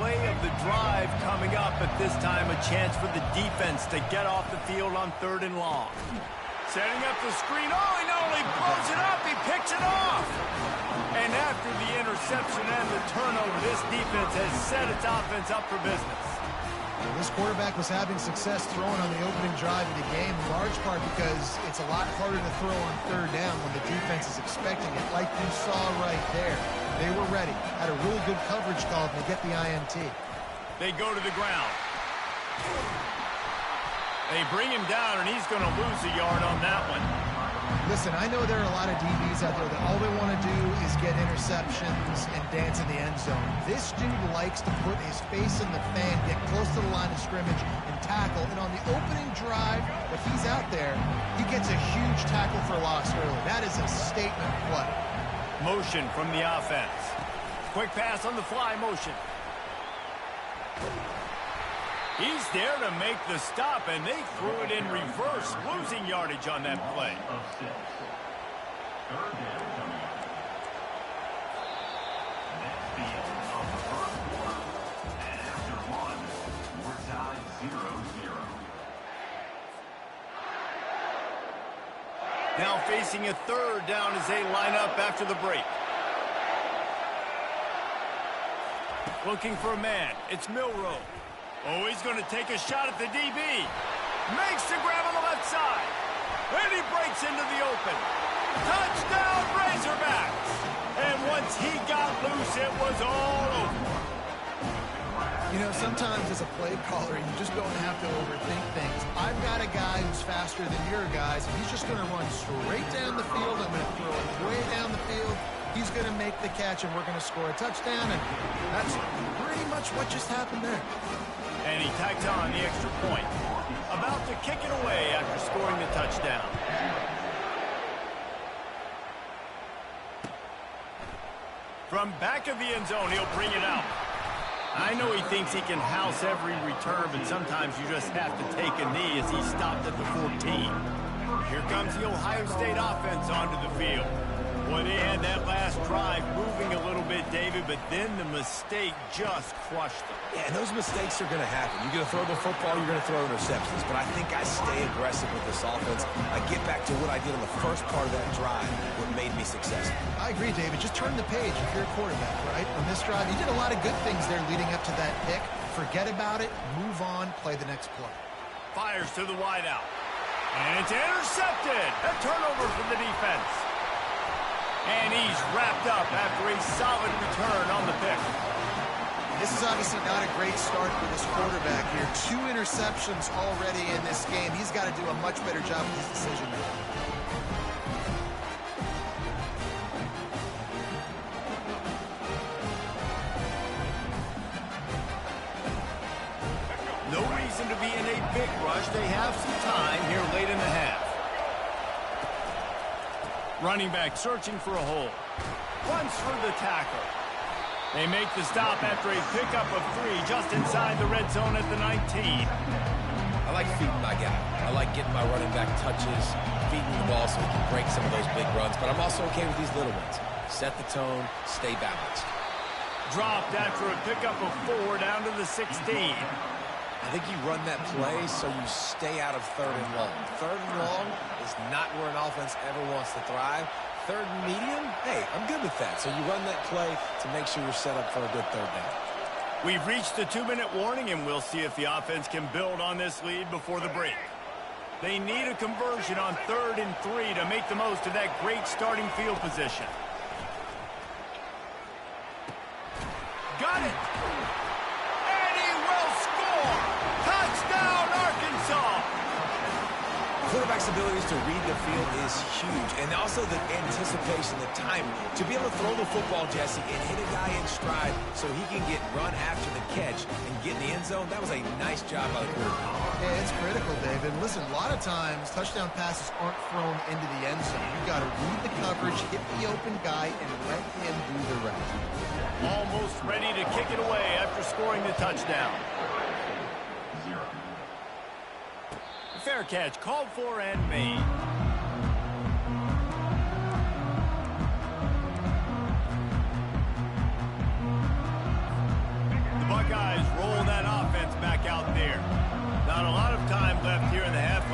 play of the drive coming up, but this time a chance for the defense to get off the field on 3rd and long. Setting up the screen. Oh, he not only blows it up, he picks it off. And after the interception and the turnover, this defense has set its offense up for business. Well, this quarterback was having success throwing on the opening drive of the game, in large part because it's a lot harder to throw on 3rd down when the defense is expecting it, like you saw right there. They were ready, had a really good coverage call to get the INT. They go to the ground. They bring him down, and he's going to lose a yard on that one. Listen, I know there are a lot of DBs out there that all they want to do is get interceptions and dance in the end zone. This dude likes to put his face in the fan, get close to the line of scrimmage, and tackle. And on the opening drive, if he's out there, he gets a huge tackle for loss early. That is a statement play. Motion from the offense. Quick pass on the fly motion. He's there to make the stop, and they threw it in reverse, losing yardage on that play. Now facing a 3rd down as they line up after the break. Looking for a man. It's Milrow. Oh, he's going to take a shot at the DB. Makes the grab on the left side. And he breaks into the open. Touchdown, Razorbacks. And once he got loose, it was all over. You know, sometimes as a play caller, you just don't have to overthink things. I've got a guy who's faster than your guys, and he's just going to run straight down the field. I'm going to throw it way down the field. He's going to make the catch, and we're going to score a touchdown, and that's pretty much what just happened there. And he tacks on the extra point. About to kick it away after scoring the touchdown. From back of the end zone, he'll bring it out. I know he thinks he can house every return, but sometimes you just have to take a knee as he stopped at the 14. Here comes the Ohio State offense onto the field. Boy, they had that last drive moving a little bit, David, but then the mistake just crushed them. Yeah, and those mistakes are going to happen. You're going to throw the football, you're going to throw interceptions. But I think I stay aggressive with this offense. I get back to what I did on the first part of that drive, what made me successful. I agree, David. Just turn the page if you're a quarterback, right? On this drive, you did a lot of good things there leading up to that pick. Forget about it, move on, play the next play. Fires to the wideout. And it's intercepted. A turnover for the defense. And he's wrapped up after a solid return on the pick. This is obviously not a great start for this quarterback here. 2 interceptions already in this game. He's got to do a much better job with his decision making. No reason to be in a big rush. They have some time here late in the half. Running back searching for a hole. Runs for the tackle. They make the stop after a pickup of 3 just inside the red zone at the 19. I like feeding my guy. I like getting my running back touches, feeding the ball so he can break some of those big runs. But I'm also okay with these little ones. Set the tone, stay balanced. Dropped after a pickup of 4 down to the 16. I think you run that play so you stay out of 3rd and long. 3rd and long is not where an offense ever wants to thrive. 3rd and medium, hey, I'm good with that. So you run that play to make sure you're set up for a good 3rd down. We've reached the 2-minute warning, and we'll see if the offense can build on this lead before the break. They need a conversion on 3rd and 3 to make the most of that great starting field position. Got it! And he will score! Touchdown, Arkansas! Quarterback's abilities to read the field is huge, and also the anticipation, the timing. To be able to throw the football, Jesse, and hit a guy in stride so he can get run after the catch and get in the end zone, that was a nice job by the quarterback. Yeah, it's critical, David. Listen, a lot of times, touchdown passes aren't thrown into the end zone. You've got to read the coverage, hit the open guy, and let him do the rest. Almost ready to kick it away after scoring the touchdown. Fair catch called for and made. The Buckeyes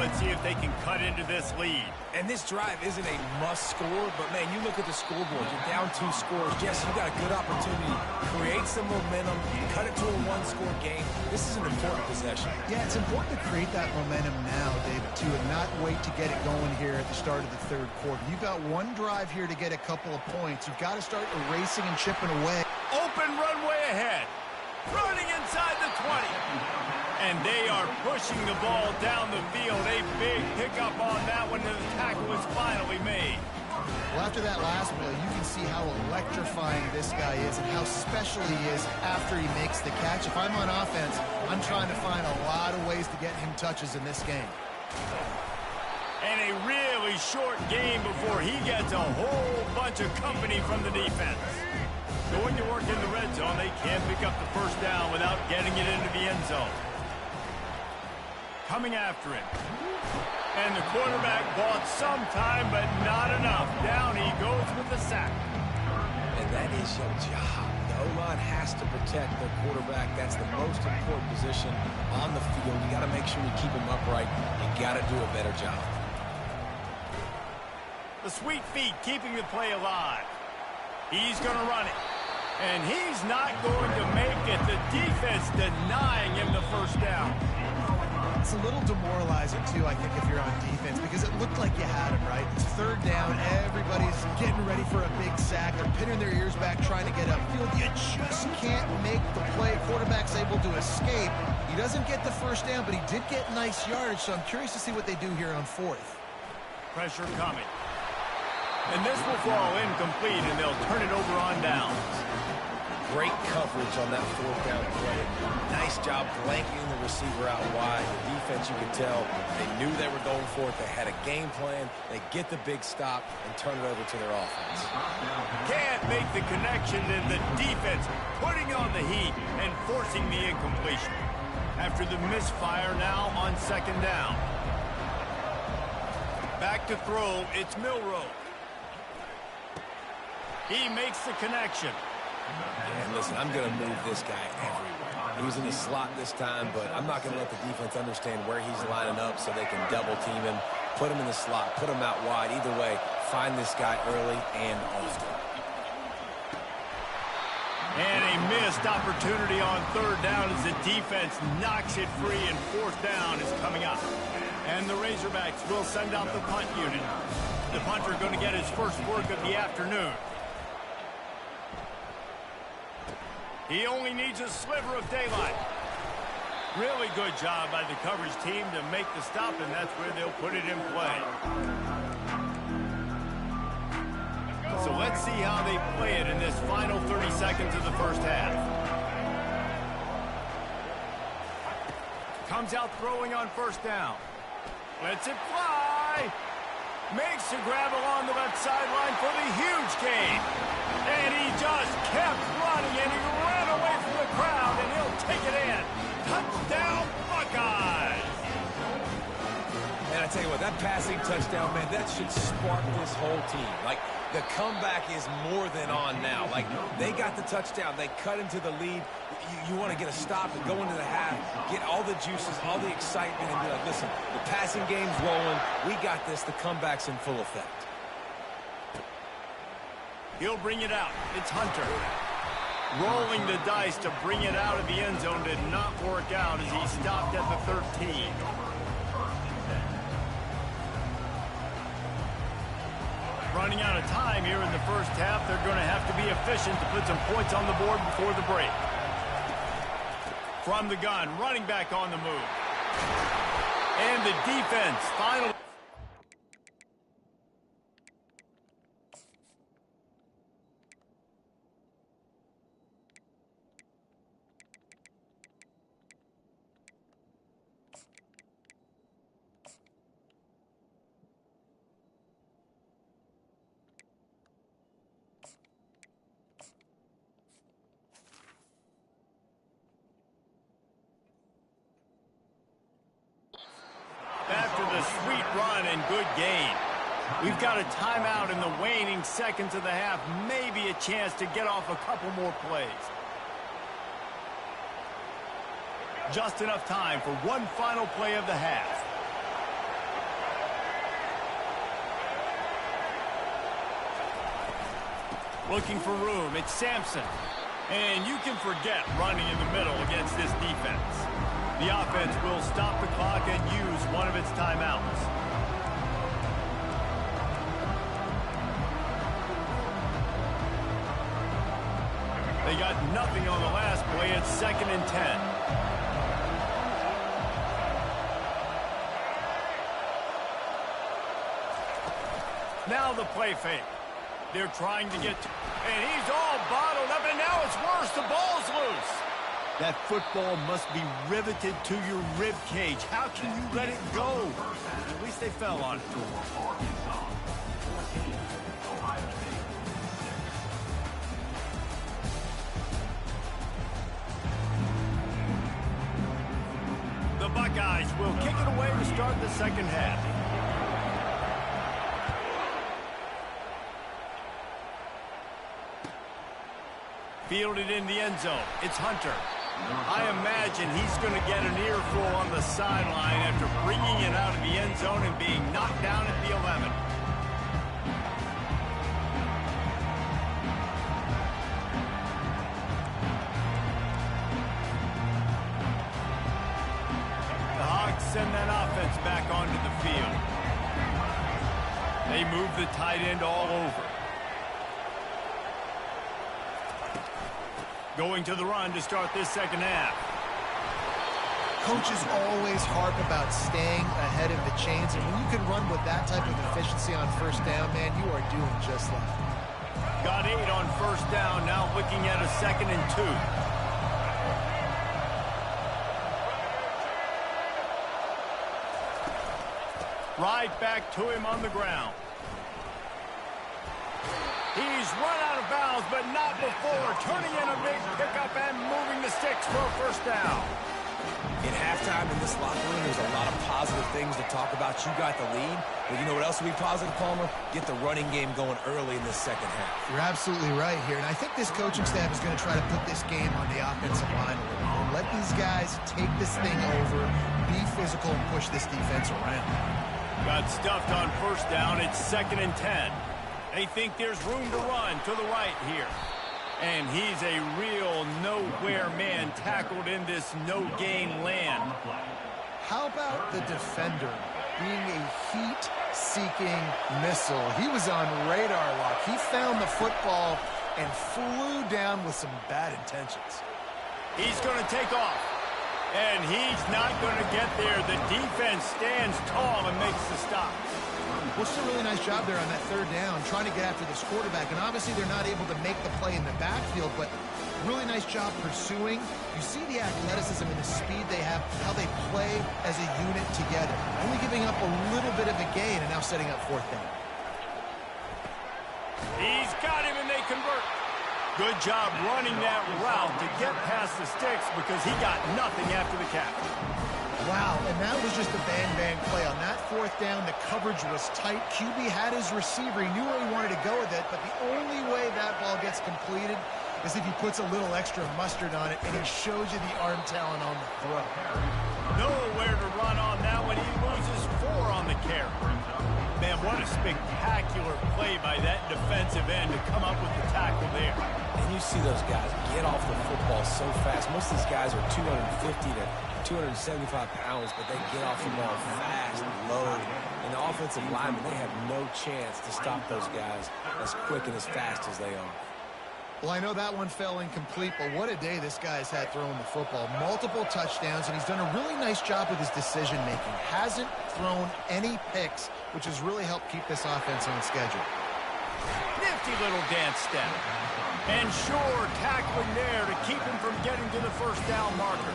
Let's see if they can cut into this lead. And this drive isn't a must score, but man, you look at the scoreboard, you're down 2 scores. Jesse, you got a good opportunity. Create some momentum, cut it to a 1-score game. This is an important possession. Yeah, it's important to create that momentum now, David, too, and not wait to get it going here at the start of the third quarter. You've got one drive here to get a couple of points. You've got to start erasing and chipping away. Open runway ahead. Running inside the 20. And they are pushing the ball down the field. A big pickup on that one, and the tackle is finally made. Well, after that last play, you can see how electrifying this guy is and how special he is after he makes the catch. If I'm on offense, I'm trying to find a lot of ways to get him touches in this game. And a really short game before he gets a whole bunch of company from the defense. Going to work in the red zone, they can't pick up the first down without getting it into the end zone. Coming after it. And the quarterback bought some time, but not enough. Down he goes with the sack. And that is your job. The O-line has to protect their quarterback. That's the most important position on the field. You got to make sure you keep him upright. You got to do a better job. The sweet feet keeping the play alive. He's going to run it. And he's not going to make it. The defense denying him the first down. It's a little demoralizing, too, I think, if you're on defense, because it looked like you had him, right? It's third down. Everybody's getting ready for a big sack. They're pinning their ears back, trying to get upfield. You just can't make the play. Quarterback's able to escape. He doesn't get the first down, but he did get nice yardage, so I'm curious to see what they do here on fourth. Pressure coming. And this will fall incomplete, and they'll turn it over on downs. Great coverage on that 4th down play. Nice job blanketing the receiver out wide. The defense, you could tell, they knew they were going for it. They had a game plan. They get the big stop and turn it over to their offense. Can't make the connection, and the defense putting on the heat and forcing the incompletion. After the misfire now on 2nd down. Back to throw, it's Milroe. He makes the connection. And listen, I'm going to move this guy everywhere. He was in the slot this time, but I'm not going to let the defense understand where he's lining up so they can double team him, put him in the slot, put him out wide. Either way, find this guy early and often. And a missed opportunity on 3rd down as the defense knocks it free, and 4th down is coming up. And the Razorbacks will send out the punt unit. The punter going to get his first work of the afternoon. He only needs a sliver of daylight. Really good job by the coverage team to make the stop, and that's where they'll put it in play. So let's see how they play it in this final 30 seconds of the first half. Comes out throwing on 1st down. Lets it fly. Makes the grab along the left sideline for the huge gain. And he just kept running, and he ran away from the crowd, and he'll take it in. Touchdown, Buckeyes! And I tell you what, that passing touchdown, man, that should spark this whole team. Like, the comeback is more than on now. Like, they got the touchdown. They cut into the lead. You want to get a stop and go into the half, get all the juices, all the excitement, and be like, listen, the passing game's rolling. We got this. The comeback's in full effect. He'll bring it out. It's Hunter. Rolling the dice to bring it out of the end zone did not work out as he stopped at the 13. Running out of time here in the first half. They're going to have to be efficient to put some points on the board before the break. From the gun, running back on the move. And the defense finally... After the sweet run and good gain. We've got a timeout in the waning seconds of the half. Maybe a chance to get off a couple more plays. Just enough time for one final play of the half. Looking for room. It's Sampson. And you can forget running in the middle against this defense. The offense will stop the clock and use one of its timeouts. They got nothing on the last play. It's 2nd and 10. Now the play fake. They're trying to get to, and he's all bottled up, and now it's worse. The ball's loose. That football must be riveted to your rib cage. How can you let it go? At least they fell on it. The Buckeyes will kick it away to start the second half. Fielded in the end zone. It's Hunter. I imagine he's going to get an earful on the sideline after bringing it out of the end zone and being knocked down at the 11. The Hawks send that offense back onto the field. They move the tight end all over. Going to the run to start this second half. Coaches always harp about staying ahead of the chains, and when you can run with that type of efficiency on first down, man, you are doing just that. Got 8 on first down, now looking at a 2nd and 2. Right back to him on the ground. He's run out of bounds, but not before. Turning in a big pickup and moving the sticks for a first down. In halftime in this locker room, there's a lot of positive things to talk about. You got the lead, but you know what else will be positive, Palmer? Get the running game going early in this second half. You're absolutely right here, and I think this coaching staff is going to try to put this game on the offensive line a little bit. Let these guys take this thing over, be physical, and push this defense around. Got stuffed on first down. It's 2nd and 10. They think there's room to run to the right here. And he's a real nowhere man tackled in this no-gain land. How about the defender being a heat-seeking missile? He was on radar lock. He found the football and flew down with some bad intentions. He's going to take off. And he's not going to get there. The defense stands tall and makes the stop. Well, it's a really nice job there on that third down, trying to get after this quarterback. And obviously they're not able to make the play in the backfield, but really nice job pursuing. You see the athleticism and the speed they have, how they play as a unit together. Only giving up a little bit of a gain and now setting up fourth down. He's got him and they convert. Good job running that route to get past the sticks because he got nothing after the catch. Wow, and that was just a bang-bang play. On that fourth down, the coverage was tight. QB had his receiver. He knew where he wanted to go with it, but the only way that ball gets completed is if he puts a little extra mustard on it, and he shows you the arm talent on the throw. Nowhere to run on that one. He loses 4 on the carry. Man, what a spectacular play by that defensive end to come up with the tackle there. And you see those guys get off the football so fast. Most of these guys are 250 to 275 pounds, but they get off the ball fast and low. And the offensive linemen, they have no chance to stop those guys as quick and as fast as they are. Well, I know that one fell incomplete, but what a day this guy's had throwing the football. Multiple touchdowns, and he's done a really nice job with his decision-making. Hasn't thrown any picks, which has really helped keep this offense on schedule. Nifty little dance step. And sure, tackling there to keep him from getting to the first down marker.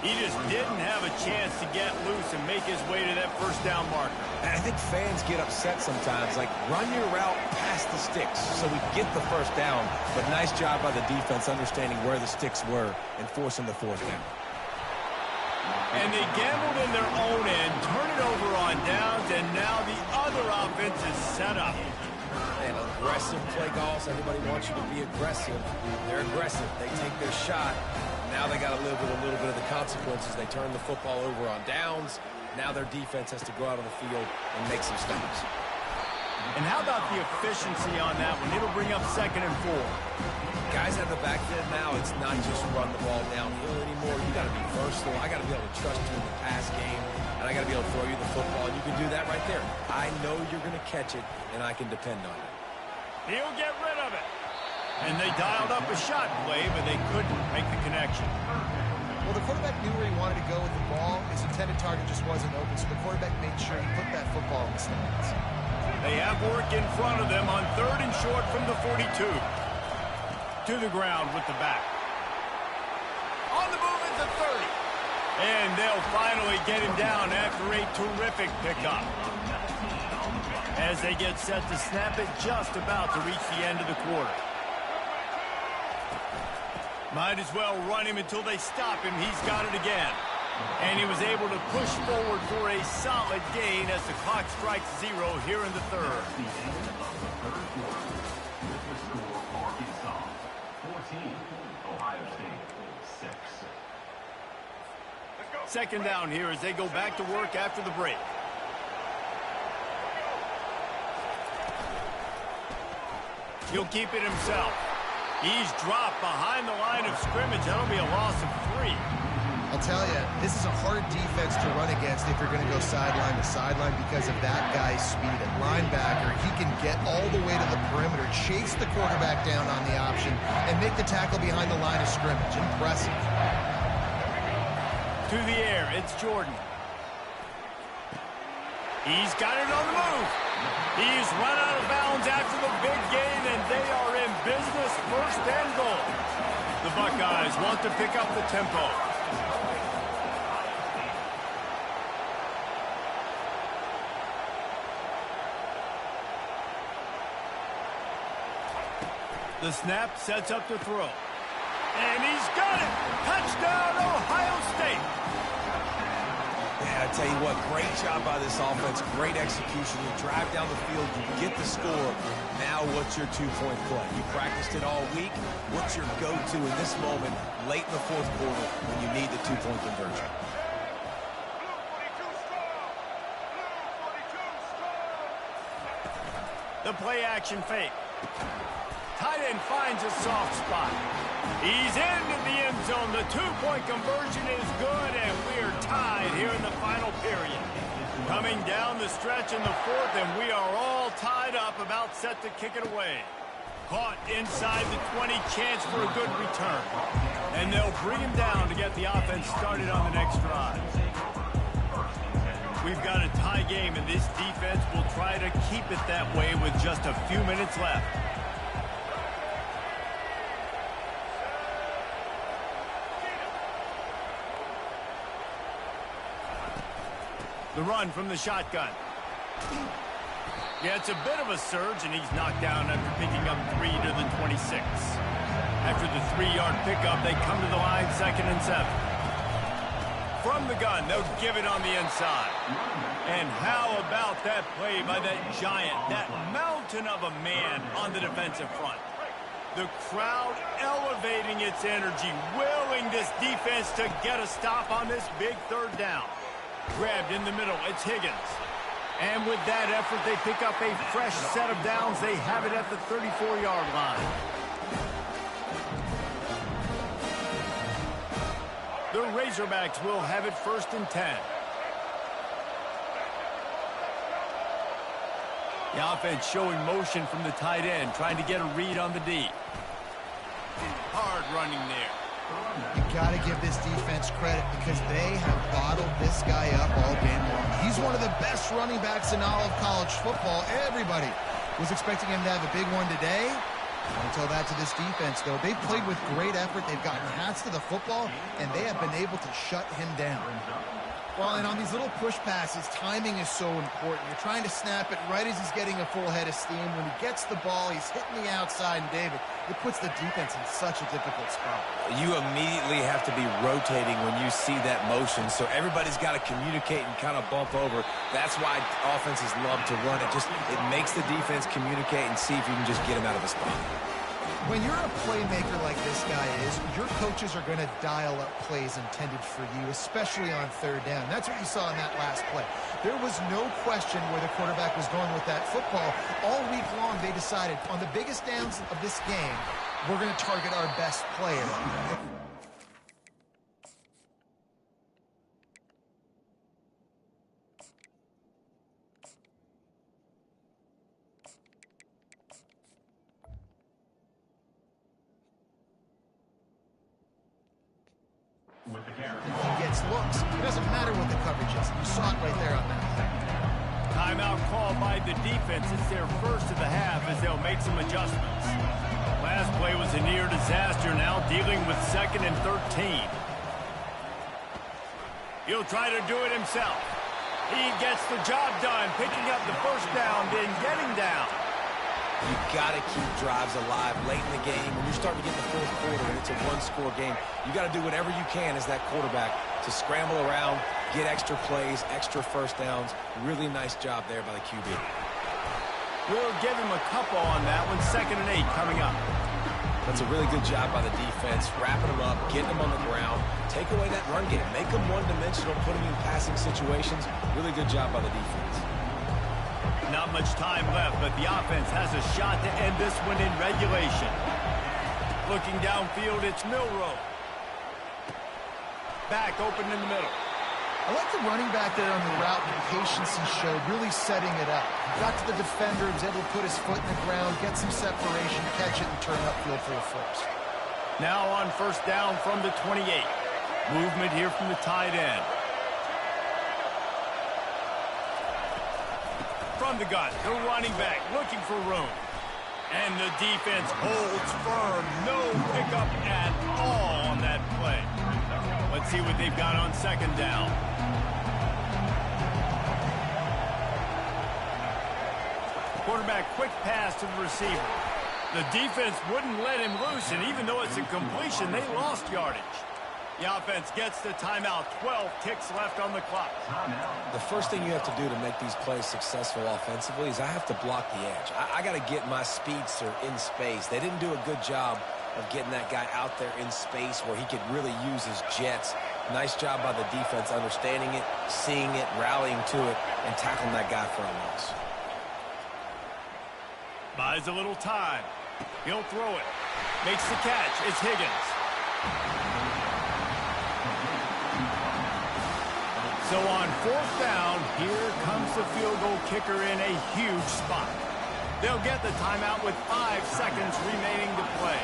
He just didn't have a chance to get loose and make his way to that first down marker. And I think fans get upset sometimes, like, run your route past the sticks so we get the first down. But nice job by the defense understanding where the sticks were and forcing the fourth down. And they gambled in their own end, turn it over on downs, and now the other offense is set up. And aggressive play calls. Everybody wants you to be aggressive. They're aggressive. They take their shot. Now they got to live with a little bit of the consequences. They turn the football over on downs. Now their defense has to go out on the field and make some stops. And how about the efficiency on that one? It'll bring up 2nd and 4. Guys at the backfield now, it's not just run the ball downhill anymore. You got to be versatile. I got to be able to trust you in the pass game, and I got to be able to throw you the football, and you can do that right there. I know you're going to catch it, and I can depend on it. He'll get rid of it. And they dialed up a shot play, but they couldn't make the connection. Well, the quarterback knew where he wanted to go with the ball. His intended target just wasn't open, so the quarterback made sure he put that football in the stands. They have work in front of them on 3rd and short from the 42. To the ground with the back. On the move at the 30. And they'll finally get him down after a terrific pickup. As they get set to snap it, just about to reach the end of the quarter. Might as well run him until they stop him. He's got it again. And he was able to push forward for a solid gain as the clock strikes 0 here in the 3rd. Second down here as they go back to work after the break. He'll keep it himself. He's dropped behind the line of scrimmage. That'll be a loss of 3. I'll tell you, this is a hard defense to run against if you're going to go sideline to sideline because of that guy's speed. At linebacker, he can get all the way to the perimeter, chase the quarterback down on the option, and make the tackle behind the line of scrimmage. Impressive. To the air, it's Jordan. He's got it on the move. He's run out of bounds after the big gain, and they are in business, 1st and goal. The Buckeyes want to pick up the tempo. The snap sets up to throw. And he's got it! Touchdown, Ohio State! Yeah, I tell you what, great job by this offense. Great execution. You drive down the field, you get the score. Now what's your 2-point play? You practiced it all week. What's your go-to in this moment, late in the 4th quarter, when you need the 2-point conversion? The play action fake. Tight end finds a soft spot. He's into the end zone. The 2-point conversion is good, and we're tied here in the final period. Coming down the stretch in the 4th, and we are all tied up, about set to kick it away. Caught inside the 20, chance for a good return. And they'll bring him down to get the offense started on the next drive. We've got a tie game, and this defense will try to keep it that way with just a few minutes left. The run from the shotgun. Gets a bit of a surge, and he's knocked down after picking up 3 to the 26. After the 3-yard pickup, they come to the line, 2nd and 7. From the gun, they'll give it on the inside. And how about that play by that giant, that mountain of a man on the defensive front? The crowd elevating its energy, willing this defense to get a stop on this big 3rd down. Grabbed in the middle, it's Higgins. And with that effort, they pick up a fresh set of downs. They have it at the 34-yard line. The Razorbacks will have it 1st and 10. The offense showing motion from the tight end, trying to get a read on the D. Hard running there. You got to give this defense credit because they have bottled this guy up all game long. He's one of the best running backs in all of college football. Everybody was expecting him to have a big one today. Don't tell that to this defense, though. They've played with great effort. They've gotten hats to the football, and they have been able to shut him down. Well, and on these little push passes, timing is so important. You're trying to snap it right as he's getting a full head of steam. When he gets the ball, he's hitting the outside, and David, it puts the defense in such a difficult spot. You immediately have to be rotating when you see that motion, so everybody's got to communicate and kind of bump over. That's why offenses love to run it. It makes the defense communicate and see if you can just get him out of the spot. When you're a playmaker like this guy is, your coaches are going to dial up plays intended for you, especially on third down. That's what you saw in that last play. There was no question where the quarterback was going with that football. All week long, they decided on the biggest downs of this game, we're going to target our best player. He gets looks. It doesn't matter what the coverage is. You saw it right there on that play. Timeout called by the defense. It's their first of the half as they'll make some adjustments. Last play was a near disaster, now dealing with 2nd and 13. He'll try to do it himself. He gets the job done, picking up the first down, then getting down. You've got to keep drives alive late in the game. When you're starting to get in the fourth quarter and it's a one-score game, you got to do whatever you can as that quarterback to scramble around, get extra plays, extra first downs. Really nice job there by the QB. We'll give him a couple on that one. 2nd and 8 coming up. That's a really good job by the defense, wrapping them up, getting them on the ground, take away that run game, make them one-dimensional, put them in passing situations. Really good job by the defense. Not much time left, but the offense has a shot to end this one in regulation. Looking downfield, it's Milroe. Back open in the middle. I like the running back there on the route and the patience he showed, really setting it up. Got to the defender, was able to put his foot in the ground, get some separation, catch it, and turn upfield for a first. Now on first down from the 28. Movement here from the tight end. From the gun, the running back looking for room. And the defense holds firm. No pickup at all on that play. Let's see what they've got on 2nd down. Quarterback quick pass to the receiver. The defense wouldn't let him loose, and even though it's a completion, they lost yardage. The offense gets the timeout. 12 ticks left on the clock. The first thing you have to do to make these plays successful offensively is I have to block the edge. I got to get my speedster in space. They didn't do a good job of getting that guy out there in space where he could really use his jets. Nice job by the defense understanding it, seeing it, rallying to it, and tackling that guy for a loss. Buys a little time. He'll throw it. Makes the catch. It's Higgins. So on 4th down, here comes the field goal kicker in a huge spot. They'll get the timeout with 5 seconds remaining to play.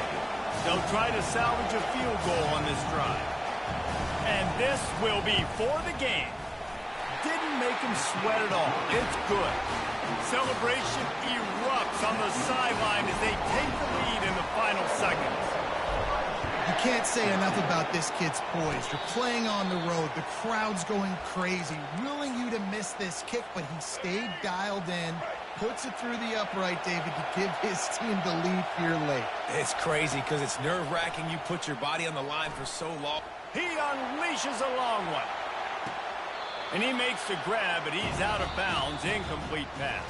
They'll try to salvage a field goal on this drive. And this will be for the game. Didn't make him sweat at all. It's good. Celebration erupts on the sideline as they take the lead in the final seconds. You can't say enough about this kid's poise. You're playing on the road. The crowd's going crazy, willing you to miss this kick, but he stayed dialed in, puts it through the upright, David, to give his team the lead here late. It's crazy because it's nerve-wracking. You put your body on the line for so long. He unleashes a long one. And he makes the grab, but he's out of bounds. Incomplete pass.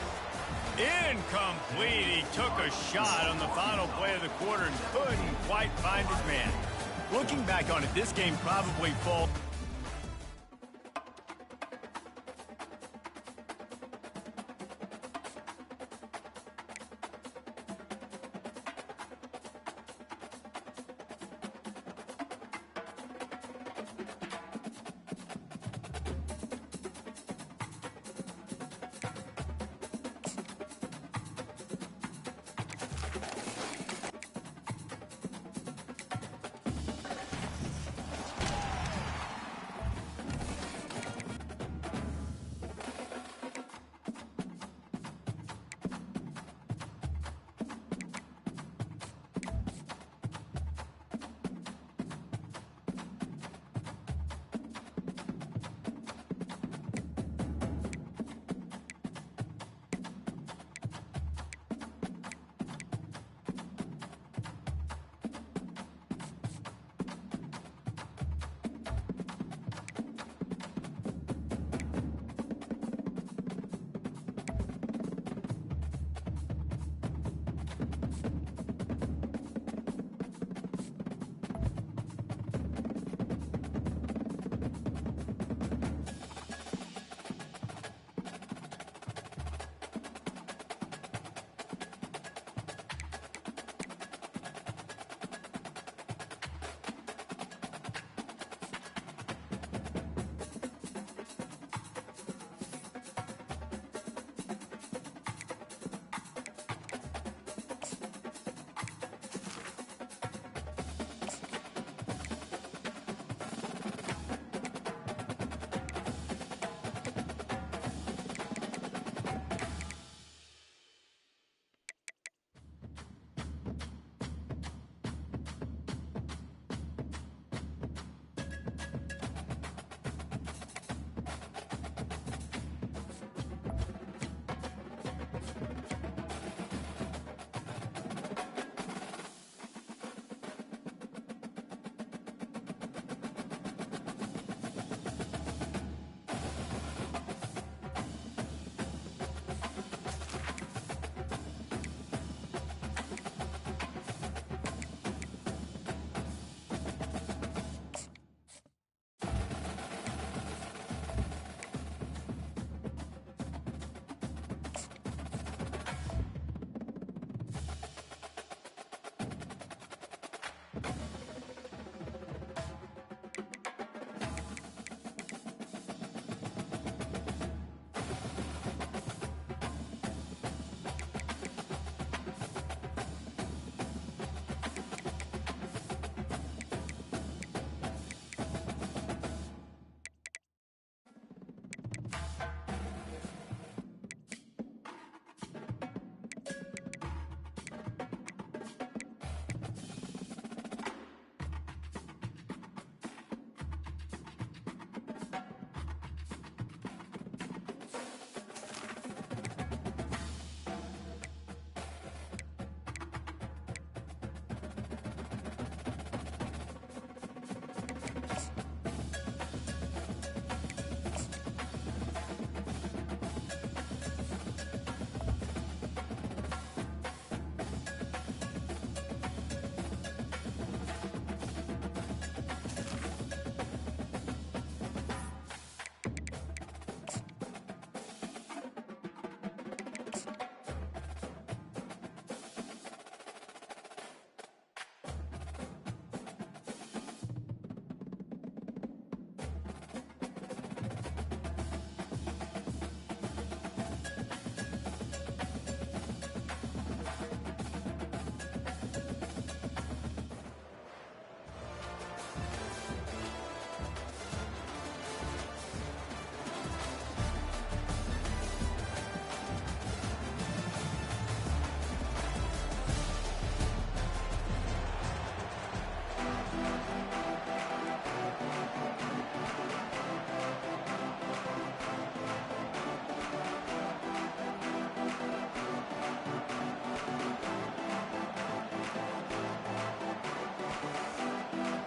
Incomplete. He took a shot on the final play of the quarter and couldn't quite find his man. Looking back on it, this game probably falls.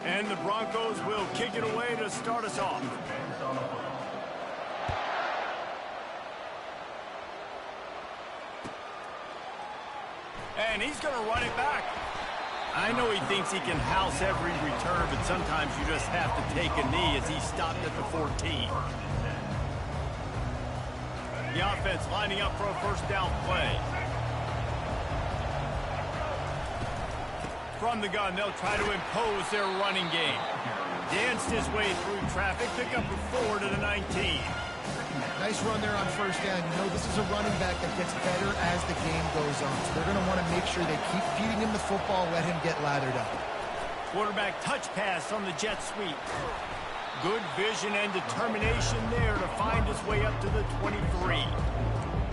And the Broncos will kick it away to start us off. And he's going to run it back. I know he thinks he can house every return, but sometimes you just have to take a knee as he stopped at the 14. The offense lining up for a first down play. From the gun, they'll try to impose their running game. Danced his way through traffic, pick up a 4 to the 19. Nice run there on first down. You know, this is a running back that gets better as the game goes on. So they're going to want to make sure they keep feeding him the football, let him get lathered up. Quarterback touch pass on the jet sweep. Good vision and determination there to find his way up to the 23.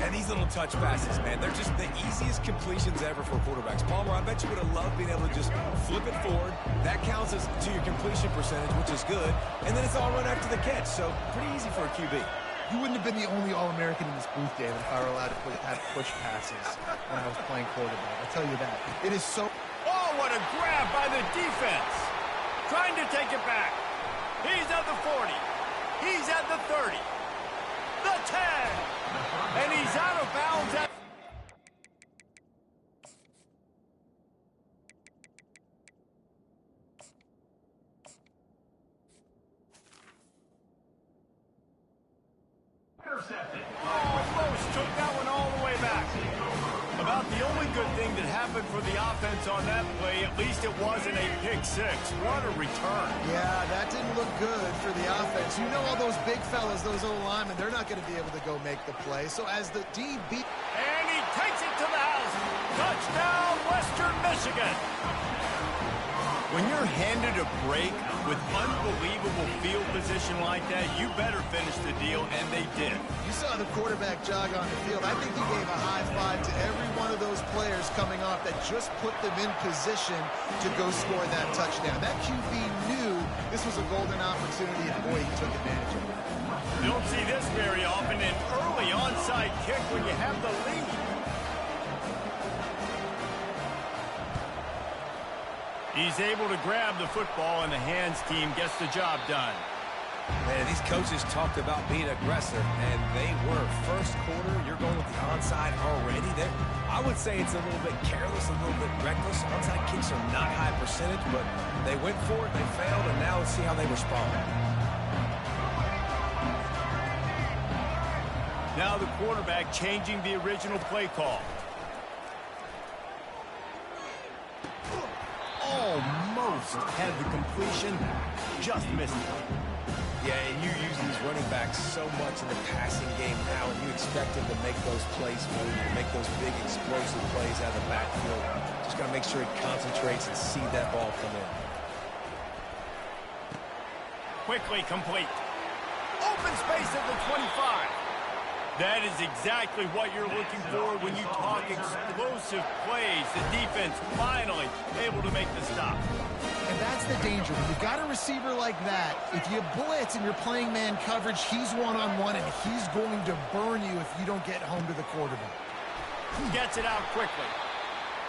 And these little touch passes, man, they're just the easiest completions ever for quarterbacks. Palmer, I bet you would have loved being able to just flip it forward. That counts as to your completion percentage, which is good. And then it's all run after the catch, so pretty easy for a QB. You wouldn't have been the only All-American in this booth, David, if I were allowed to have push passes when I was playing quarterback. I'll tell you that. It is so... Oh, what a grab by the defense. Trying to take it back. He's at the 40. He's at the 30. The 10. And he's out of bounds at... Almost took that one all the way back. About the only good thing that happened for the offense on that play, at least it wasn't a pick six. What a return. Yeah, that didn't look good for the offense. You know all those big fellas, those O-linemen, they're not going to be able to go make the play. So as the DB... And he takes it to the house. Touchdown, Western Michigan. When you're handed a break with unbelievable field position like that, you better finish the deal, and they did. You saw the quarterback jog on the field. I think he gave a high five to every one of those players coming off that just put them in position to go score that touchdown. That QB knew this was a golden opportunity, and boy, he took advantage of it. You don't see this very often, an early onside kick when you have the lead. He's able to grab the football, and the hands team gets the job done. Man, these coaches talked about being aggressive, and they were. First quarter, you're going with the onside already. I would say it's a little bit careless, a little bit reckless. Onside kicks are not high percentage, but they went for it, they failed, and now let's see how they respond. Now the quarterback changing the original play call. Almost had the completion, just missed it. Yeah, and you use these running backs so much in the passing game now, and you expect them to make those plays for you, make those big explosive plays out of the backfield. Just got to make sure he concentrates and see that ball come in. Quickly complete. Open space at the 25. That is exactly what you're looking for when you talk explosive plays. The defense finally able to make the stop. And that's the danger. When you've got a receiver like that, if you blitz and you're playing man coverage, he's one-on-one, and he's going to burn you if you don't get home to the quarterback. Gets it out quickly.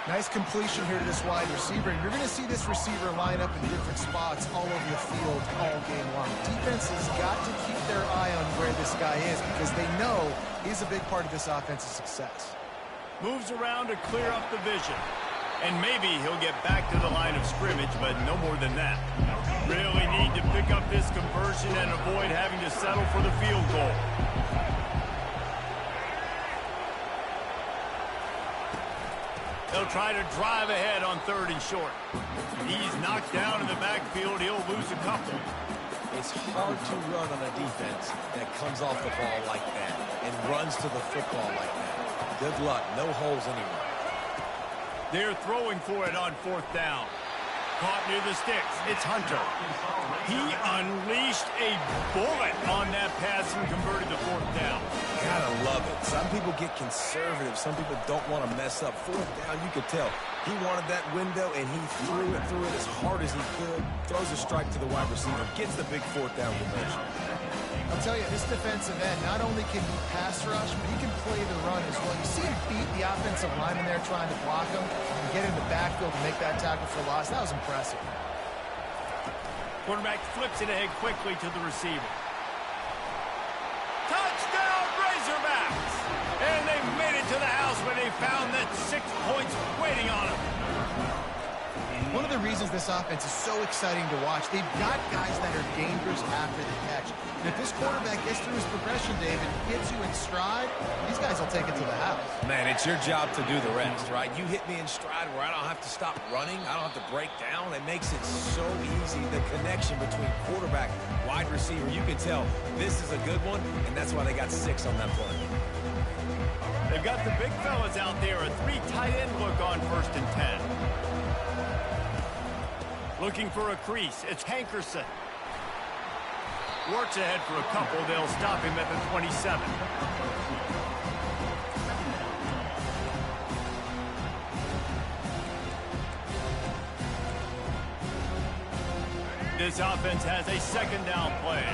Nice completion here to this wide receiver. And you're going to see this receiver line up in different spots all over the field all game long. Defense has got to keep their eye on where this guy is because they know he's a big part of this offense's success. Moves around to clear up the vision. And maybe he'll get back to the line of scrimmage, but no more than that. Really need to pick up this conversion and avoid having to settle for the field goal. They'll try to drive ahead on 3rd and short. He's knocked down in the backfield. He'll lose a couple. It's hard to run on a defense that comes off the ball like that and runs to the football like that. Good luck. No holes anywhere. They're throwing for it on 4th down. Caught near the sticks. It's Hunter. He unleashed a bullet on that pass and converted to 4th down. Gotta love it. Some people get conservative. Some people don't want to mess up. 4th down, you could tell. He wanted that window, and he threw it as hard as he could. Throws a strike to the wide receiver. Gets the big 4th down conversion. I'll tell you, this defensive end, not only can he pass rush, but he can play the run as well. You see him beat the offensive lineman there trying to block him and get in the backfield to make that tackle for loss. That was impressive. Quarterback flips it ahead quickly to the receiver. Touchdown, Razorbacks! And they made it to the house when they found that 6 points waiting on them. One of the reasons this offense is so exciting to watch, they've got guys that are dangerous after the catch. And if this quarterback gets through his progression, David, hits you in stride, these guys will take it to the house. Man, it's your job to do the rest, right? You hit me in stride where I don't have to stop running. I don't have to break down. It makes it so easy. The connection between quarterback, wide receiver, you can tell this is a good one, and that's why they got 6 on that play. They've got the big fellas out there, a 3 tight end look on 1st and 10. Looking for a crease, it's Hankerson. Works ahead for a couple, they'll stop him at the 27. This offense has a 2nd down play.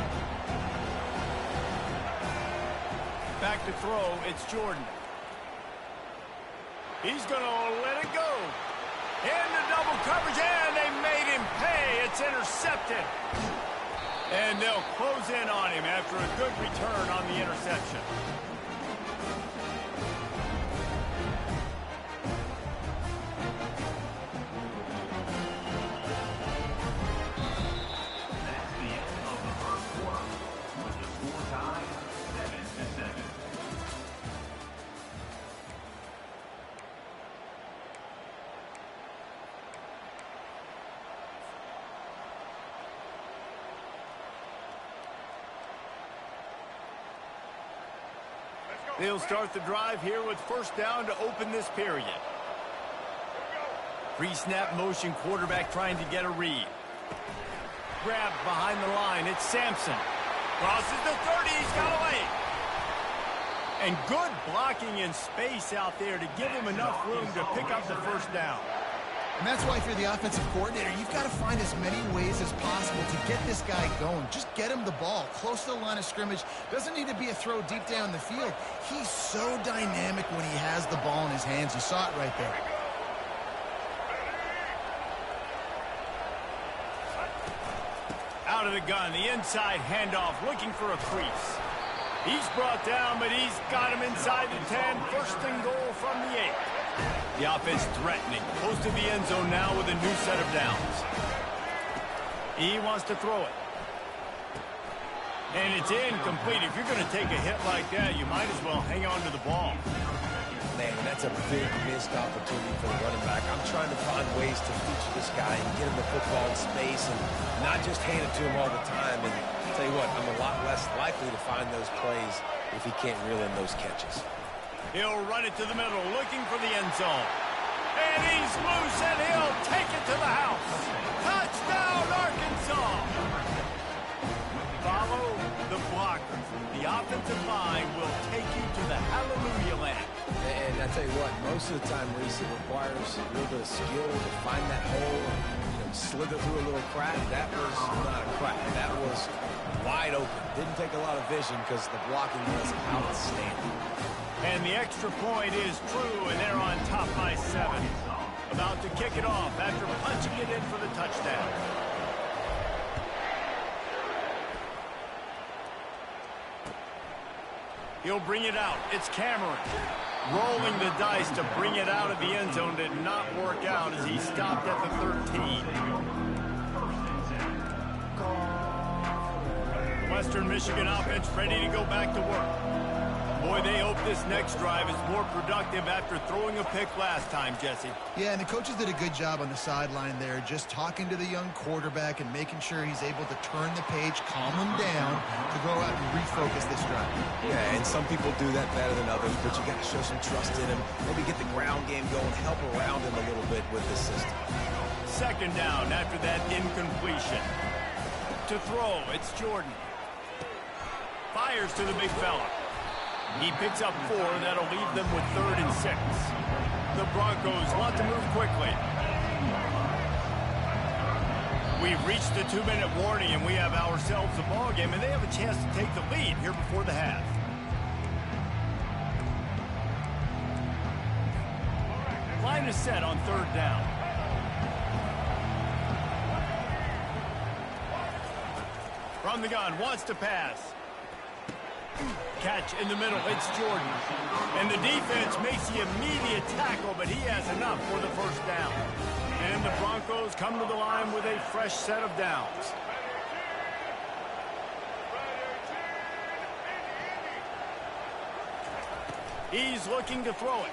Back to throw, it's Jordan. He's going to let it go. Into double coverage, and they made him pay. It's intercepted. And they'll close in on him after a good return on the interception. That's the end of the first quarter, with the score tied 7-7. They'll start the drive here with 1st down to open this period. Pre-snap motion, quarterback trying to get a read. Grab behind the line, it's Sampson. Crosses the 30, he's got away. And good blocking in space out there to give him enough room to pick up the 1st down. And that's why if you're the offensive coordinator, you've got to find as many ways as possible to get this guy going. Just get him the ball close to the line of scrimmage. Doesn't need to be a throw deep down the field. He's so dynamic when he has the ball in his hands. You saw it right there. Out of the gun, the inside handoff, looking for a crease. He's brought down, but he's got him inside the 10. 1st and goal from the 8. The offense threatening, close to the end zone now with a new set of downs. He wants to throw it. And it's incomplete. If you're going to take a hit like that, you might as well hang on to the ball. Man, that's a big missed opportunity for the running back. I'm trying to find ways to feature this guy and get him the football in space and not just hand it to him all the time. And I'll tell you what, I'm a lot less likely to find those plays if he can't reel in those catches. He'll run it to the middle, looking for the end zone. And he's loose, and he'll take it to the house. Touchdown, Arkansas! Follow the blockers. The offensive line will take you to the hallelujah land. And I tell you what, most of the time, Reese, it requires a little bit of skill to find that hole and slither through a little crack. That was not a crack. That was wide open. Didn't take a lot of vision because the blocking was outstanding. And the extra point is true, and they're on top by 7. About to kick it off after punching it in for the touchdown. He'll bring it out. It's Cameron. Rolling the dice to bring it out of the end zone did not work out as he stopped at the 13. Western Michigan offense ready to go back to work. Boy, they hope this next drive is more productive after throwing a pick last time, Jesse. Yeah, and the coaches did a good job on the sideline there, just talking to the young quarterback and making sure he's able to turn the page, calm him down, to go out and refocus this drive. Yeah, and some people do that better than others, but you got to show some trust in him. Maybe get the ground game going, help around him a little bit with this system. 2nd down after that incompletion. To throw, it's Jordan. Fires to the big fella. He picks up 4. That'll leave them with 3rd and 6. The Broncos want to move quickly. We've reached the 2-minute warning, and we have ourselves a ball game, and they have a chance to take the lead here before the half. Line is set on 3rd down. From the gun, wants to pass. Catch in the middle, it's Jordan. And the defense makes the immediate tackle, but he has enough for the first down. And the Broncos come to the line with a fresh set of downs. He's looking to throw it.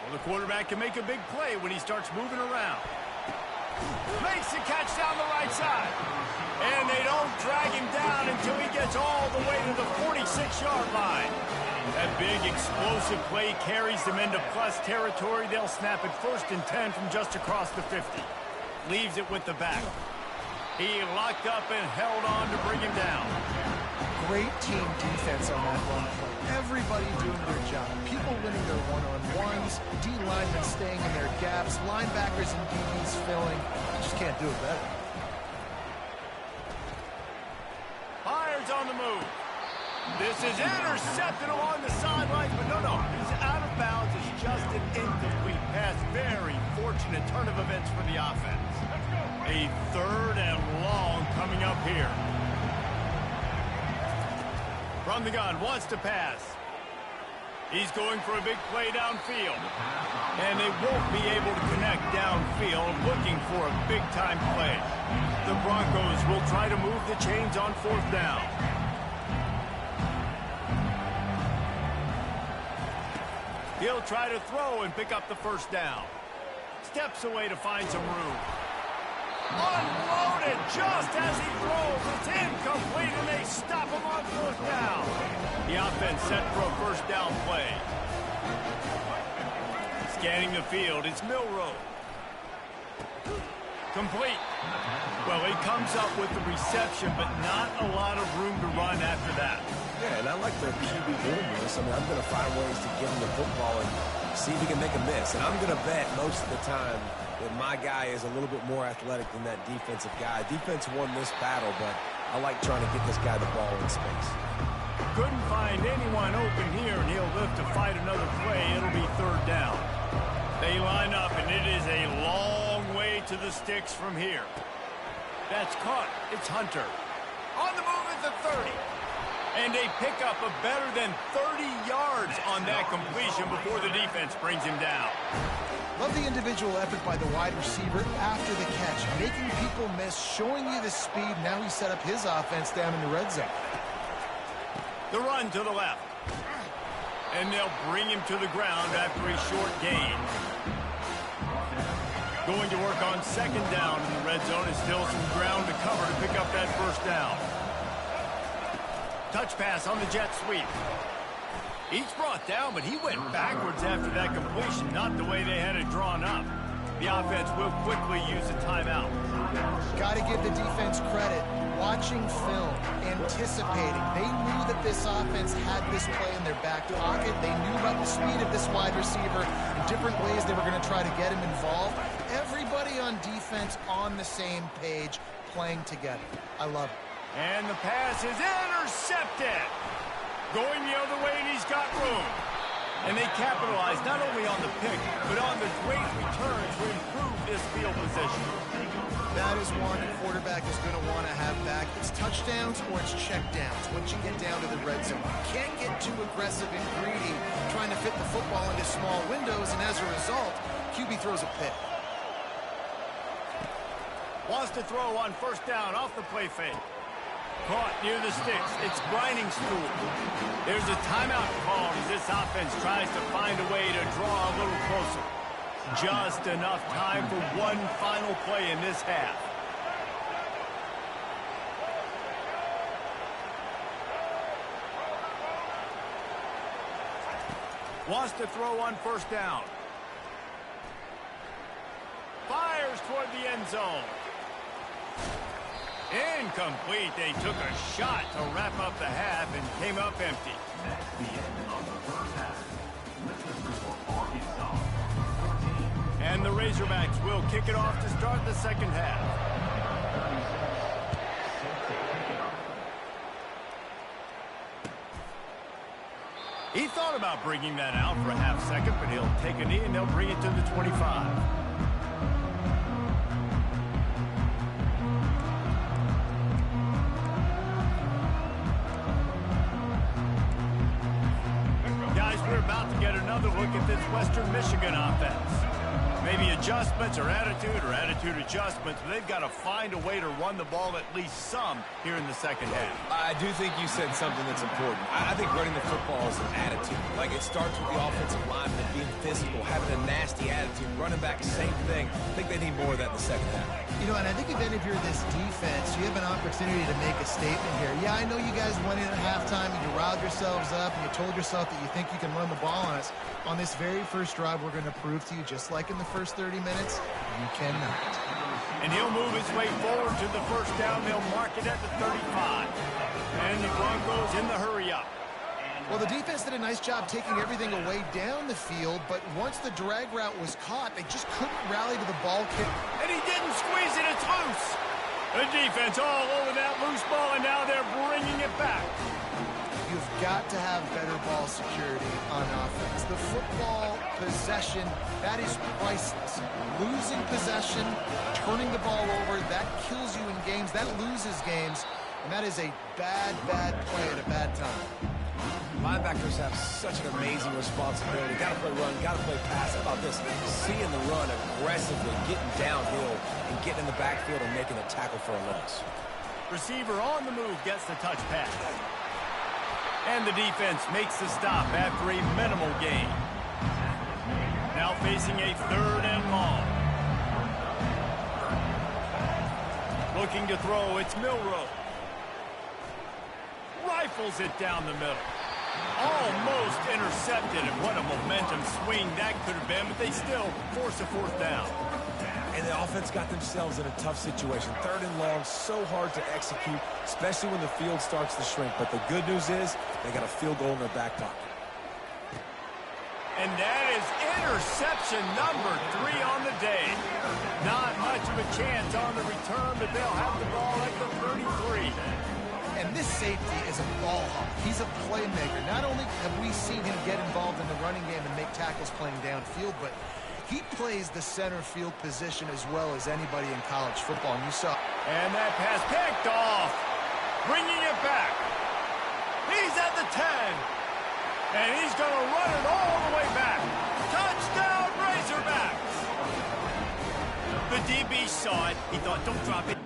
Well, the quarterback can make a big play when he starts moving around. Makes the catch down the right side. And they don't drag him down until he gets all the way to the 46-yard line. That big explosive play carries them into plus territory. They'll snap it 1st and 10 from just across the 50. Leaves it with the back. He locked up and held on to bring him down. Great team defense on that run play. Everybody doing their job. People winning their one-on-ones, D linemen staying in their gaps, linebackers and DBs filling. You just can't do it better. Fires on the move. This is intercepted along the sidelines, but no, he's out of bounds. It's just an incomplete pass. Very fortunate turn of events for the offense. A 3rd and long coming up here. From the gun, wants to pass. He's going for a big play downfield. And they won't be able to connect downfield, looking for a big-time play. The Broncos will try to move the chains on 4th down. He'll try to throw and pick up the first down. Steps away to find some room. Unloaded just as he throws. It's incomplete, and they stop him on 4th down. The offense set for a first down play. Scanning the field, it's Milroe. Complete. Well, he comes up with the reception, but not a lot of room to run after that. Yeah, and I like the QB doing this. I mean, I'm going to find ways to get him the football and see if he can make a miss. And I'm going to bet most of the time that my guy is a little bit more athletic than that defensive guy. Defense won this battle, but I like trying to get this guy the ball in space. Couldn't find anyone open here, and he'll live to fight another play. It'll be 3rd down. They line up, and it is a long way to the sticks from here. That's caught. It's Hunter. On the move at the 30. And they pick up a better than 30 yards on that completion before the defense brings him down. Love the individual effort by the wide receiver after the catch, making people miss, showing you the speed. Now he set up his offense down in the red zone. The run to the left. And they'll bring him to the ground after a short gain. Going to work on 2nd down in the red zone. Is still some ground to cover to pick up that first down. Touch pass on the jet sweep. He's brought down, but he went backwards after that completion, not the way they had it drawn up. The offense will quickly use a timeout. Got to give the defense credit. Watching film, anticipating. They knew that this offense had this play in their back pocket. They knew about the speed of this wide receiver, different ways they were going to try to get him involved. Everybody on defense on the same page, playing together. I love it. And the pass is intercepted. Going the other way, and he's got room. And they capitalize not only on the pick, but on the great return to improve this field position. That is one a quarterback is going to want to have back. It's touchdowns or it's checkdowns once you get down to the red zone. You can't get too aggressive and greedy trying to fit the football into small windows, and as a result, QB throws a pick. Wants to throw on 1st down off the play fake. Caught near the sticks. It's grinding school. There's a timeout called as this offense tries to find a way to draw a little closer. Just enough time for one final play in this half. Wants to throw on 1st down. Fires toward the end zone. Incomplete. They took a shot to wrap up the half and came up empty. That's the end of the first half. Let's score Arkansas 14. And the Razorbacks will kick it off to start the 2nd half. He thought about bringing that out for a half-second, but he'll take a knee and they'll bring it to the 25. another look at this Western Michigan offense. Maybe adjustments or attitude adjustments, but they've got to find a way to run the ball at least some here in the second half. I do think you said something that's important. I think running the football is an attitude. Like, it starts with the offensive lineman being physical, having a nasty attitude. Running back, same thing. I think they need more of that in the second half. You know, and I think even if you're this defense, you have an opportunity to make a statement here. Yeah, I know you guys went in at halftime and you riled yourselves up and you told yourself that you think you can run the ball on us. On this very first drive, we're going to prove to you, just like in the first 30 minutes, you cannot. And he'll move his way forward to the first down. They'll mark it at the 35. And the Broncos in the hurry-up. Well, the defense did a nice job taking everything away down the field, but once the drag route was caught, they just couldn't rally to the ball kick. And he didn't squeeze it. It's loose. The defense all over that loose ball, and now they're bringing it back. You've got to have better ball security on offense. The football possession, that is priceless. Losing possession, turning the ball over, that kills you in games. That loses games, and that is a bad, bad play at a bad time. Linebackers have such an amazing responsibility. Got to play run, got to play pass. How about this? Seeing the run aggressively, getting downhill, and getting in the backfield and making a tackle for a loss. Receiver on the move gets the touch pass. And the defense makes the stop after a minimal gain. Now facing a 3rd and long. Looking to throw, it's Milroe. Rifles it down the middle. Almost intercepted, and what a momentum swing that could have been, but they still force a 4th down. And the offense got themselves in a tough situation. 3rd and long, so hard to execute, especially when the field starts to shrink. But the good news is they got a field goal in their back pocket. And that is interception number 3 on the day. Not much of a chance on the return, but they'll have the ball at the 33. And this safety is a ball hawk. He's a playmaker. Not only have we seen him get involved in the running game and make tackles playing downfield, but he plays the center field position as well as anybody in college football. And you saw. And that pass picked off. Bringing it back. He's at the 10. And he's going to run it all the way back. Touchdown, Razorbacks. The DB saw it. He thought, don't drop it.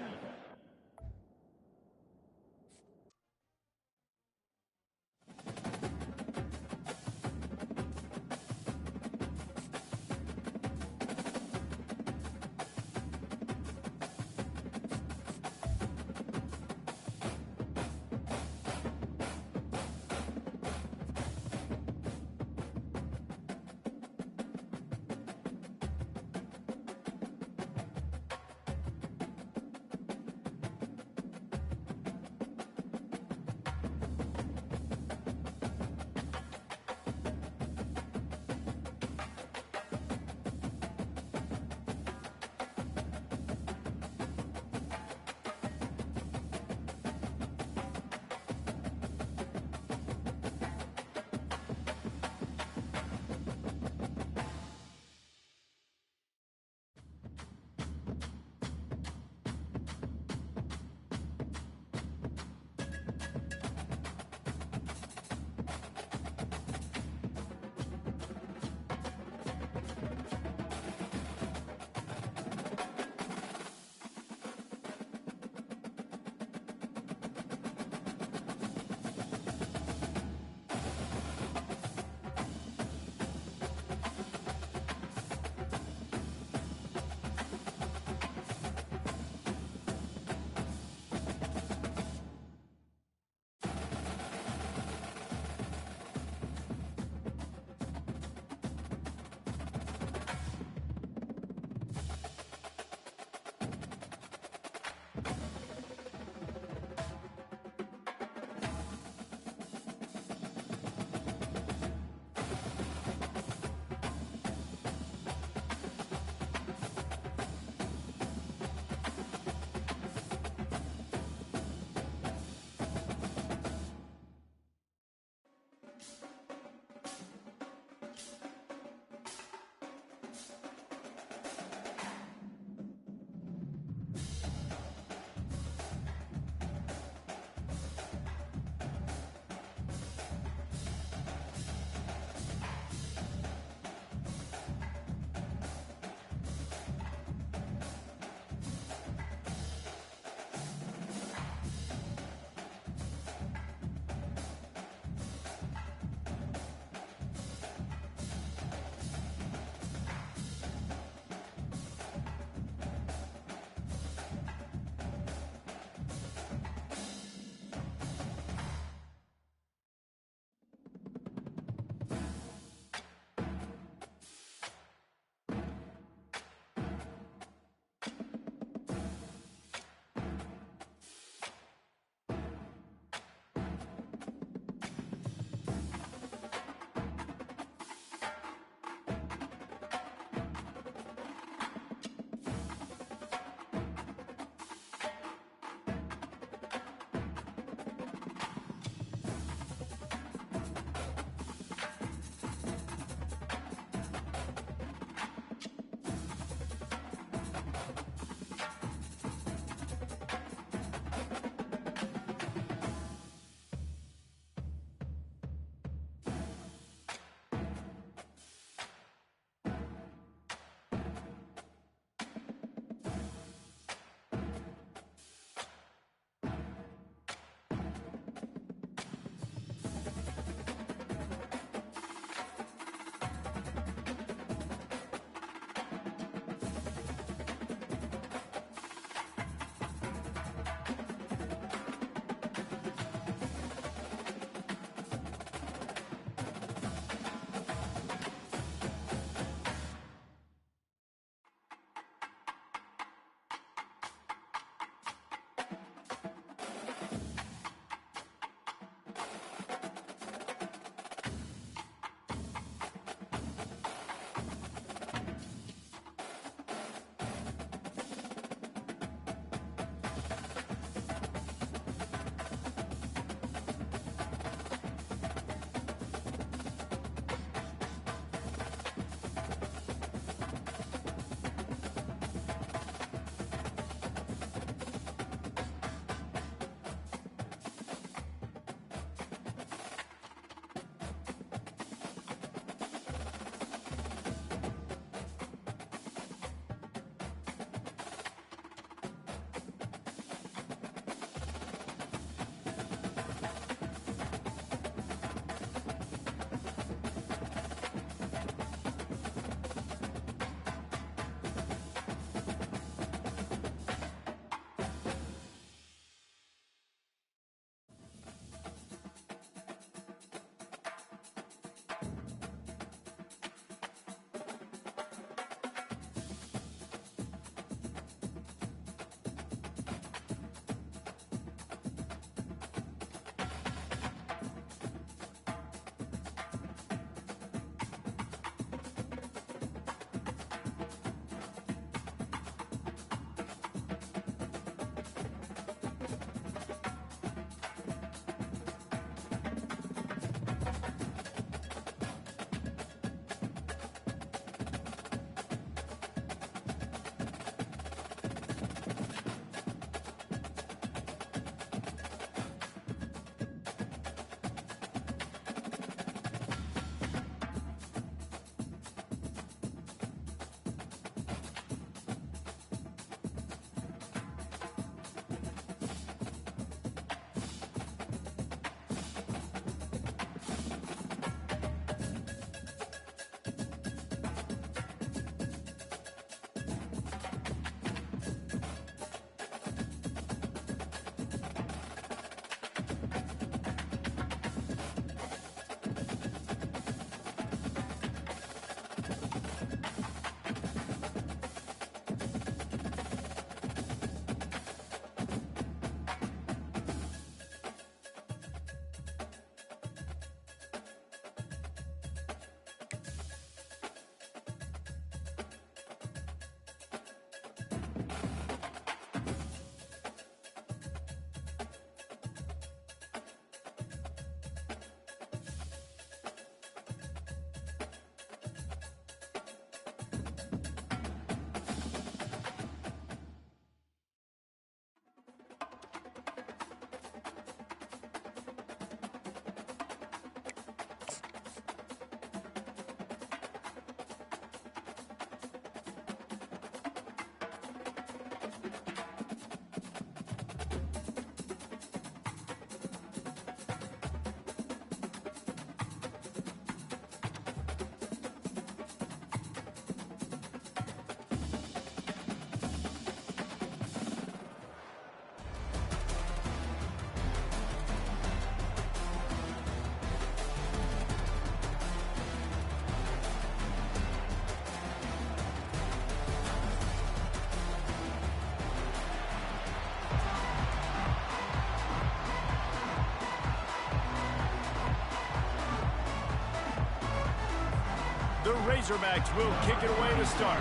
Razorbacks will kick it away to start.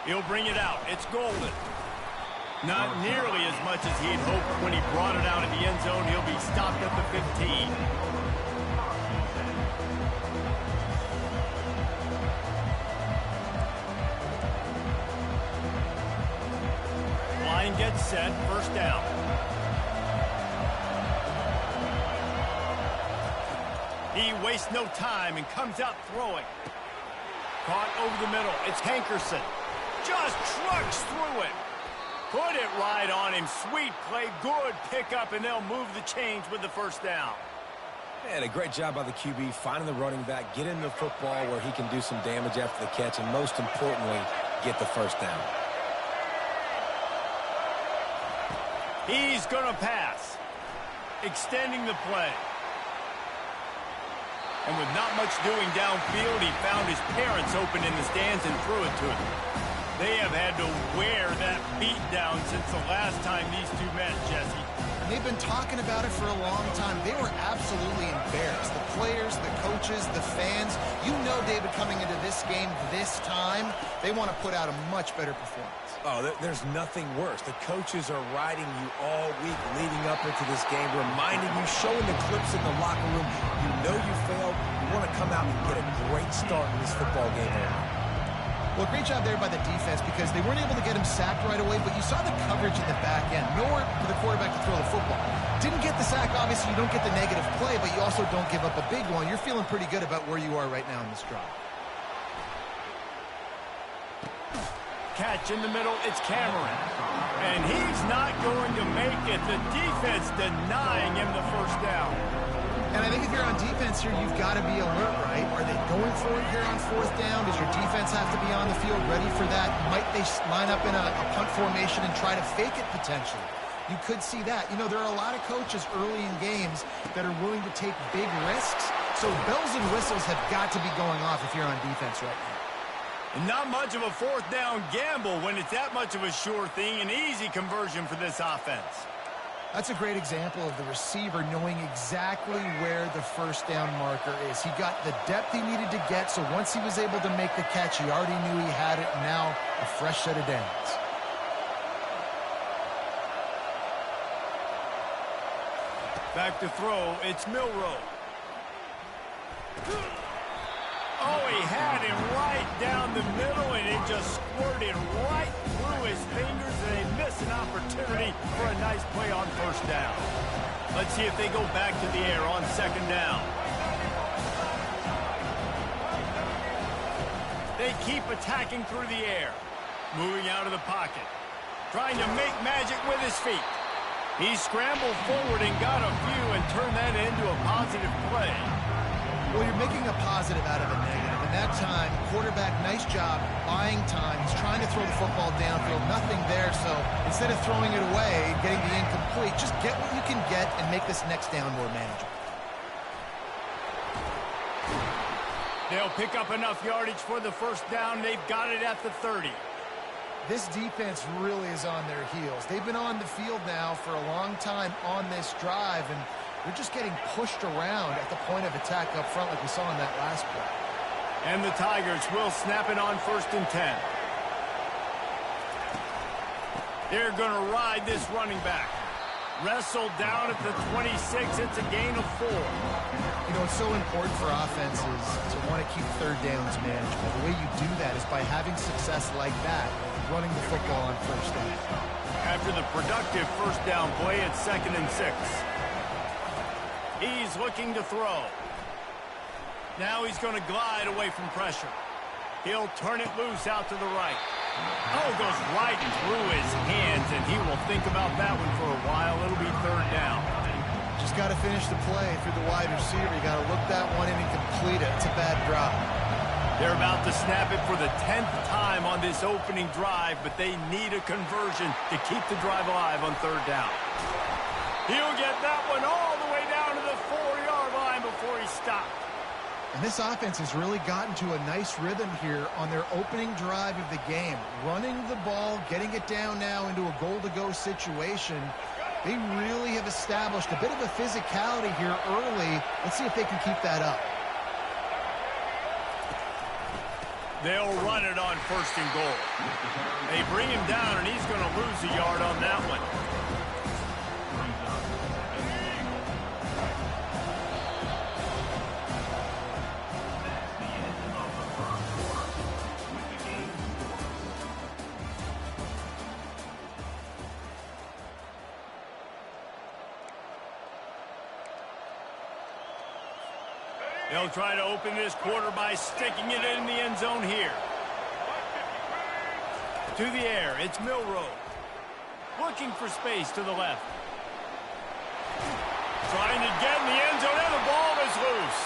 He'll bring it out. It's golden. Not nearly as much as he'd hoped when he brought it out in the end zone. He'll be stopped at the 15. Line gets set. First down. He wastes no time and comes out throwing. Caught over the middle. It's Hankerson. Just trucks through it. Put it right on him. Sweet play. Good pickup, and they'll move the chains with the first down. Man, a great job by the QB finding the running back, get him the football where he can do some damage after the catch, and most importantly, get the first down. He's going to pass. Extending the play. And with not much doing downfield, he found his parents open in the stands and threw it to him. They have had to wear that beat down since the last time these two met, Jesse. And they've been talking about it for a long time. They were absolutely embarrassed. The players, the coaches, the fans. You know, David, coming into this game this time, they want to put out a much better performance. Oh, there's nothing worse. The coaches are riding you all week leading up into this game, reminding you, showing the clips in the locker room. You know you failed. You want to come out and get a great start in this football game. Well, great job there by the defense because they weren't able to get him sacked right away, but you saw the coverage in the back end. Nowhere for the quarterback to throw the football. Didn't get the sack, obviously. You don't get the negative play, but you also don't give up a big one. You're feeling pretty good about where you are right now in this drive. Catch in the middle, it's Cameron. And he's not going to make it. The defense denying him the first down. And I think if you're on defense here, you've got to be alert, right? Are they going for it here on fourth down? Does your defense have to be on the field ready for that? Might they line up in a punt formation and try to fake it potentially? You could see that. You know, there are a lot of coaches early in games that are willing to take big risks. So bells and whistles have got to be going off if you're on defense right now. And not much of a fourth down gamble when it's that much of a sure thing. An easy conversion for this offense. That's a great example of the receiver knowing exactly where the first down marker is. He got the depth he needed to get, so once he was able to make the catch, he already knew he had it. Now a fresh set of downs. Back to throw, it's Milroe. Oh, he had him right down the middle, and it just squirted right through his fingers, and they miss an opportunity for a nice play on first down. Let's see if they go back to the air on second down. They keep attacking through the air. Moving out of the pocket. Trying to make magic with his feet. He scrambled forward and got a few and turned that into a positive play. Well, you're making a positive out of a negative. And that time, quarterback, nice job, buying time. He's trying to throw the football downfield. Nothing there, so instead of throwing it away, getting the incomplete, just get what you can get and make this next down more manageable. They'll pick up enough yardage for the first down. They've got it at the 30. This defense really is on their heels. They've been on the field now for a long time on this drive, and they're just getting pushed around at the point of attack up front like we saw in that last play. And the Tigers will snap it on 1st and 10. They're going to ride this running back. Wrestled down at the 26. It's a gain of 4. You know, it's so important for offenses to want to keep third downs manageable. The way you do that is by having success like that, running the football on first down. After the productive first down play, it's 2nd and 6. He's looking to throw. Now he's going to glide away from pressure. He'll turn it loose out to the right. Oh, goes right through his hands, and he will think about that one for a while. It'll be 3rd down. Just got to finish the play. If you're the wide receiver, you got to look that one in and complete it. It's a bad drop. They're about to snap it for the 10th time on this opening drive, but they need a conversion to keep the drive alive on 3rd down. He'll get that one all the way down to the 4-yard line before he stopped. And this offense has really gotten to a nice rhythm here on their opening drive of the game. Running the ball, getting it down now into a goal-to-go situation. They really have established a bit of a physicality here early. Let's see if they can keep that up. They'll run it on 1st and goal. They bring him down, and he's going to lose a yard on that one. They'll try to open this quarter by sticking it in the end zone here. To the air, it's Milroe. Looking for space to the left. Trying to get in the end zone, and the ball is loose.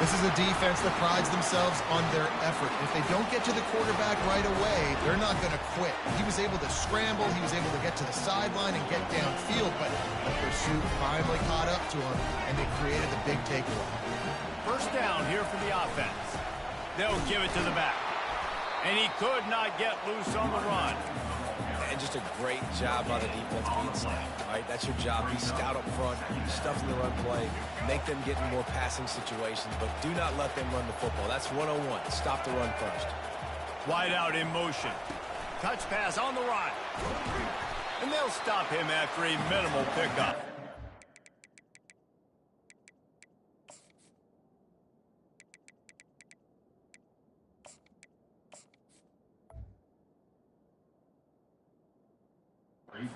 This is a defense that prides themselves on their effort. If they don't get to the quarterback right away, they're not going to quit. He was able to scramble. He was able to get to the sideline and get downfield, but the pursuit finally caught up to him, and they created the big takeaway. 1st down here for the offense. They'll give it to the back. And he could not get loose on the run. And just a great job by the defense being stout. Right? That's your job. Be stout up front, stuff in the run play, make them get in more passing situations, but do not let them run the football. That's 101. Stop the run first. Wide out in motion. Touch pass on the right. And they'll stop him after a minimal pickup.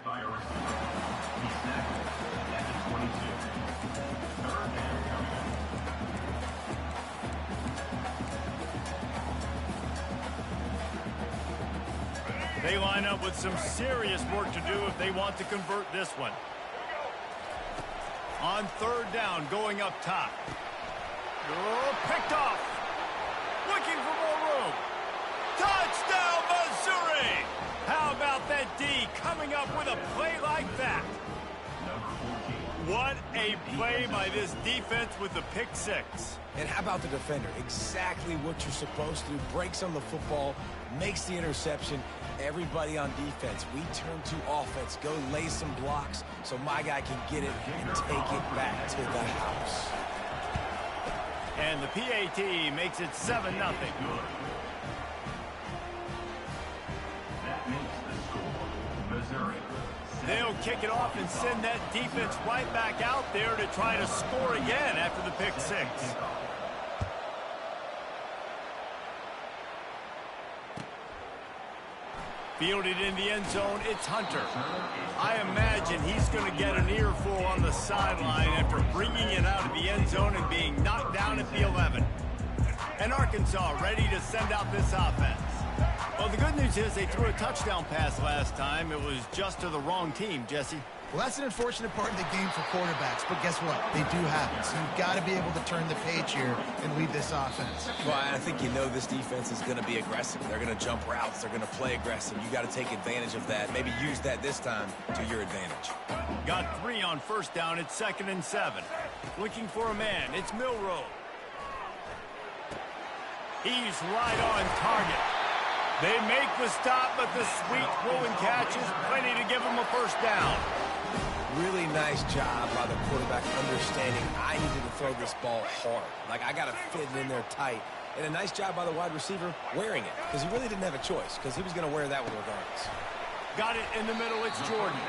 By a receiver. He's snapped at the 22. 3rd down. They line up with some serious work to do if they want to convert this one. On 3rd down, going up top. Oh, picked off. Looking for more room. Touchdown, Missouri! How about that D coming up with a play like that? What a play by this defense with the pick 6. And how about the defender? Exactly what you're supposed to do. Breaks on the football, makes the interception. Everybody on defense, we turn to offense. Go lay some blocks so my guy can get it and take it back to the house. And the PAT makes it 7-0. They'll kick it off and send that defense right back out there to try to score again after the pick 6. Fielded in the end zone, it's Hunter. I imagine he's going to get an earful on the sideline after bringing it out of the end zone and being knocked down at the 11. And Arkansas ready to send out this offense. Well, the good news is they threw a touchdown pass last time. It was just to the wrong team, Jesse. Well, that's an unfortunate part of the game for quarterbacks, but guess what? They do happen. So you've got to be able to turn the page here and lead this offense. Well, I think you know this defense is going to be aggressive. They're going to jump routes. They're going to play aggressive. You got to take advantage of that. Maybe use that this time to your advantage. Got 3 on 1st down. It's 2nd and 7. Looking for a man. It's Milroe. He's right on target. They make the stop, but the sweet rolling catch is plenty to give them a 1st down. Really nice job by the quarterback understanding I needed to throw this ball hard. Like, I got to fit it in there tight. And a nice job by the wide receiver wearing it, because he really didn't have a choice, because he was going to wear that one regardless. Got it in the middle. It's Jordan.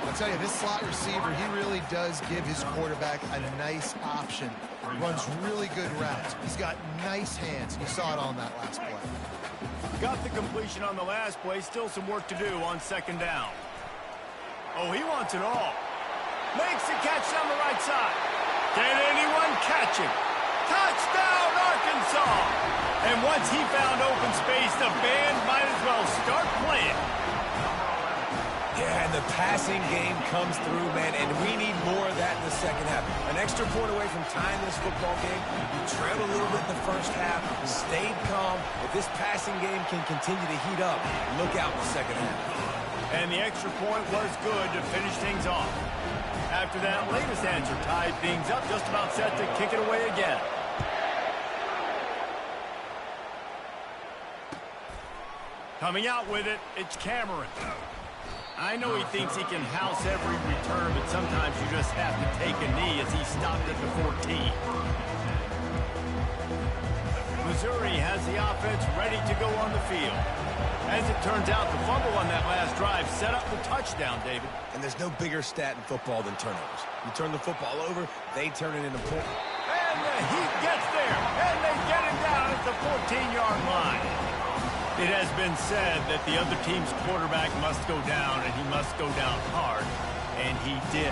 I'll tell you, this slot receiver, he really does give his quarterback a nice option. Runs really good routes. He's got nice hands. You saw it on that last play. Got the completion on the last play. Still some work to do on 2nd down. Oh, he wants it all. Makes the catch down the right side. Can anyone catch him? Touchdown, Arkansas! And once he found open space, the band might as well start playing. Yeah, and the passing game comes through, man, and we need more of that in the 2nd half. An extra point away from tying this football game. You trailed a little bit in the 1st half, stayed calm. If this passing game can continue to heat up, look out in the 2nd half. And the extra point was good to finish things off. After that latest answer tied things up, just about set to kick it away again. Coming out with it, it's Cameron. I know he thinks he can house every return, but sometimes you just have to take a knee as he stopped at the 14. Missouri has the offense ready to go on the field. As it turns out, the fumble on that last drive set up the touchdown, David. And there's no bigger stat in football than turnovers. You turn the football over, they turn it into points. And he gets there, and they get him down at the 14-yard line. It has been said that the other team's quarterback must go down, and he must go down hard, and he did.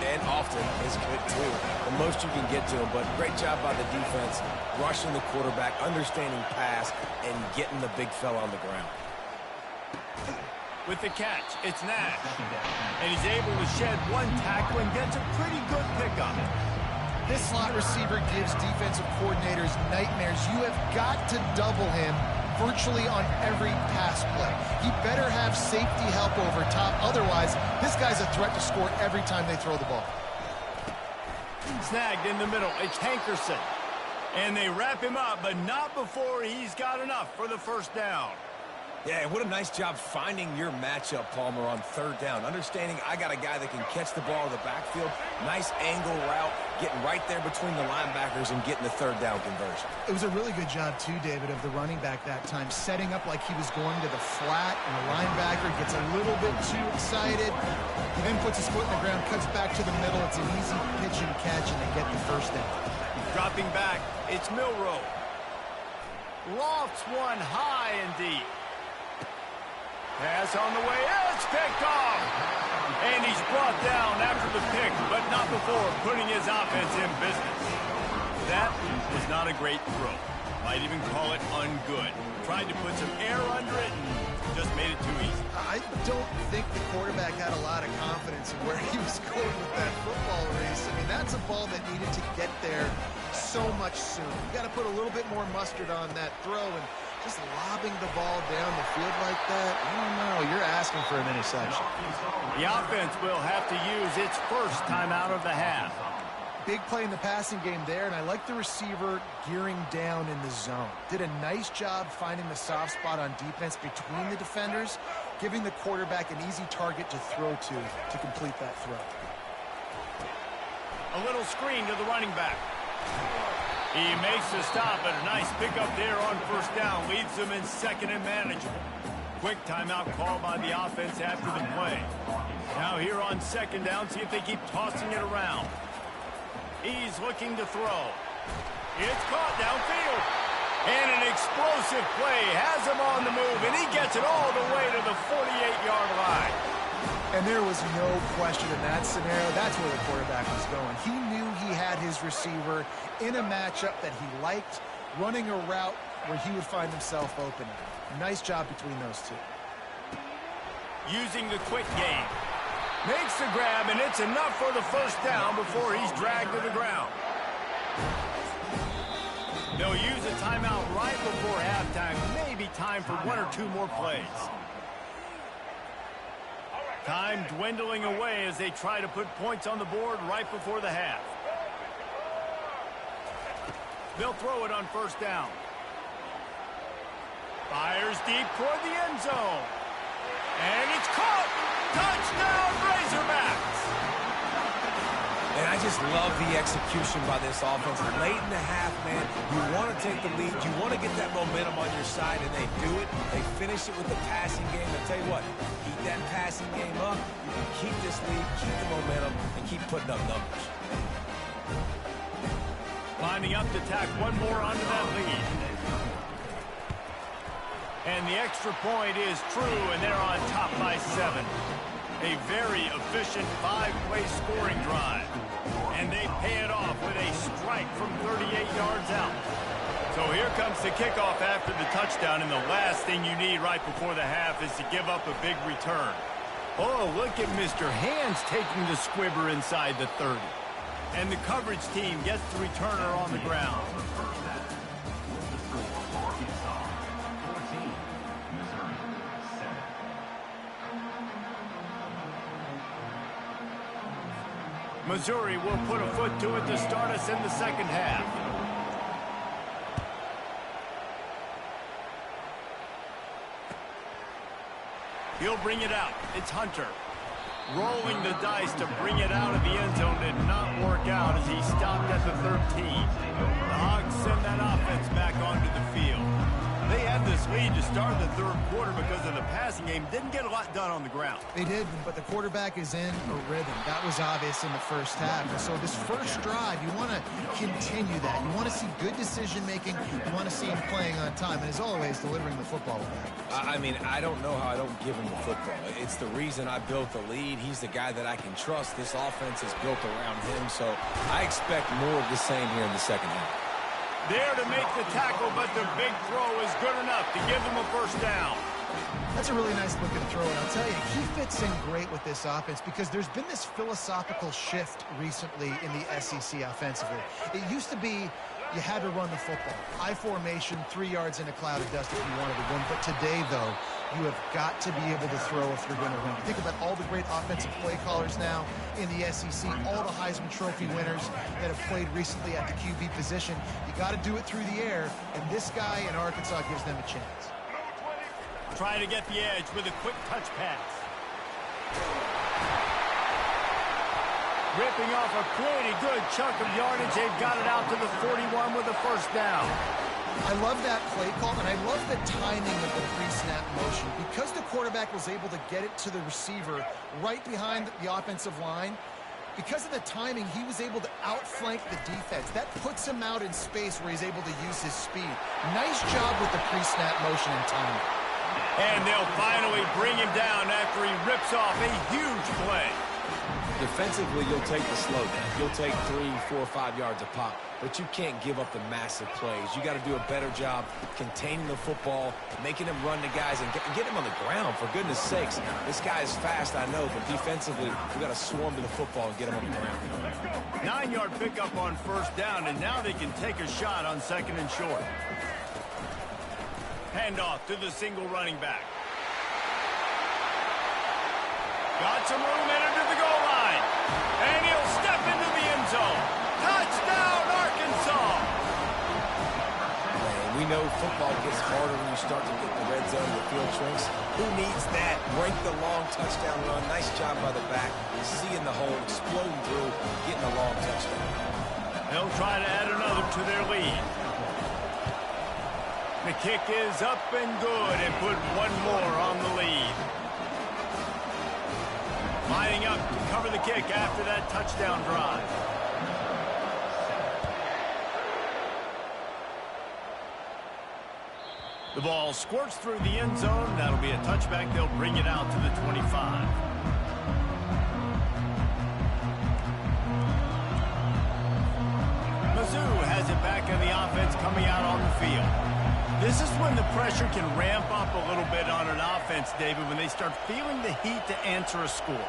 And often is good, too. The most you can get to him, but great job by the defense, rushing the quarterback, understanding pass, and getting the big fella on the ground. With the catch, it's Nash. And he's able to shed one tackle and gets a pretty good pickup. This slot receiver gives defensive coordinators nightmares. You have got to double him virtually on every pass play. He better have safety help over top. Otherwise, this guy's a threat to score every time they throw the ball. Snagged in the middle. It's Hankerson. And they wrap him up, but not before he's got enough for the first down. Yeah, what a nice job finding your matchup, Palmer, on third down. Understanding I got a guy that can catch the ball in the backfield. Nice angle route, getting right there between the linebackers and getting the third down conversion. It was a really good job, too, David, of the running back that time, setting up like he was going to the flat, and the linebacker gets a little bit too excited. He then puts his foot in the ground, cuts back to the middle. It's an easy pitch and catch, and they get the first down. Dropping back, it's Milroe. Lofts one high and deep. Pass on the way, it's picked off! And he's brought down after the pick, but not before putting his offense in business. That was not a great throw. Might even call it ungood. Tried to put some air under it and just made it too easy. I don't think the quarterback had a lot of confidence in where he was going with that football race. I mean, that's a ball that needed to get there so much sooner. You got to put a little bit more mustard on that throw, and just lobbing the ball down the field like that, I don't know. You're asking for an interception. The offense will have to use its first timeout of the half. Big play in the passing game there, and I like the receiver gearing down in the zone. Did a nice job finding the soft spot on defense between the defenders, giving the quarterback an easy target to throw to complete that throw. A little screen to the running back. He makes the stop, but a nice pickup there on first down. Leaves them in second and manageable. Quick timeout called by the offense after the play. Now here on second down, see if they keep tossing it around. He's looking to throw. It's caught downfield. And an explosive play has him on the move, and he gets it all the way to the 48-yard line. And there was no question in that scenario. That's where the quarterback was going. He knew he had his receiver in a matchup that he liked, running a route where he would find himself open. Nice job between those two. Using the quick game. Makes the grab, and it's enough for the first down before he's dragged to the ground. They'll use a timeout right before halftime. Maybe time for one or two more plays. Time dwindling away as they try to put points on the board right before the half. They'll throw it on first down. Fires deep toward the end zone. And it's caught! Touchdown, Razorbacks! And I just love the execution by this offense. Late in the half, man, you want to take the lead. You want to get that momentum on your side, and they do it. They finish it with the passing game. I'll tell you what, keep that passing game up. You can keep this lead, keep the momentum, and keep putting up numbers. Lining up to tack one more onto that lead. And the extra point is true, and they're on top by 7. A very efficient 5-play scoring drive. And they pay it off with a strike from 38 yards out. So here comes the kickoff after the touchdown, and the last thing you need right before the half is to give up a big return. Oh, look at Mr. Hands taking the squibber inside the 30. And the coverage team gets the returner on the ground. Missouri will put a foot to it to start us in the second half. He'll bring it out. It's Hunter. Rolling the dice to bring it out of the end zone did not work out as he stopped at the 13. The Hogs send that offense back onto the field. They had this lead to start the third quarter because of the passing game. Didn't get a lot done on the ground. They did, but the quarterback is in a rhythm. That was obvious in the first half. And so this first drive, you want to continue that. You want to see good decision-making. You want to see him playing on time. And as always, delivering the football with that. I mean, I don't know how I don't give him the football. It's the reason I built the lead. He's the guy that I can trust. This offense is built around him. So I expect more of the same here in the second half. There to make the tackle, but the big throw is good enough to give them a first down. That's a really nice looking throw, and I'll tell you, he fits in great with this offense because there's been this philosophical shift recently in the SEC offensively. It used to be you had to run the football. I formation, 3 yards in a cloud of dust if you wanted to win. But today, though, you have got to be able to throw if you're going to win. Think about all the great offensive play callers now in the SEC, all the Heisman Trophy winners that have played recently at the QB position. You got to do it through the air, and this guy in Arkansas gives them a chance. Trying to get the edge with a quick touch pass. Ripping off a pretty good chunk of yardage. They've got it out to the 41 with a first down. I love that play call, and I love the timing of the pre-snap motion. Because the quarterback was able to get it to the receiver right behind the offensive line, because of the timing, he was able to outflank the defense. That puts him out in space where he's able to use his speed. Nice job with the pre-snap motion and timing. And they'll finally bring him down after he rips off a huge play. Defensively, you'll take the slow down. You'll take 3, 4, 5 yards a pop, but you can't give up the massive plays. You got to do a better job containing the football, making him run to guys, and get him on the ground, for goodness sakes. This guy is fast, I know, but defensively, we got to swarm to the football and get him on the ground. 9-yard pickup on first down, and now they can take a shot on second and short. Handoff to the single running back. Got some room headed to the goal line. And he'll step into the end zone. Touchdown, Arkansas! Man, we know football gets harder when you start to get in the red zone and the field shrinks. Who needs that? Break the long touchdown run. Nice job by the back. Seeing the hole, exploding through, getting a long touchdown. They'll try to add another to their lead. The kick is up and good and put one more on the lead. Lining up to cover the kick after that touchdown drive. The ball squirts through the end zone. That'll be a touchback. They'll bring it out to the 25. Mizzou has it back in the offense coming out on the field. This is when the pressure can ramp up a little bit on an offense, David, when they start feeling the heat to answer a score.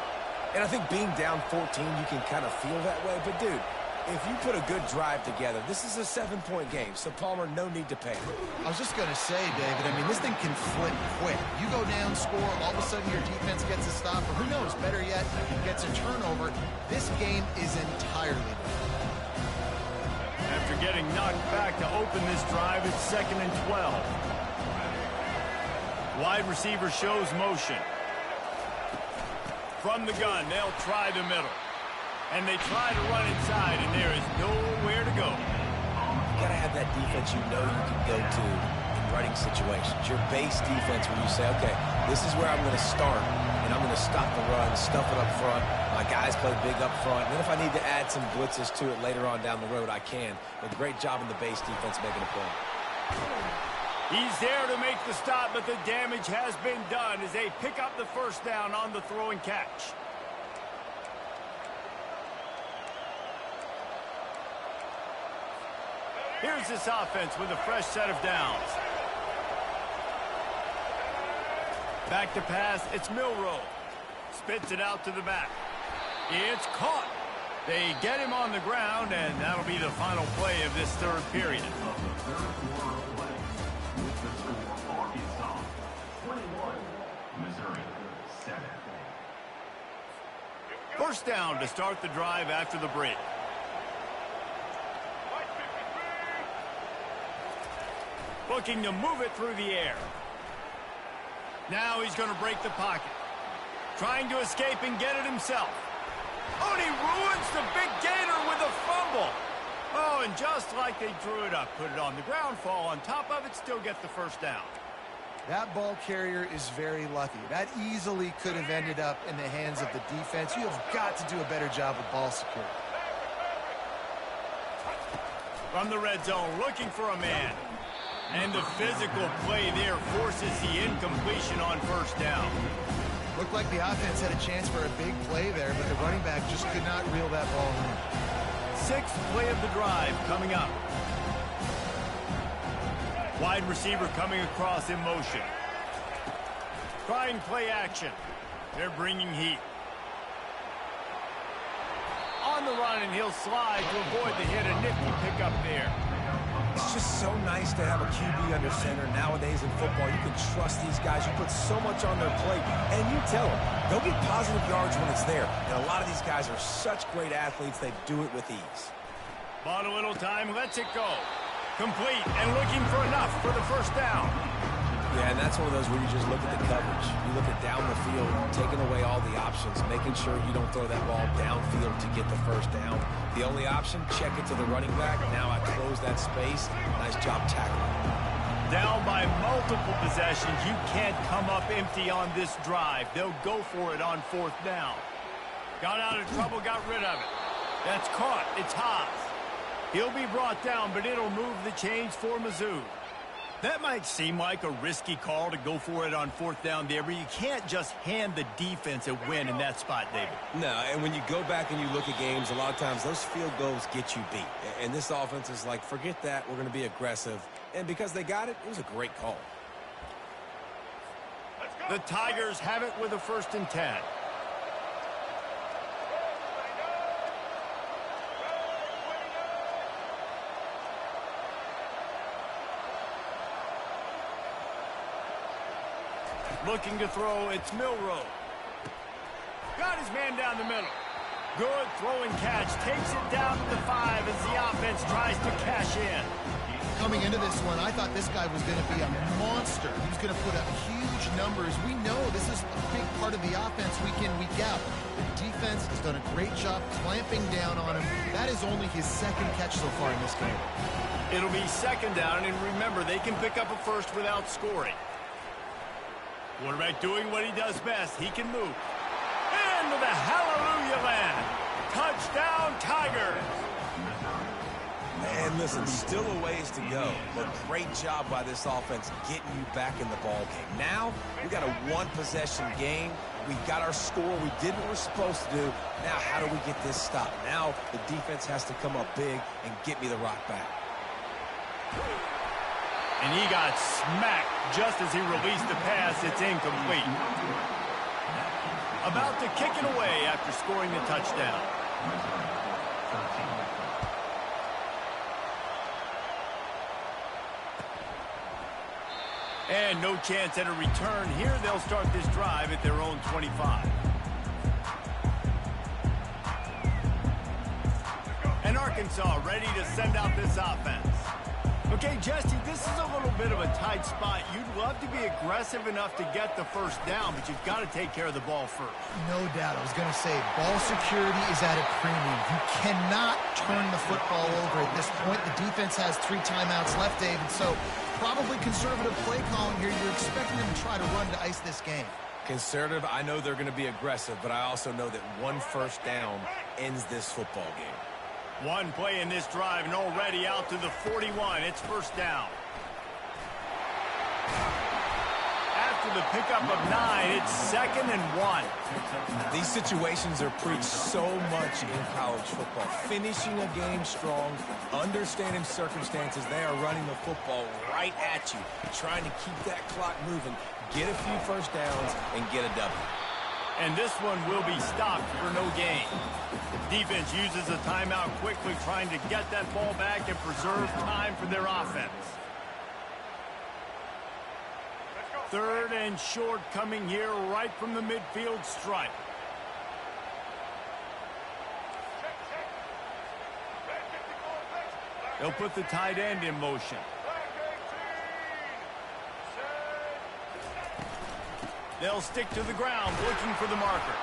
And I think being down 14, you can kind of feel that way. But, dude, if you put a good drive together, this is a 7-point game. So, Palmer, no need to panic. I was just going to say, David, I mean, this thing can flip quick. You go down, score, all of a sudden your defense gets a stop, or who knows, better yet, gets a turnover. This game is entirely different. After getting knocked back to open this drive, it's 2nd and 12. Wide receiver shows motion. From the gun, they'll try the middle. And they try to run inside, and there is nowhere to go. You got to have that defense you know you can go to in running situations. Your base defense where you say, okay, this is where I'm going to start, and I'm going to stop the run, stuff it up front. My guys play big up front. And then if I need to add some blitzes to it later on down the road, I can. But great job in the base defense making a play. He's there to make the stop, but the damage has been done as they pick up the first down on the throw and catch. Here's this offense with a fresh set of downs. Back to pass, it's Milroe. Spits it out to the back. It's caught. They get him on the ground, and that'll be the final play of this third period. First down to start the drive after the break. Looking to move it through the air. Now he's going to break the pocket. Trying to escape and get it himself. Oh, and he ruins the big gainer with a fumble. Oh, and just like they drew it up, put it on the ground, fall on top of it, still get the first down. That ball carrier is very lucky. That easily could have ended up in the hands of the defense. You have got to do a better job with ball security. From the red zone, looking for a man. And the physical play there forces the incompletion on first down. Looked like the offense had a chance for a big play there, but the running back just could not reel that ball in. Sixth play of the drive coming up. Wide receiver coming across in motion. Trying play action. They're bringing heat. On the run, and he'll slide to avoid the hit. A nifty pickup there. It's just so nice to have a QB under center. Nowadays in football, you can trust these guys. You put so much on their plate, and you tell them they'll get positive yards when it's there. And a lot of these guys are such great athletes, they do it with ease. Bought a little time, lets it go. Complete and looking for enough for the first down. Yeah, and that's one of those where you just look at the coverage. You look at down the field, taking away all the options, making sure you don't throw that ball downfield to get the first down. The only option, check it to the running back. Now I close that space. Nice job tackling. Down by multiple possessions. You can't come up empty on this drive. They'll go for it on fourth down. Got out of trouble, got rid of it. That's caught. It's Haas. He'll be brought down, but it'll move the chains for Mizzou. That might seem like a risky call to go for it on fourth down there, but you can't just hand the defense a win in that spot, David. No, and when you go back and you look at games, a lot of times those field goals get you beat. And this offense is like, forget that, we're going to be aggressive. And because they got it, it was a great call. The Tigers have it with a 1st and 10. Looking to throw, it's Milrow. Got his man down the middle. Good throw and catch. Takes it down to the 5 as the offense tries to cash in. Coming into this one, I thought this guy was going to be a monster. He was going to put up huge numbers. We know this is a big part of the offense week in, week out. The defense has done a great job clamping down on him. That is only his 2nd catch so far in this game. It'll be 2nd down, and remember, they can pick up a first without scoring. Quarterback doing what he does best. He can move. Into the hallelujah land. Touchdown, Tigers. And listen, still a ways to go, but great job by this offense getting you back in the ball game. Now, we got a 1-possession game. We got our score. We did what we're supposed to do. Now, how do we get this stopped? Now, the defense has to come up big and get me the rock back. And he got smacked just as he released the pass. It's incomplete. About to kick it away after scoring the touchdown. And no chance at a return here. They'll start this drive at their own 25. And Arkansas ready to send out this offense. Okay, Jesse, this is a little bit of a tight spot. You'd love to be aggressive enough to get the first down, but you've got to take care of the ball first. No doubt. I was going to say, ball security is at a premium. You cannot turn the football over at this point. The defense has 3 timeouts left, David, so probably conservative play calling here. You're expecting them to try to run to ice this game. Conservative, I know they're going to be aggressive, but I also know that 1 first down ends this football game. One play in this drive and already out to the 41. It's first down. After the pickup of 9, it's 2nd and 1. These situations are preached so much in college football. Finishing a game strong, understanding circumstances. They are running the football right at you, trying to keep that clock moving, get a few first downs, and get a W. And this one will be stopped for no gain. Defense uses a timeout quickly, trying to get that ball back and preserve time for their offense. 3rd and short coming here right from the midfield stripe. They'll put the tight end in motion. They'll stick to the ground looking for the marker.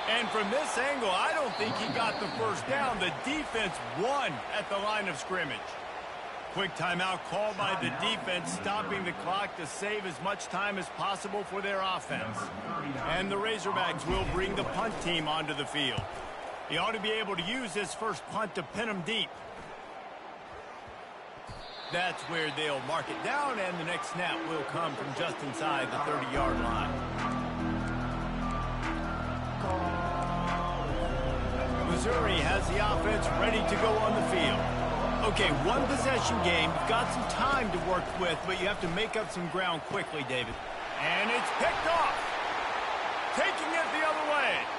And from this angle, I don't think he got the first down. The defense won at the line of scrimmage. Quick timeout called by the defense, stopping the clock to save as much time as possible for their offense. And the Razorbacks will bring the punt team onto the field. He ought to be able to use this first punt to pin them deep. That's where they'll mark it down, and the next snap will come from just inside the 30-yard line. Missouri has the offense ready to go on the field. Okay, one possession game. You've got some time to work with, but you have to make up some ground quickly, David. And it's picked off. Taking it the other way.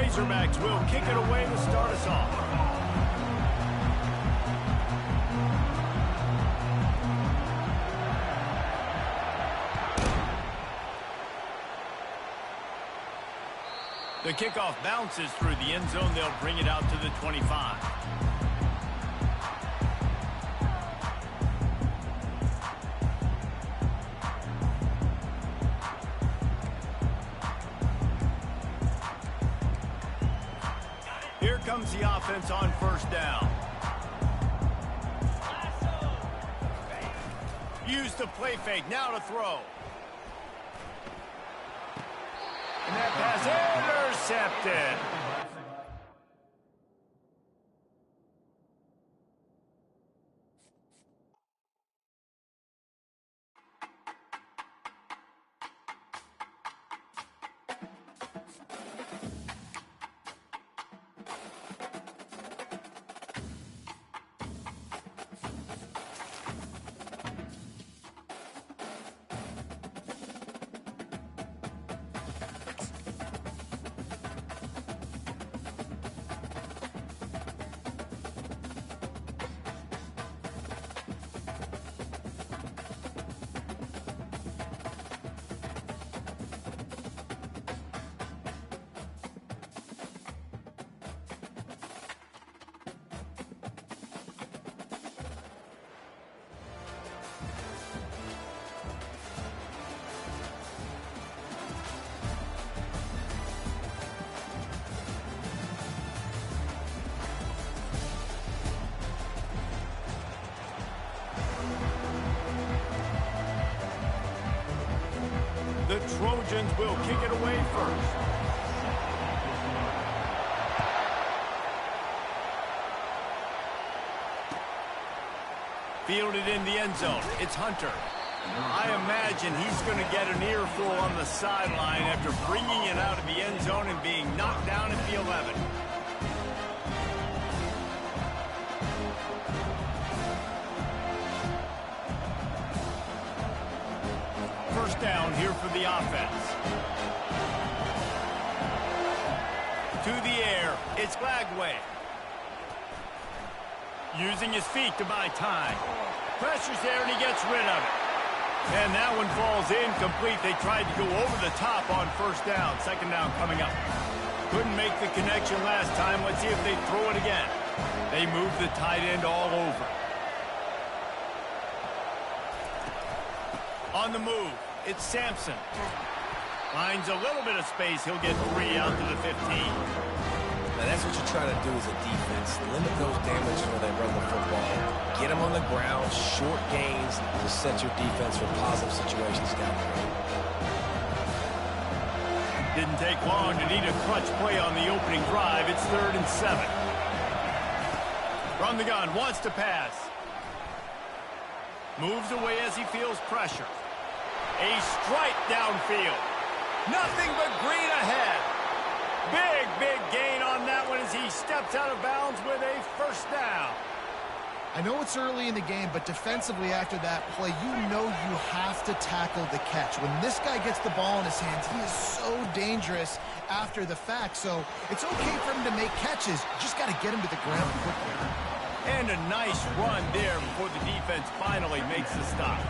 Razorbacks will kick it away to start us off. The kickoff bounces through the end zone. They'll bring it out to the 25. Here comes the offense on first down. Use the play fake, now to throw. And that pass intercepted. The Trojans will kick it away first. Fielded in the end zone. It's Hunter. I imagine he's going to get an earful on the sideline after bringing it out of the end zone and being knocked down at the 11. First down here for the offense. To the air, it's Glagway. Using his feet to buy time. Pressure's there and he gets rid of it. And that one falls incomplete. They tried to go over the top on first down. Second down coming up. Couldn't make the connection last time. Let's see if they throw it again. They move the tight end all over. On the move, it's Sampson. Finds a little bit of space. He'll get 3 out to the 15. Now that's what you're trying to do as a defense. Limit those damages when they run the football. Get them on the ground, short gains to set your defense for positive situations down the road. Didn't take long to need a clutch play on the opening drive. It's 3rd and 7. From the gun, wants to pass. Moves away as he feels pressure. A strike downfield. Nothing but green ahead. Big gain on that one as he steps out of bounds with a first down. I know it's early in the game, but defensively after that play, you know you have to tackle the catch. When this guy gets the ball in his hands, he is so dangerous after the fact. So it's okay for him to make catches. You just got to get him to the ground quickly. And a nice run there before the defense finally makes the stop.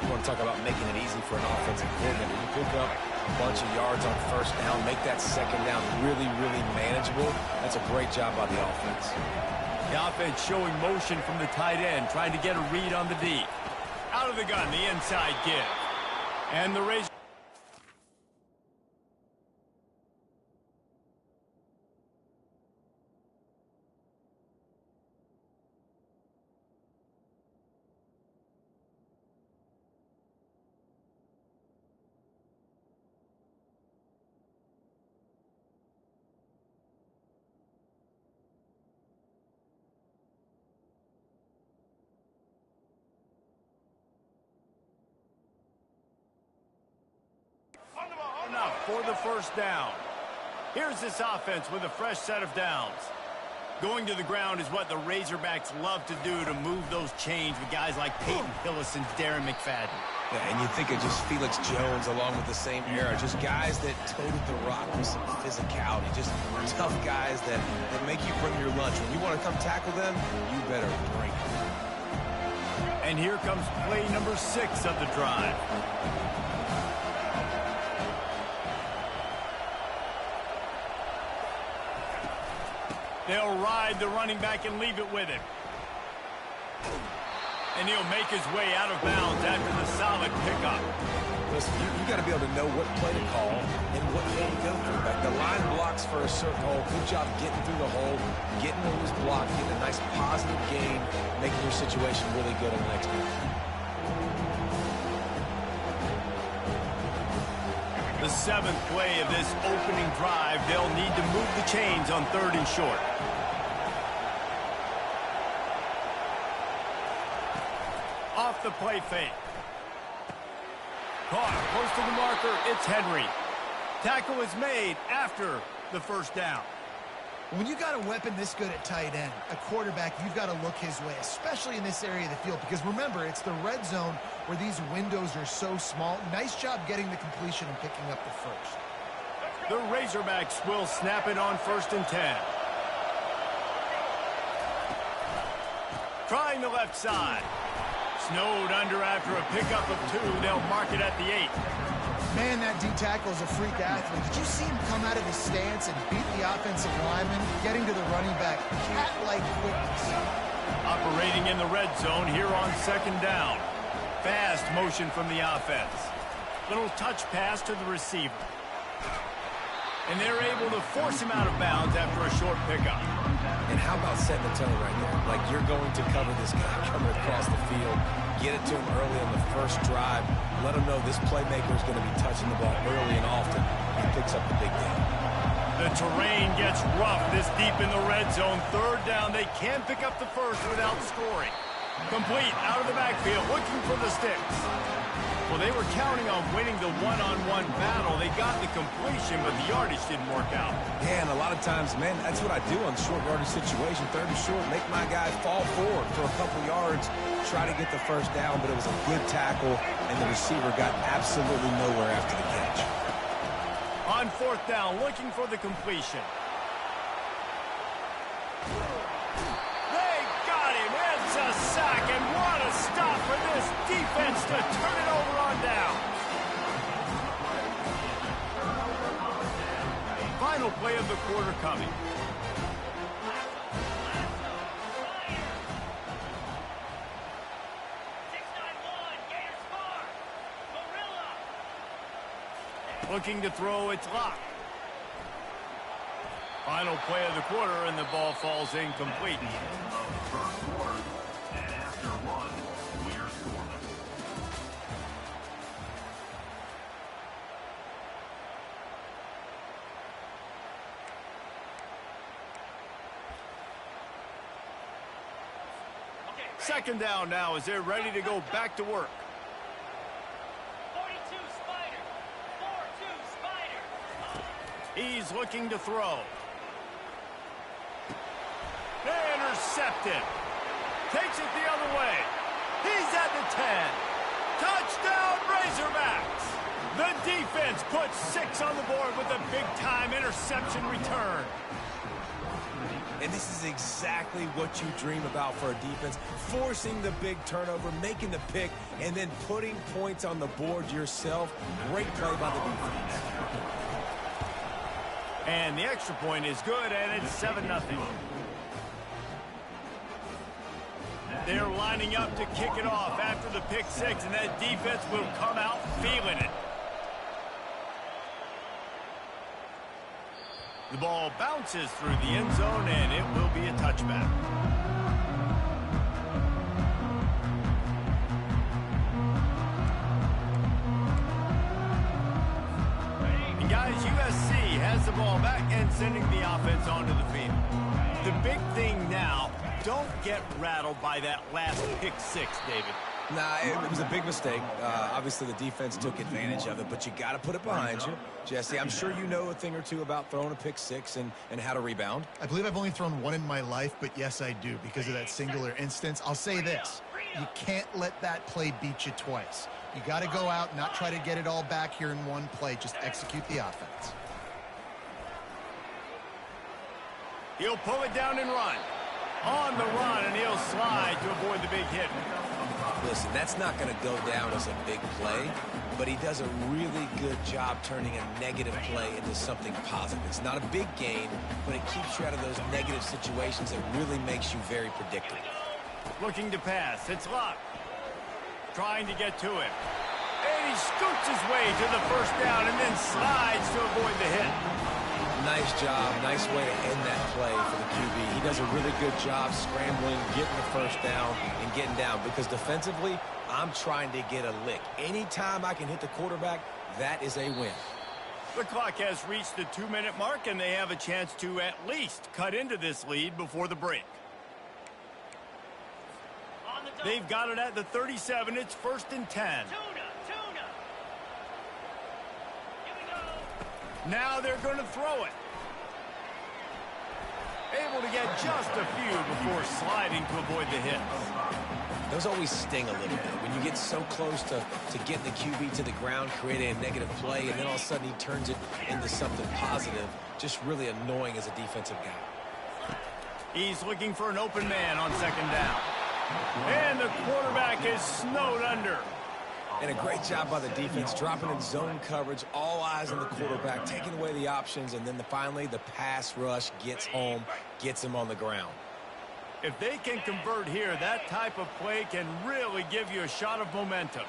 You want to talk about making it easy for an offensive coordinator. You pick up a bunch of yards on first down, make that second down really manageable. That's a great job by the offense. The offense showing motion from the tight end, trying to get a read on the D. Out of the gun, the inside give. And the Razor. Enough for the first down. Here's this offense with a fresh set of downs. Going to the ground is what the Razorbacks love to do to move those chains with guys like Peyton Hillis and Darren McFadden. Yeah, and you think of just Felix Jones along with the same era, just guys that toted the rock with some physicality, just tough guys that make you bring your lunch. When you want to come tackle them, you better bring it. And here comes play number 6 of the drive. They'll ride the running back and leave it with him. And he'll make his way out of bounds after the solid pickup. Listen, you got to be able to know what play to call and what hole to go through. Like the line blocks for a certain hole. Good job getting through the hole, getting what was blocked, getting a nice positive gain, making your situation really good on the next one. The 7th play of this opening drive, they'll need to move the chains on 3rd and short. Off the play fake. Caught close to the marker. It's Henry. Tackle is made after the first down. When you got a weapon this good at tight end, a quarterback, you've got to look his way, especially in this area of the field, because remember, it's the red zone where these windows are so small. Nice job getting the completion and picking up the first. The Razorbacks will snap it on 1st and 10. Trying the left side. Snowed under after a pickup of 2. They'll mark it at the 8. Man, that D tackle is a freak athlete. Did you see him come out of his stance and beat the offensive lineman, getting to the running back? Cat-like quickness. Operating in the red zone here on 2nd down. Fast motion from the offense. Little touch pass to the receiver. And they're able to force him out of bounds after a short pickup. And how about setting the tone right there? Like you're going to cover this guy coming across the field. Get it to him early on the first drive. Let him know this playmaker is going to be touching the ball early and often. He picks up the big down. The terrain gets rough this deep in the red zone. 3rd down. They can pick up the first without scoring. Complete out of the backfield, looking for the sticks. Well, they were counting on winning the one-on-one battle. They got the completion, but the yardage didn't work out. Yeah, and a lot of times, man, that's what I do on short yardage situation. 3rd and short, make my guy fall forward for a couple yards, try to get the first down, but it was a good tackle, and the receiver got absolutely nowhere after the catch. On 4th down, looking for the completion. They got him. It's a sack, and what a stop for this defense to turn it over on down. Final play of the quarter coming. Looking to throw, it's locked. Final play of the quarter, and the ball falls incomplete. Second down now as they're ready to go back to work. 42 Spider. 4-2 Spider. He's looking to throw. Intercepted. Takes it the other way. He's at the 10. Touchdown, Razorbacks. The defense puts 6 on the board with a big-time interception return. And this is exactly what you dream about for a defense. Forcing the big turnover, making the pick, and then putting points on the board yourself. Great play by the defense. And the extra point is good, and it's 7-0. They're lining up to kick it off after the pick 6, and that defense will come out feeling it. The ball bounces through the end zone, and it will be a touchback. And guys, USC has the ball back and sending the offense onto the field. The big thing now, don't get rattled by that last pick 6, David. Nah, it was a big mistake. Obviously, the defense took advantage of it, but you got to put it behind you. Jesse, I'm sure you know a thing or two about throwing a pick 6 and how to rebound. I believe I've only thrown one in my life, but yes, I do because of that singular instance. I'll say this. You can't let that play beat you twice. You got to go out and not try to get it all back here in one play. Just execute the offense. He'll pull it down and run. On the run, and he'll slide to avoid the big hit. Listen, that's not going to go down as a big play, but he does a really good job turning a negative play into something positive. It's not a big gain, but it keeps you out of those negative situations that really makes you very predictable. Looking to pass. It's Luck. Trying to get to him. And he scoots his way to the first down and then slides to avoid the hit. Nice job. Nice way to end that play for the QB. He does a really good job scrambling, getting the first down, and getting down. Because defensively, I'm trying to get a lick. Anytime I can hit the quarterback, that is a win. The clock has reached the 2-minute mark, and they have a chance to at least cut into this lead before the break. They've got it at the 37. It's 1st and 10. Now they're going to throw it. Able to get just a few before sliding to avoid the hit. Those always sting a little bit. When you get so close to getting the QB to the ground, creating a negative play, and then all of a sudden he turns it into something positive, just really annoying as a defensive guy. He's looking for an open man on 2nd down. And the quarterback is snowed under. And a great job by the defense, dropping in zone coverage, all eyes on the quarterback, taking away the options, and then finally the pass rush gets home, gets him on the ground. If they can convert here, that type of play can really give you a shot of momentum.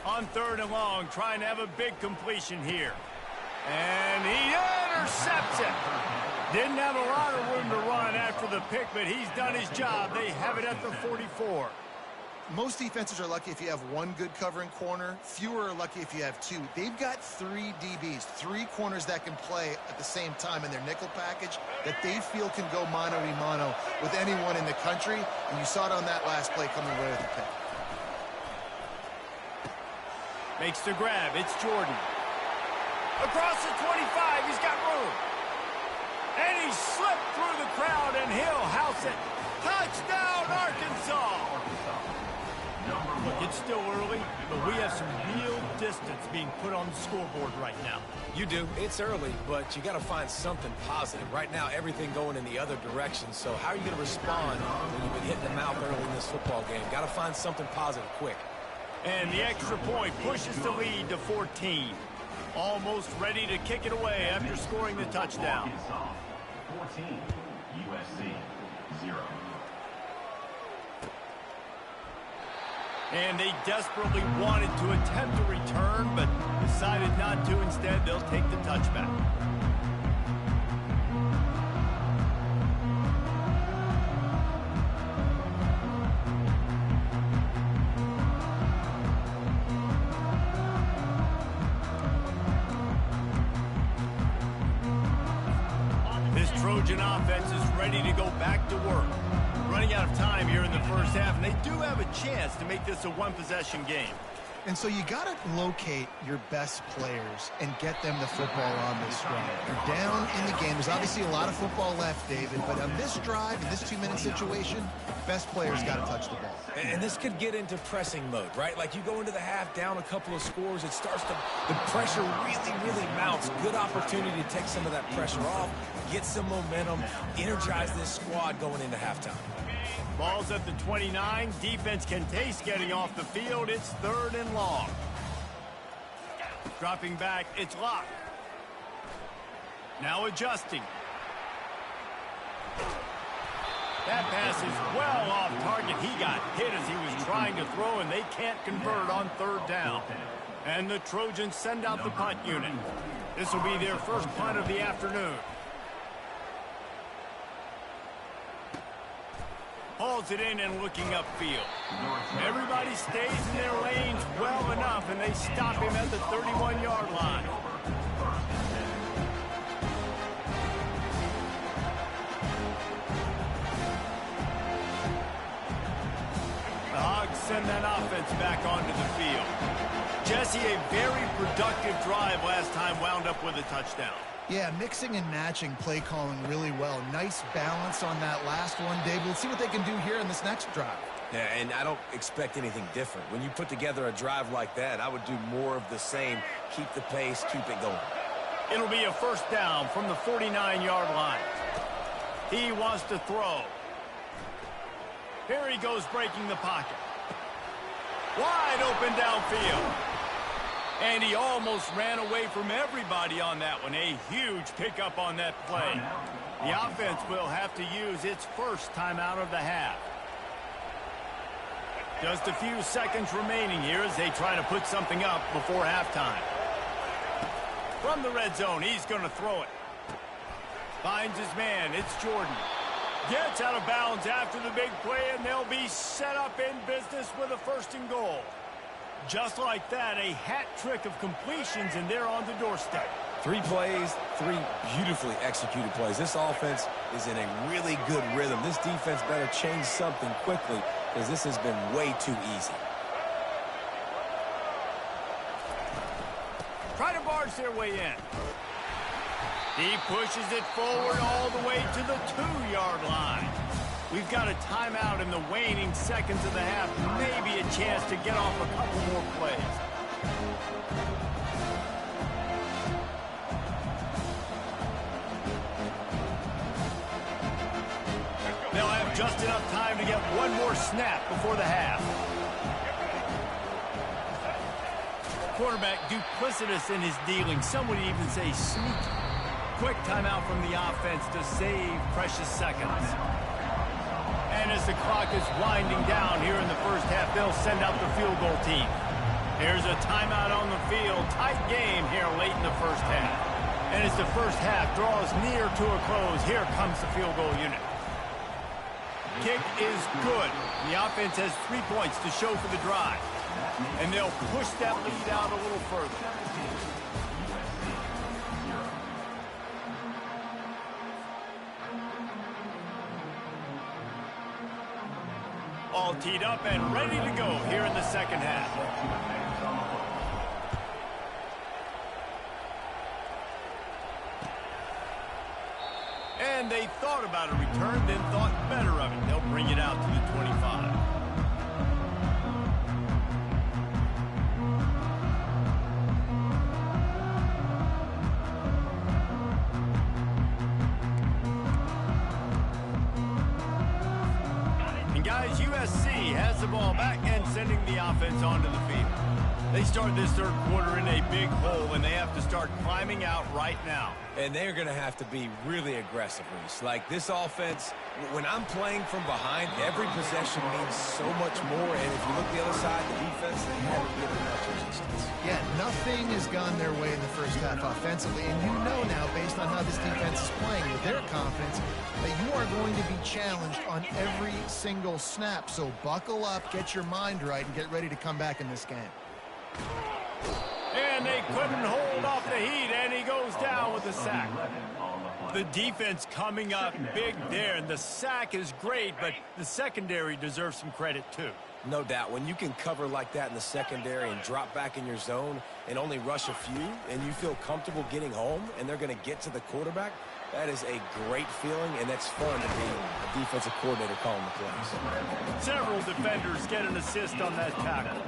On 3rd and long, trying to have a big completion here. And he intercepts it. Didn't have a lot of room to run after the pick, but he's done his job. They have it at the 44. Most defenses are lucky if you have one good covering corner. Fewer are lucky if you have two. They've got 3 DBs, 3 corners that can play at the same time in their nickel package that they feel can go mano-a-mano with anyone in the country. And you saw it on that last play coming away with the pick. Makes the grab. It's Jordan. Across the 25. He's got room. And he slipped through the crowd, and he'll house it. Touchdown, Arkansas. Look, it's still early, but we have some real distance being put on the scoreboard right now. You do. It's early, but you got to find something positive. Right now, everything going in the other direction. So how are you going to respond when you've been hitting the mouth early in this football game? Got to find something positive quick. And the extra point pushes the lead to 14. Almost ready to kick it away after scoring the touchdown. 14, USC, 0. And they desperately wanted to attempt a return, but decided not to. Instead, they'll take the touchback. Trojan offense is ready to go back to work. Running out of time here in the first half, and they do have a chance to make this a one-possession game. And so you got to locate your best players and get them the football on this drive. You're down in the game. There's obviously a lot of football left, David, but on this drive, in this 2-minute situation, best players got to touch the ball. And this could get into pressing mode, right? Like you go into the half down a couple of scores, it starts to, the pressure really mounts. Good opportunity to take some of that pressure off, get some momentum, energize this squad going into halftime. Ball's at the 29. Defense can taste getting off the field. It's 3rd and long. Dropping back, it's Locke. Now adjusting. That pass is well off target. He got hit as he was trying to throw, and they can't convert on 3rd down. And the Trojans send out the punt unit. This will be their first punt of the afternoon. Hauls it in and looking upfield. Everybody stays in their lanes well enough, and they stop him at the 31-yard line. send that offense back onto the field. Jesse, a very productive drive last time wound up with a touchdown. Yeah, mixing and matching play calling really well. Nice balance on that last one, Dave. Let's see what they can do here in this next drive. Yeah, and I don't expect anything different. When you put together a drive like that, I would do more of the same. Keep the pace, keep it going. It'll be a first down from the 49-yard line. He wants to throw. Here he goes breaking the pocket. Wide open downfield. And he almost ran away from everybody on that one. A huge pickup on that play. The offense will have to use its first timeout of the half. Just a few seconds remaining here as they try to put something up before halftime. From the red zone, he's going to throw it. Finds his man. It's Jordan. Gets out of bounds after the big play, and they'll be set up in business with a first and goal. Just like that, a hat trick of completions, and they're on the doorstep. 3 plays, 3 beautifully executed plays. This offense is in a really good rhythm. This defense better change something quickly because this has been way too easy. Try to barge their way in. He pushes it forward all the way to the 2-yard line. We've got a timeout in the waning seconds of the half. Maybe a chance to get off a couple more plays. They'll have just enough time to get one more snap before the half. Quarterback duplicitous in his dealing. Some would even say sneaky. Quick timeout from the offense to save precious seconds. And as the clock is winding down here in the first half, they'll send out the field goal team. Here's a timeout on the field. Tight game here late in the first half. And as the first half draws near to a close, here comes the field goal unit. Kick is good. The offense has 3 points to show for the drive. And they'll push that lead out a little further. All teed up and ready to go here in the second half. And they thought about a return, then thought better of it. They'll bring it out to the 25. Guys, USC has the ball back and sending the offense onto the field. They start this third quarter in a big hole, and they have to start climbing out right now. And they're going to have to be really aggressive, Reese. Like this offense, when I'm playing from behind, every possession means so much more. And if you look the other side, the defense, they haven't given much resistance. Yeah, nothing has gone their way in the first half offensively. And you know now, based on how this defense is playing with their confidence, that you are going to be challenged on every single snap. So buckle up, get your mind right, and get ready to come back in this game. And they couldn't hold off the heat, and he goes down with a sack. The defense coming up big there, and the sack is great, but the secondary deserves some credit too. No doubt. When you can cover like that in the secondary and drop back in your zone and only rush a few, and you feel comfortable getting home, and they're going to get to the quarterback, that is a great feeling, and that's fun to be a defensive coordinator calling the plays. Several defenders get an assist on that tackle.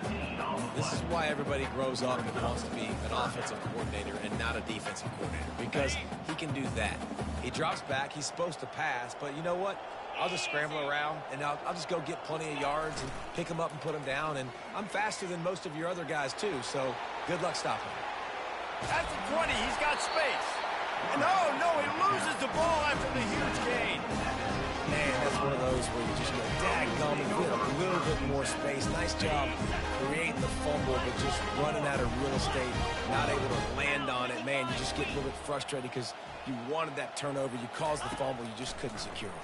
This is why everybody grows up and wants to be an offensive coordinator and not a defensive coordinator, because he can do that. He drops back. He's supposed to pass, but you know what? I'll just scramble around, and I'll just go get plenty of yards and pick them up and put them down, and I'm faster than most of your other guys, too, so good luck stopping him. At the 20, he's got space. And no, he loses the ball after the huge gain. Man, that's one of those where you just go, daggum, and get a little bit more space. Nice job creating the fumble, but just running out of real estate, not able to land on it. Man, you just get a little bit frustrated because you wanted that turnover. You caused the fumble. You just couldn't secure it.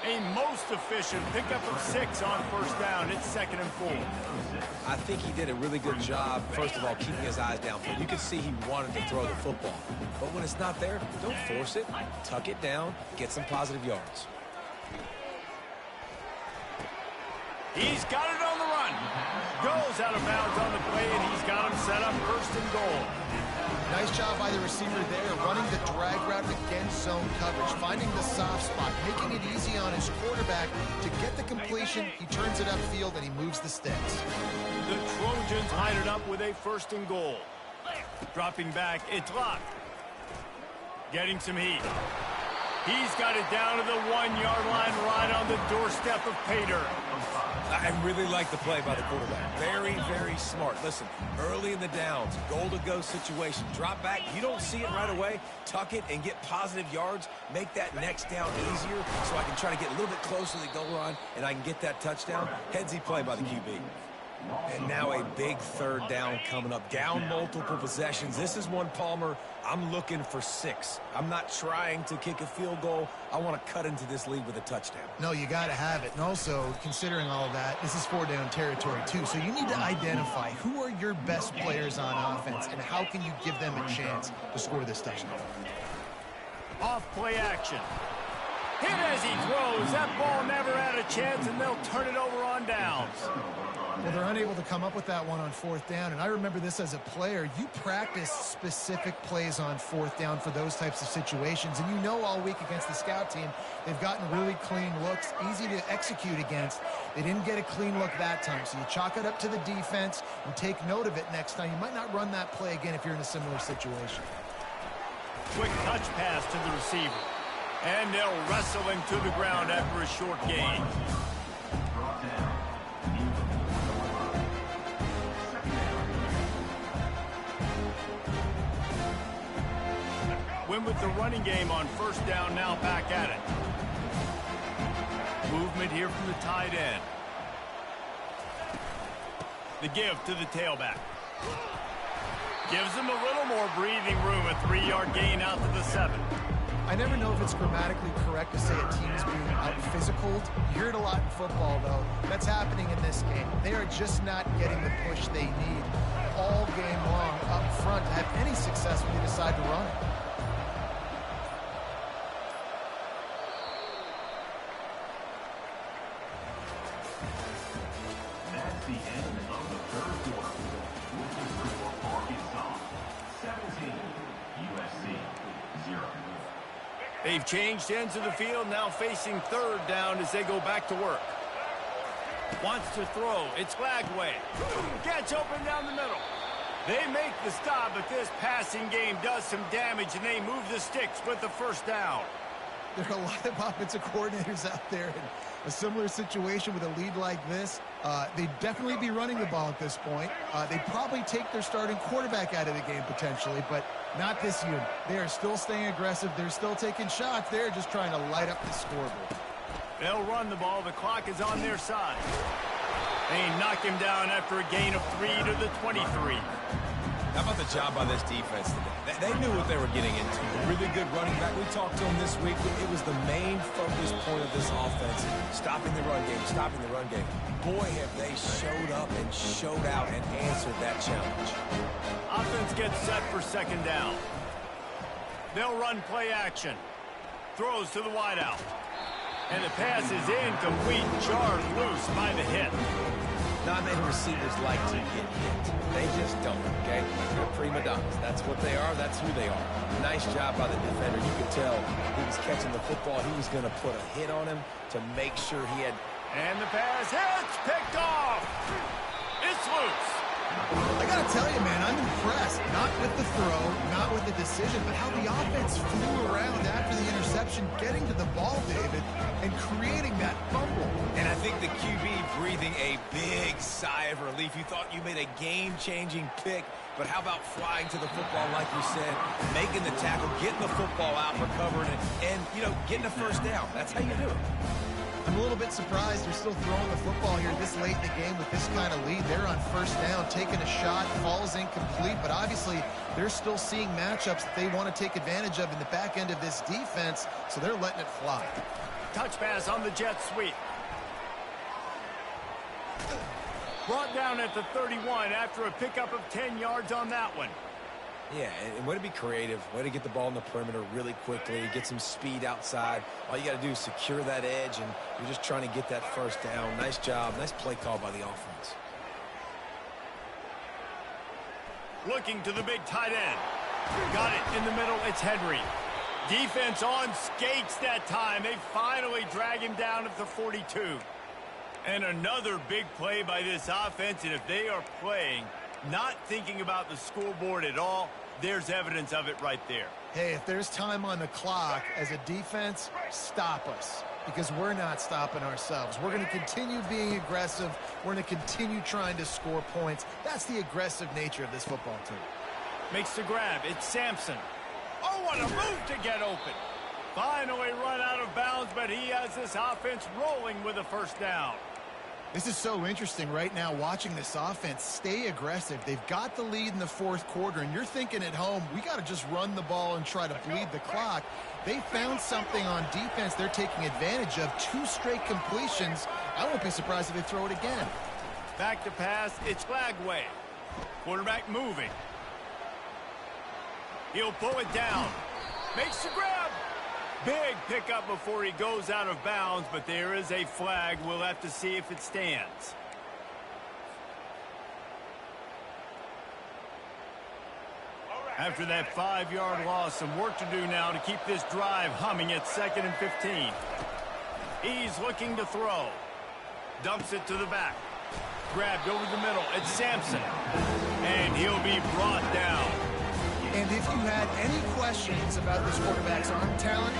A most efficient pickup of 6 on first down. It's 2nd and 4. I think he did a really good job, first of all, keeping his eyes downfield. You could see he wanted to throw the football. But when it's not there, don't force it. Tuck it down. Get some positive yards. He's got it on the run. Goes out of bounds on the play, and he's got him set up first and goal. Nice job by the receiver there, running the drag route against zone coverage, finding the soft spot, making it easy on his quarterback to get the completion. He turns it upfield, and he moves the sticks. The Trojans line it up with a first and goal. Dropping back, it's locked. Getting some heat. He's got it down to the 1-yard line right on the doorstep of Pater. I really like the play by the quarterback. Very, very smart. Listen, early in the downs, goal-to-go situation. Drop back. You don't see it right away. Tuck it and get positive yards. Make that next down easier so I can try to get a little bit closer to the goal line and I can get that touchdown. Headsy play by the QB. And now a big third down coming up. Down multiple possessions. This is one, Palmer, I'm looking for 6. I'm not trying to kick a field goal. I want to cut into this lead with a touchdown. No, you got to have it. And also, considering all of that, this is 4-down territory too. So you need to identify who are your best players on offense and how can you give them a chance to score this touchdown. Off play action. Hit as he throws. That ball never had a chance, and they'll turn it over on downs. Well, they're unable to come up with that one on 4th down, and I remember this as a player. You practice specific plays on 4th down for those types of situations, and you know all week against the scout team, they've gotten really clean looks, easy to execute against. They didn't get a clean look that time, so you chalk it up to the defense and take note of it next time. You might not run that play again if you're in a similar situation. Quick touch pass to the receiver, and they'll wrestle him to the ground after a short gain. Win with the running game on 1st down, now back at it. Movement here from the tight end. The give to the tailback. Gives him a little more breathing room, a 3-yard gain out to the 7. I never know if it's grammatically correct to say a team is being out-physicaled. You hear it a lot in football, though. That's happening in this game. They are just not getting the push they need all game long up front to have any success when they decide to run it. That's the end of the 3rd quarter. With the score, Arkansas 17, USC 0. They've changed ends of the field, now facing 3rd down as they go back to work. Wants to throw. It's Lagway. Gets open down the middle. They make the stop, but this passing game does some damage, and they move the sticks with the 1st down. There are a lot of offensive coordinators out there in a similar situation with a lead like this. They'd definitely be running the ball at this point. They'd probably take their starting quarterback out of the game potentially, but not this unit. They are still staying aggressive. They're still taking shots. They're just trying to light up the scoreboard. They'll run the ball. The clock is on their side. They knock him down after a gain of 3 to the 23. How about the job by this defense today? They knew what they were getting into. Really good running back. We talked to him this week. It was the main focus point of this offense. Stopping the run game, stopping the run game. Boy, have they showed up and showed out and answered that challenge. Offense gets set for 2nd down. They'll run play action. Throws to the wideout. And the pass is incomplete. Jarred loose by the hit. Non-man receivers like to get hit. They just don't, okay? They're prima donnas. That's what they are. That's who they are. Nice job by the defender. You could tell he was catching the football. He was going to put a hit on him to make sure he had... And the pass hits. Picked off. It's loose. I got to tell you, man, I'm impressed. Not with the throw, not with the decision, but how the offense flew around after the interception, getting to the ball, David, and creating that fumble. And I think the QB breathing a big sigh of relief. You thought you made a game-changing pick, but how about flying to the football, like you said, making the tackle, getting the football out, recovering it, and, you know, getting a 1st down. That's how you do it. I'm a little bit surprised they're still throwing the football here this late in the game with this kind of lead. They're on 1st down, taking a shot, falls incomplete, but obviously they're still seeing matchups that they want to take advantage of in the back end of this defense, so they're letting it fly. Touch pass on the jet sweep. Brought down at the 31 after a pickup of 10 yards on that one. Yeah, and way to be creative, way to get the ball in the perimeter really quickly, get some speed outside. All you got to do is secure that edge, and you're just trying to get that first down. Nice job, nice play call by the offense. Looking to the big tight end. Got it in the middle, it's Henry. Defense on skates that time. They finally drag him down at the 42. And another big play by this offense, and if they are playing, not thinking about the scoreboard at all, there's evidence of it right there. Hey, if there's time on the clock as a defense, stop us, because we're not stopping ourselves. We're going to continue being aggressive. We're going to continue trying to score points. That's the aggressive nature of this football team. Makes the grab. It's Sampson. Oh, what a move to get open. Finally run out of bounds, but he has this offense rolling with a first down. This is so interesting right now, watching this offense stay aggressive. They've got the lead in the fourth quarter, and you're thinking at home, we got to just run the ball and try to bleed the clock. They found something on defense they're taking advantage of. 2 straight completions. I won't be surprised if they throw it again. Back to pass, it's Lagway. Quarterback moving. He'll pull it down. Makes the grab. Big pickup before he goes out of bounds, but there is a flag. We'll have to see if it stands. After that 5-yard loss, some work to do now to keep this drive humming at 2nd and 15. He's looking to throw. Dumps it to the back. Grabbed over the middle. It's Sampson. And he'll be brought down. And if you had any questions about this quarterback's arm talent,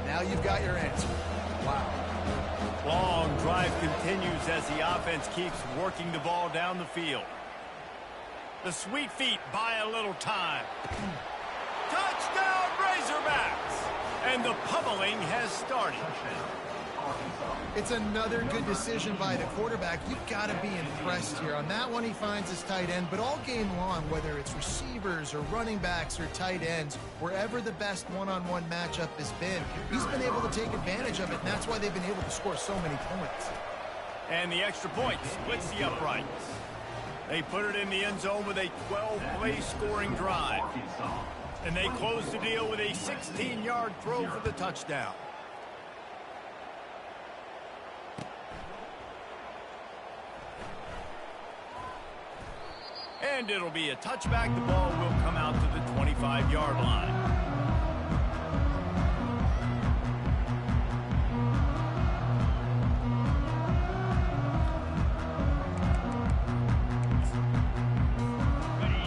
now you've got your answer. Wow. Long drive continues as the offense keeps working the ball down the field. The sweet feet buy a little time. Touchdown, Razorbacks! And the pummeling has started. It's another good decision by the quarterback. You've got to be impressed here. On that one, he finds his tight end, but all game long, whether it's receivers or running backs or tight ends, wherever the best one-on-one matchup has been, he's been able to take advantage of it, and that's why they've been able to score so many points. And the extra point splits the uprights. They put it in the end zone with a 12-play scoring drive. And they close the deal with a 16-yard throw for the touchdown. And it'll be a touchback. The ball will come out to the 25-yard line.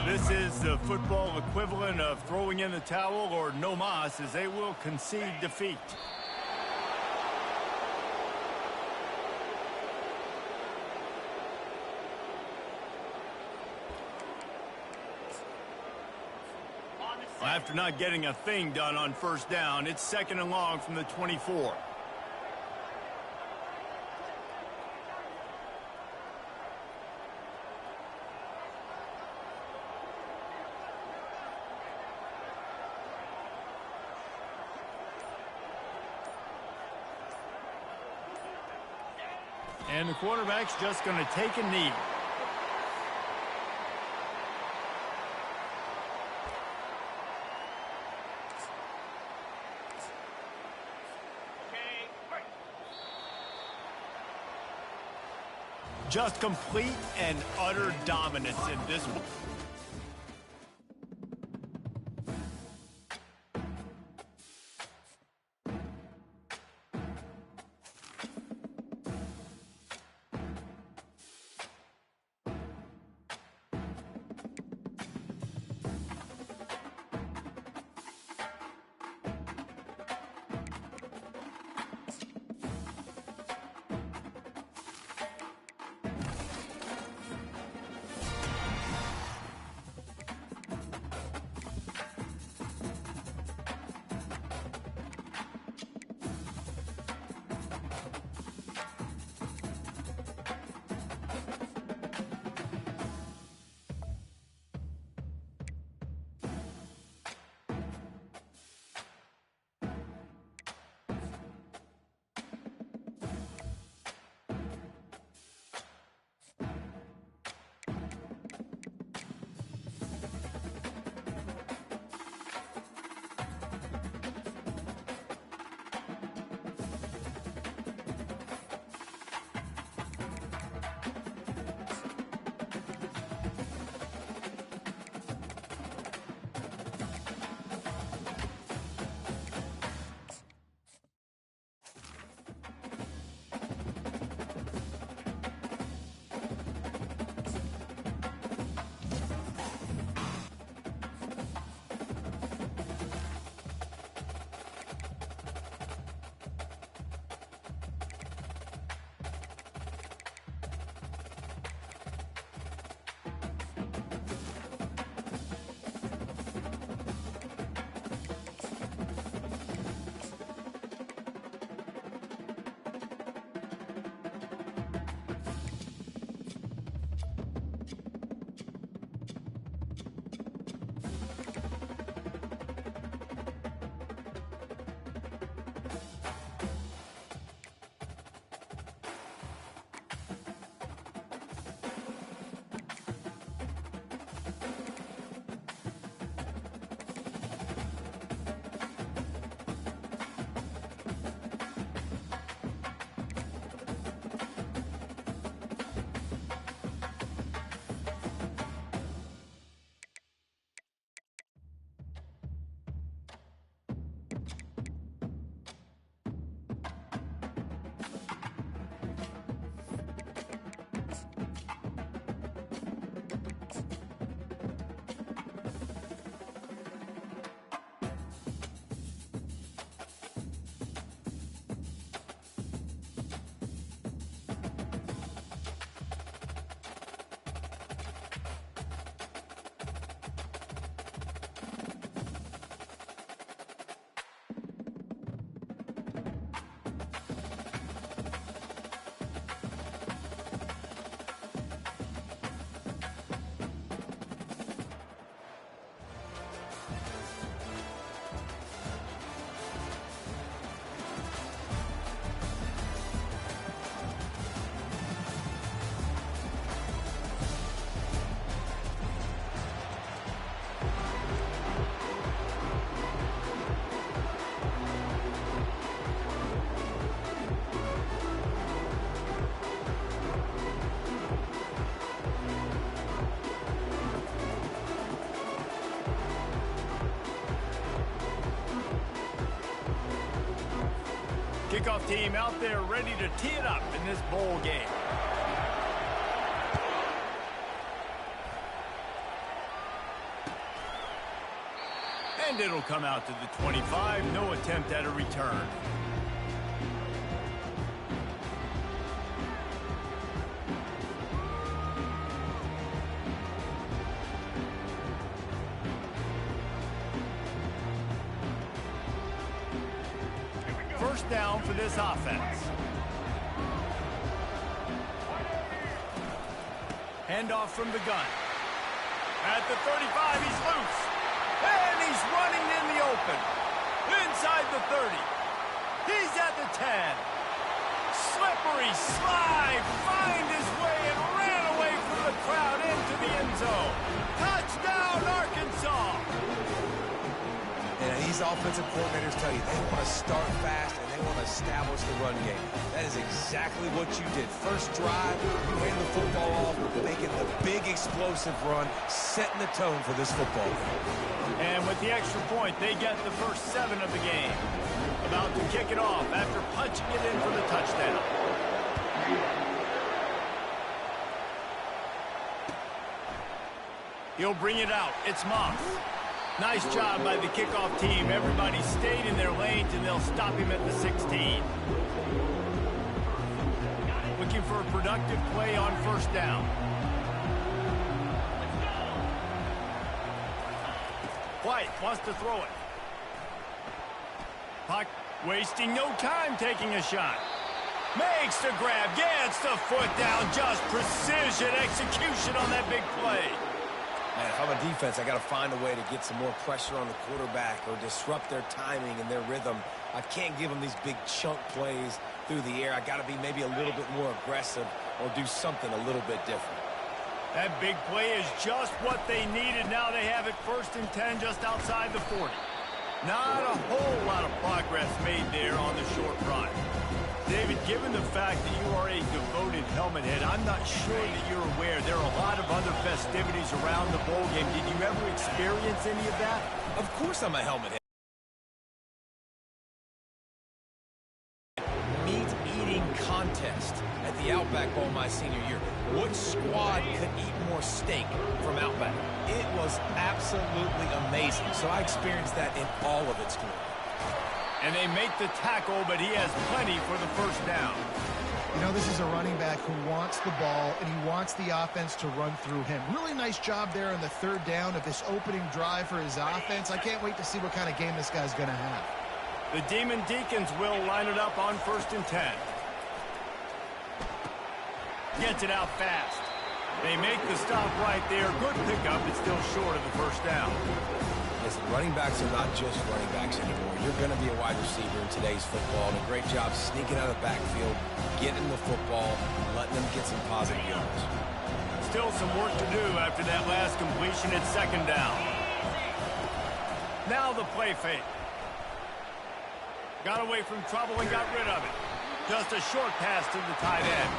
This is the football equivalent of throwing in the towel or no mas, as they will concede defeat. After not getting a thing done on first down, it's 2nd and long from the 24. And the quarterback's just going to take a knee. Just complete and utter dominance in this one. Kickoff team out there ready to tee it up in this bowl game. And it'll come out to the 25. No attempt at a return. First down for this offense. Handoff from the gun. At the 35, he's loose. And he's running in the open. Inside the 30. He's at the 10. Slippery slide. Find his way and ran away from the crowd into the end zone. Touchdown, Arkansas. And these offensive coordinators tell you they want to start fast and they want to establish the run game. That is exactly what you did. First drive, you hand the football off, making the big explosive run, setting the tone for this football game. And with the extra point, they get the first 7 of the game. About to kick it off after punching it in for the touchdown. He'll bring it out. It's Moss. Nice job by the kickoff team. Everybody stayed in their lanes, and they'll stop him at the 16. Looking for a productive play on first down. White wants to throw it. Puck wasting no time taking a shot. Makes the grab, gets the foot down. Just precision execution on that big play. Man, if I'm a defense, I got to find a way to get some more pressure on the quarterback or disrupt their timing and their rhythm. I can't give them these big chunk plays through the air. I got to be maybe a little bit more aggressive or do something a little bit different. That big play is just what they needed. Now they have it 1st and 10 just outside the 40. Not a whole lot of progress made there on the short run. David, given the fact that you are a devoted helmet head, I'm not sure that you're aware there are a lot of other festivities around the bowl game. Did you ever experience any of that? Of course I'm a helmet head. Meat-eating contest at the Outback Bowl my senior year. Which squad could eat more steak from Outback? It was absolutely amazing. So I experienced that in all of its glory. And they make the tackle, but he has plenty for the first down. You know, this is a running back who wants the ball, and he wants the offense to run through him. Really nice job there on the 3rd down of this opening drive for his offense. I can't wait to see what kind of game this guy's going to have. The Demon Deacons will line it up on 1st and 10. Gets it out fast. They make the stop right there. Good pickup. It's still short of the first down. Listen, running backs are not just running backs anymore. You're going to be a wide receiver in today's football, and a great job sneaking out of the backfield, getting the football, and letting them get some positive yards. Still some work to do after that last completion at 2nd down. Now the play fake. Got away from trouble and got rid of it. Just a short pass to the tight end.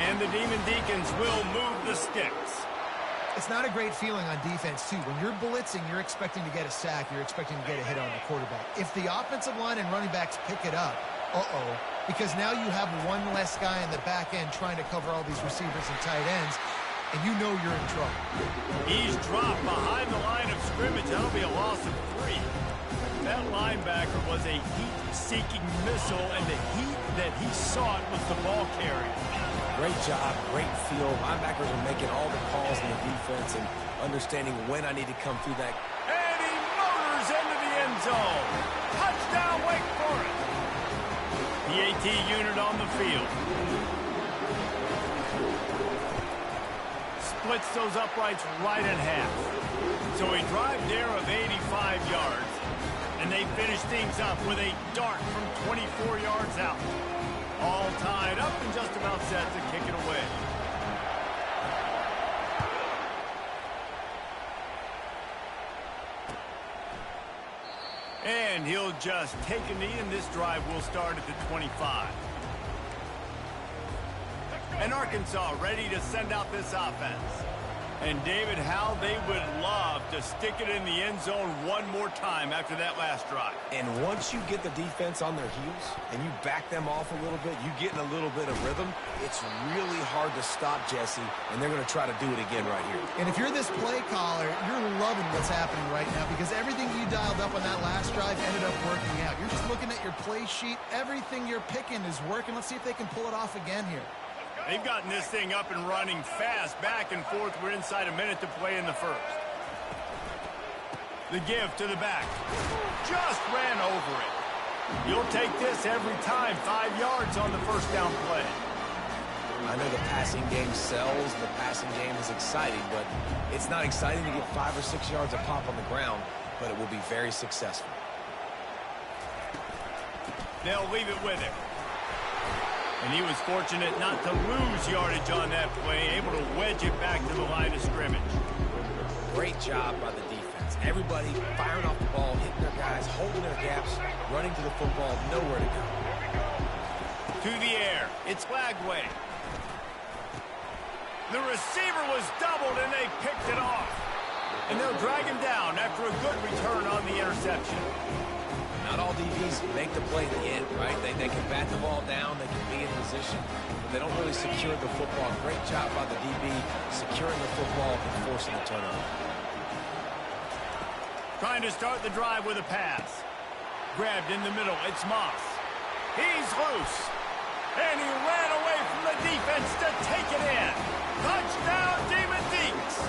And the Demon Deacons will move the sticks. It's not a great feeling on defense, too. When you're blitzing, you're expecting to get a sack. You're expecting to get a hit on the quarterback. If the offensive line and running backs pick it up, because now you have one less guy in the back end trying to cover all these receivers and tight ends, and you know you're in trouble. He's dropped behind the line of scrimmage. That'll be a loss of 3. That linebacker was a heat-seeking missile, and the heat that he sought was the ball carrier. Great job, great feel. Linebackers are making all the calls in the defense and understanding when I need to come through that. And he motors into the end zone. Touchdown, Wake Forest. PAT unit on the field. Splits those uprights right in half. So a drive there of 85 yards. And they finish things up with a dart from 24 yards out. All tied up and just about set to kick it away. And he'll just take a knee, and this drive will start at the 25. And Arkansas ready to send out this offense. And, David, how they would love to stick it in the end zone one more time after that last drive. And once you get the defense on their heels and you back them off a little bit, you get in a little bit of rhythm, it's really hard to stop, Jesse, and they're going to try to do it again right here. And if you're this play caller, you're loving what's happening right now because everything you dialed up on that last drive ended up working out. You're just looking at your play sheet. Everything you're picking is working. Let's see if they can pull it off again here. They've gotten this thing up and running fast, back and forth. We're inside a minute to play in the first. The give to the back. Just ran over it. You'll take this every time. 5 yards on the first down play. I know the passing game sells, the passing game is exciting, but it's not exciting to get 5 or 6 yards a pop on the ground, but it will be very successful. They'll leave it with him. And he was fortunate not to lose yardage on that play, able to wedge it back to the line of scrimmage. Great job by the defense. Everybody firing off the ball, hitting their guys, holding their gaps, running to the football, nowhere to go. To the air, it's Lagway. The receiver was doubled, and they picked it off. And they'll drag him down after a good return on the interception. Not all DBs make the play at the end, right? They can bat the ball down, they can be in position, but they don't really secure the football. Great job by the DB securing the football and forcing the turnover. Trying to start the drive with a pass. Grabbed in the middle, it's Moss. He's loose. And he ran away from the defense to take it in. Touchdown, Demon Deeks.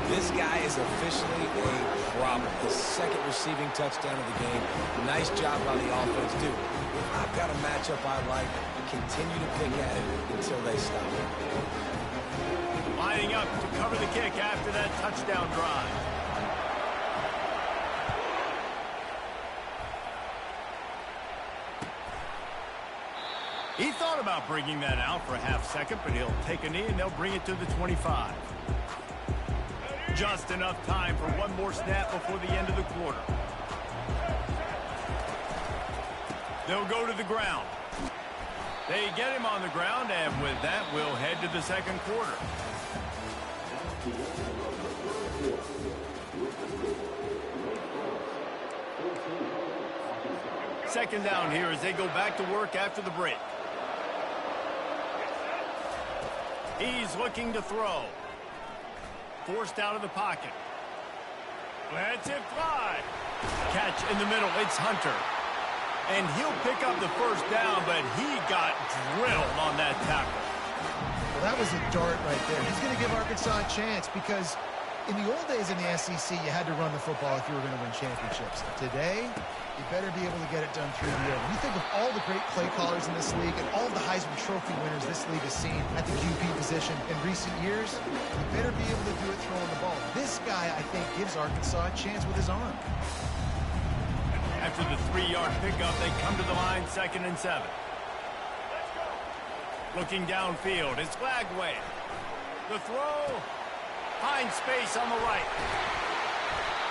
This guy is officially a problem. His second receiving touchdown of the game. Nice job by the offense, too. If I've got a matchup I like, continue to pick at it until they stop it. Lining up to cover the kick after that touchdown drive. He thought about bringing that out for a half second, but he'll take a knee and they'll bring it to the 25. Just enough time for one more snap before the end of the quarter. They'll go to the ground. They get him on the ground, and with that, we'll head to the second quarter. Second down here as they go back to work after the break. He's looking to throw. Forced out of the pocket. Lets it fly. Catch in the middle. It's Hunter. And he'll pick up the first down, but he got drilled on that tackle. Well, that was a dart right there. He's going to give Arkansas a chance because in the old days in the SEC, you had to run the football if you were going to win championships. Today, you better be able to get it done through the air. When you think of all the great play callers in this league and all of the Heisman Trophy winners this league has seen at the QB position in recent years, you better be able to do it throwing the ball. This guy, I think, gives Arkansas a chance with his arm. After the 3-yard pickup, they come to the line, 2nd and 7. Looking downfield, it's Lagway. The throw, finds space on the right.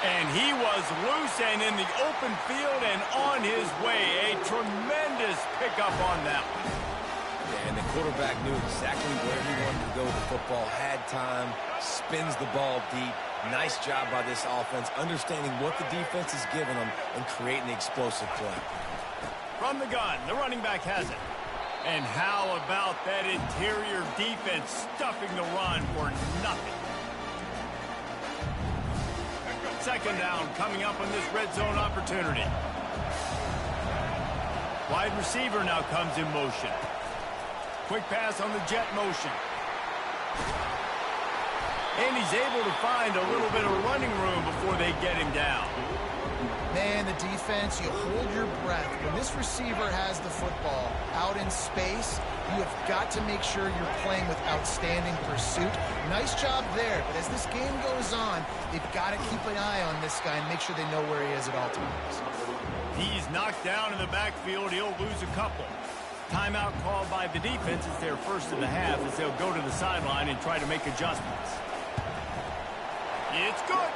And he was loose and in the open field and on his way. A tremendous pickup on that one. Yeah, and the quarterback knew exactly where he wanted to go with the football, had time, spins the ball deep. Nice job by this offense, understanding what the defense is giving them and creating the explosive play. From the gun, the running back has it. And how about that interior defense stuffing the run for nothing? Second down coming up on this red zone opportunity. Wide receiver now comes in motion. Quick pass on the jet motion. And he's able to find a little bit of running room before they get him down. Man, the defense, you hold your breath. When this receiver has the football out in space, you have got to make sure you're playing with outstanding pursuit. Nice job there, but as this game goes on, they've got to keep an eye on this guy and make sure they know where he is at all times. He's knocked down in the backfield. He'll lose a couple. Timeout called by the defense. It's their first of the half as they'll go to the sideline and try to make adjustments. It's good.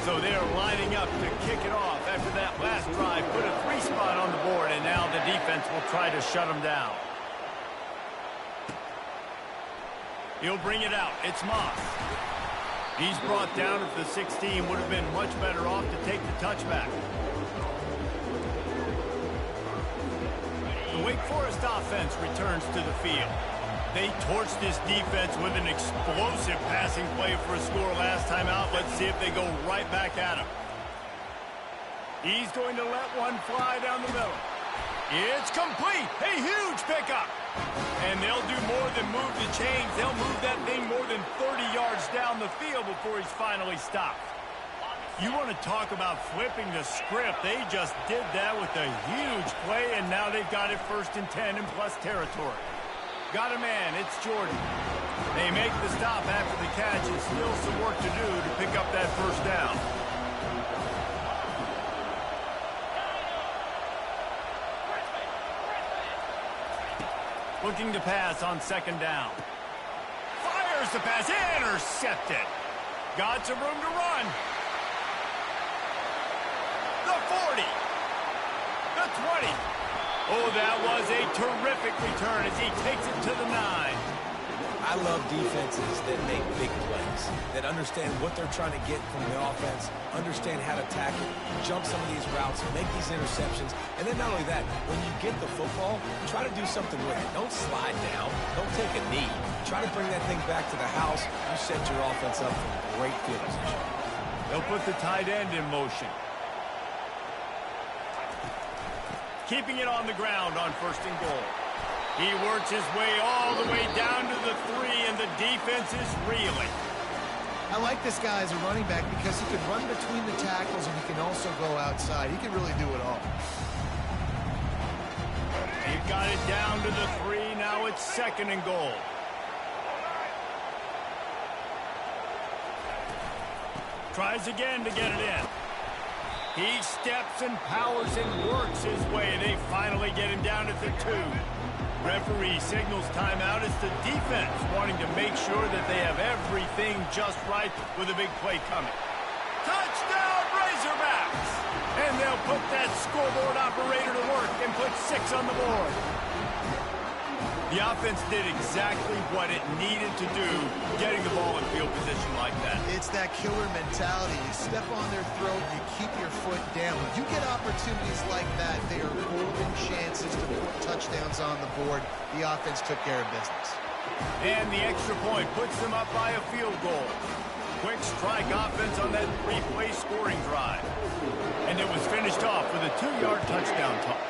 So they're lining up to kick it off after that last drive. Put a 3 spot on the board, and now the defense will try to shut them down. He'll bring it out. It's Moss. He's brought down at the 16. Would have been much better off to take the touchback. The Wake Forest offense returns to the field. They torched this defense with an explosive passing play for a score last time out. Let's see if they go right back at him. He's going to let one fly down the middle. It's complete. A huge pickup. And they'll do more than move the chains. They'll move that thing more than 30 yards down the field before he's finally stopped. You want to talk about flipping the script. They just did that with a huge play, and now they've got it 1st and 10 in plus territory. Got a man. It's Jordan. They make the stop after the catch, and still some work to do to pick up that 1st down. Looking to pass on 2nd down. Fires the pass. Intercepted. Got some room to run. The 40. The 20. Oh, that was a terrific return as he takes it to the 9. I love defenses that make big plays, that understand what they're trying to get from the offense, understand how to tackle, jump some of these routes, make these interceptions, and then not only that, when you get the football, try to do something with it. Don't slide down. Don't take a knee. Try to bring that thing back to the house. You set your offense up for great field position. They'll put the tight end in motion. Keeping it on the ground on 1st and goal. He works his way all the way down to the 3, and the defense is reeling. I like this guy as a running back because he can run between the tackles and he can also go outside. He can really do it all. They've got it down to the 3. Now it's 2nd and goal. Tries again to get it in. He steps and powers and works his way. They finally get him down at the 2. Referee signals timeout. It's the defense wanting to make sure that they have everything just right with a big play coming. Touchdown, Razorbacks! And they'll put that scoreboard operator to work and put 6 on the board. The offense did exactly what it needed to do, getting the ball in field position like that. It's that killer mentality. You step on their throat, you keep your foot down. When you get opportunities like that, they are golden chances to put touchdowns on the board. The offense took care of business. And the extra point puts them up by a field goal. Quick strike offense on that 3-play scoring drive. And it was finished off with a 2-yard touchdown toss.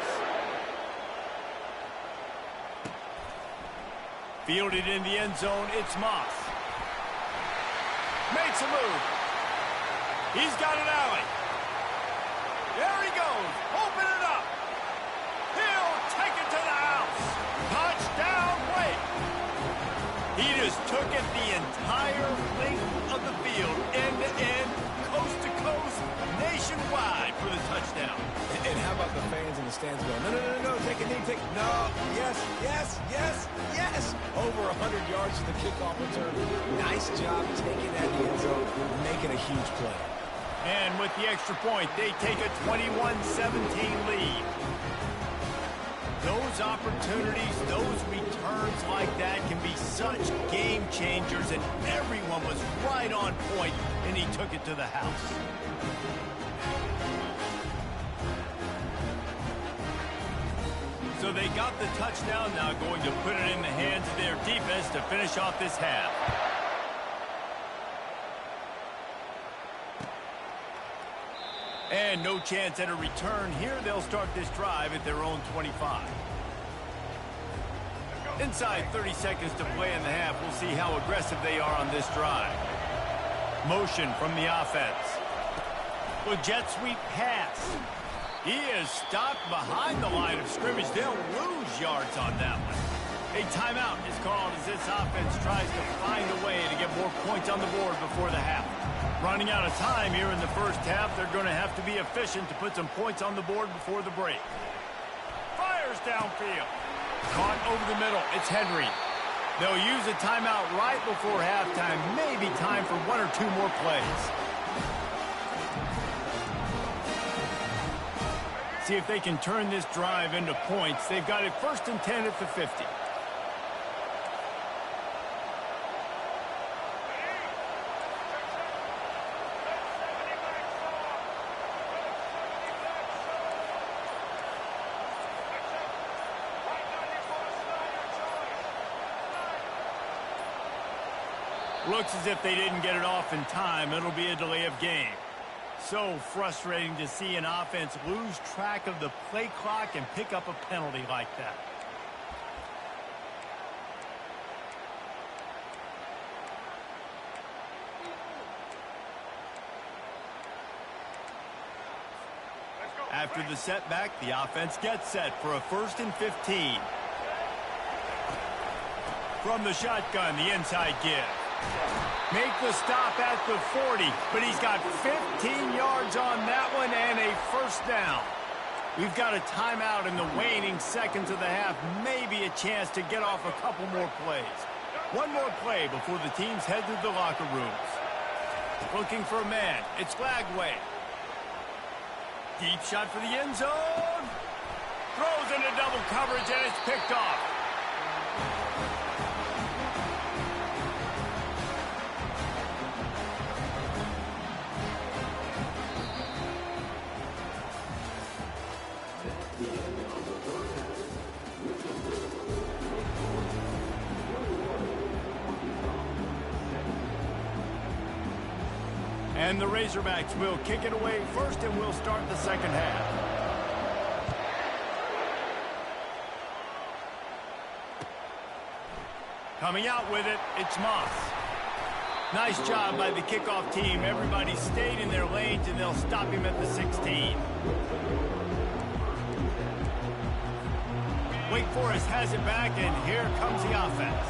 Fielded in the end zone, it's Moss. Makes a move. He's got an alley. There he goes. Open it up. He'll take it to the house. Touchdown, Wake. He just took it the entire length of the field, end to end, coast to coast, nationwide for the touchdown. And how about the fans in the stands going, no, take a knee, no, yes, yes, yes, yes. Over 100 yards to the kickoff return. Nice job taking that in the end zone, making a huge play. And with the extra point, they take a 21-17 lead. Those opportunities, those returns like that can be such game changers, and everyone was right on point, and he took it to the house. So they got the touchdown, now going to put it in the hands of their defense to finish off this half. And no chance at a return here. They'll start this drive at their own 25. Inside 30 seconds to play in the half. We'll see how aggressive they are on this drive. Motion from the offense. Well, jet sweep pass. He is stopped behind the line of scrimmage. They'll lose yards on that one. A timeout is called as this offense tries to find a way to get more points on the board before the half. Running out of time here in the first half, they're going to have to be efficient to put some points on the board before the break. Fires downfield. Caught over the middle. It's Henry. They'll use a timeout right before halftime. Maybe time for 1 or 2 more plays. See if they can turn this drive into points. They've got it 1st and 10 at the 50. Looks as if they didn't get it off in time. It'll be a delay of game. So frustrating to see an offense lose track of the play clock and pick up a penalty like that. After the setback, the offense gets set for a 1st and 15. From the shotgun, the inside give. Make the stop at the 40, but he's got 15 yards on that one and a 1st down. We've got a timeout in the waning seconds of the half, maybe a chance to get off a couple more plays. One more play before the teams head to the locker rooms. Looking for a man, it's Lagway. Deep shot for the end zone. Throws into double coverage and it's picked off. And the Razorbacks will kick it away first, and we'll start the second half. Coming out with it, it's Moss. Nice job by the kickoff team. Everybody stayed in their lanes, and they'll stop him at the 16. Wake Forest has it back, and here comes the offense.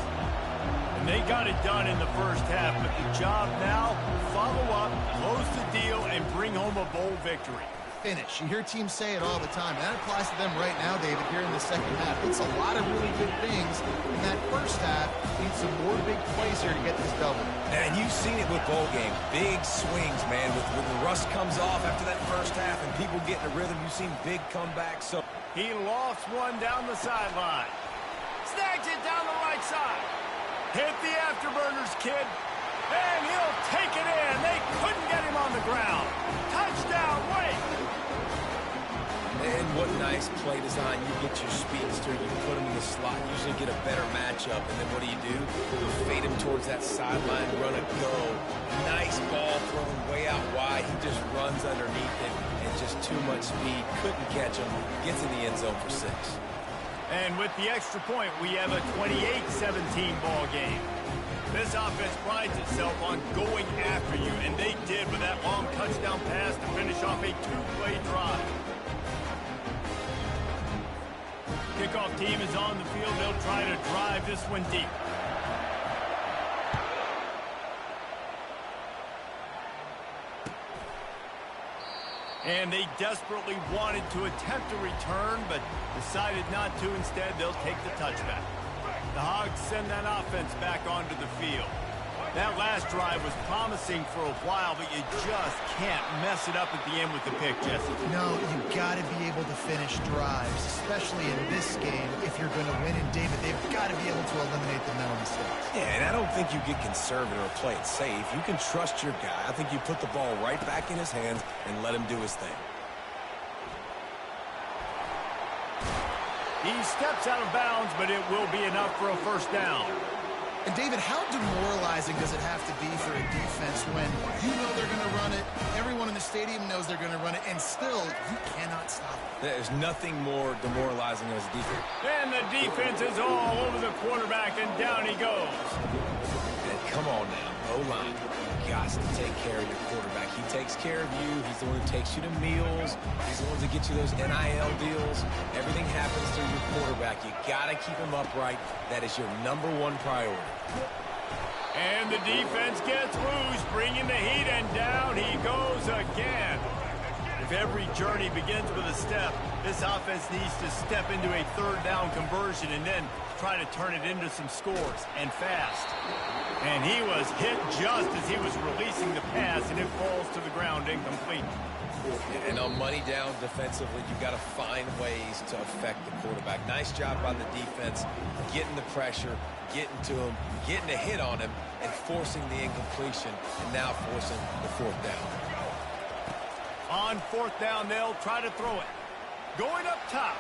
And they got it done in the first half, but the job now, follow up, close the deal, and bring home a bowl victory. Finish. You hear teams say it all the time. That applies to them right now, David, here in the second half. It's a lot of really good things. In that first half, need some more big plays here to get this double. And you've seen it with bowl games. Big swings, man. When the rust comes off after that first half and people get in a rhythm, you've seen big comebacks. So he lofts one down the sideline. Snags it down the right side. Hit the afterburners, kid. And he'll take it in. They couldn't get him on the ground. Touchdown, Wake. And what nice play design. You get your speedster, you put him in the slot, usually get a better matchup. And then what do? You fade him towards that sideline, run a go. Nice ball thrown way out wide. He just runs underneath it and just too much speed. Couldn't catch him. Gets in the end zone for 6. And with the extra point, we have a 28-17 ball game. This offense prides itself on going after you, and they did with that long touchdown pass to finish off a 2-play drive. Kickoff team is on the field. They'll try to drive this one deep. And they desperately wanted to attempt a return, but decided not to. Instead, they'll take the touchback. The Hogs send that offense back onto the field. That last drive was promising for a while, but you just can't mess it up at the end with the pick, Jesse. No, you've got to be able to finish drives, especially in this game. If you're going to win, and David, they've got to be able to eliminate the mental mistakes. Yeah, and I don't think you get conservative or play it safe. You can trust your guy. I think you put the ball right back in his hands and let him do his thing. He steps out of bounds, but it will be enough for a 1st down. And, David, how demoralizing does it have to be for a defense when you know they're going to run it, everyone in the stadium knows they're going to run it, and still you cannot stop it? There's nothing more demoralizing as a defense. And the defense is all over the quarterback, and down he goes. And come on now, O-line. You got to take care of your quarterback. He takes care of you. He's the one who takes you to meals. He's the one that gets you those NIL deals. Everything happens through your quarterback. You got to keep him upright. That is your #1 priority. And the defense gets loose, bringing the heat, and down he goes again. If every journey begins with a step, this offense needs to step into a 3rd down conversion and then try to turn it into some scores, and fast. And he was hit just as he was releasing the pass, and it falls to the ground incomplete. And on money down defensively, you've got to find ways to affect the quarterback. Nice job by the defense, getting the pressure, getting to him, getting a hit on him, and forcing the incompletion, and now forcing the 4th down. On 4th down, they'll try to throw it. Going up top.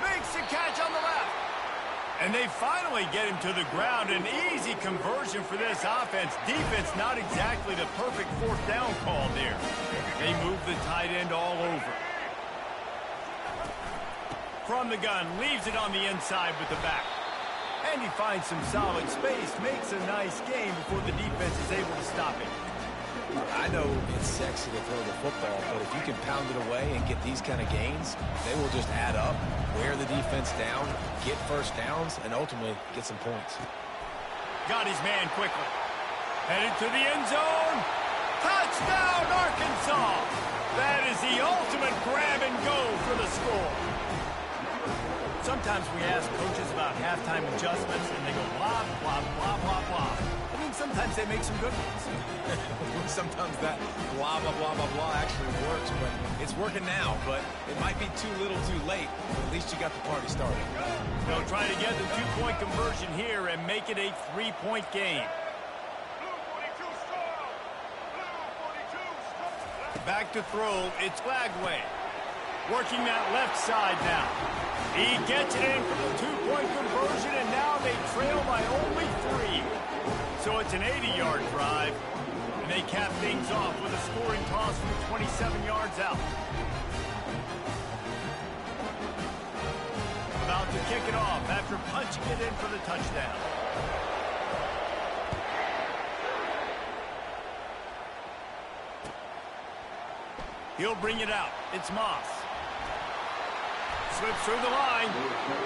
Makes the catch on the left. And they finally get him to the ground. An easy conversion for this offense. Defense not exactly the perfect fourth down call there. They move the tight end all over. From the gun, leaves it on the inside with the back. And he finds some solid space, makes a nice game before the defense is able to stop it. I know it's sexy to throw the football, but if you can pound it away and get these kind of gains, they will just add up, wear the defense down, get first downs, and ultimately get some points. Got his man quickly. Headed to the end zone. Touchdown, Arkansas! That is the ultimate grab and go for the score. Sometimes we ask coaches about halftime adjustments, and they go blah, blah, blah, blah, blah. I mean, sometimes they make some good ones. Sometimes that blah, blah, blah, blah, blah actually works, but it's working now. But it might be too little too late, but at least you got the party started. They'll try to get the two-point conversion here and make it a three-point game. Back to throw, it's Flagway. Working that left side now. He gets it in for the two-point conversion, and now they trail by only 3. So it's an 80-yard drive, and they cap things off with a scoring toss from 27 yards out. About to kick it off after punching it in for the touchdown. He'll bring it out. It's Moss. Slips through the line.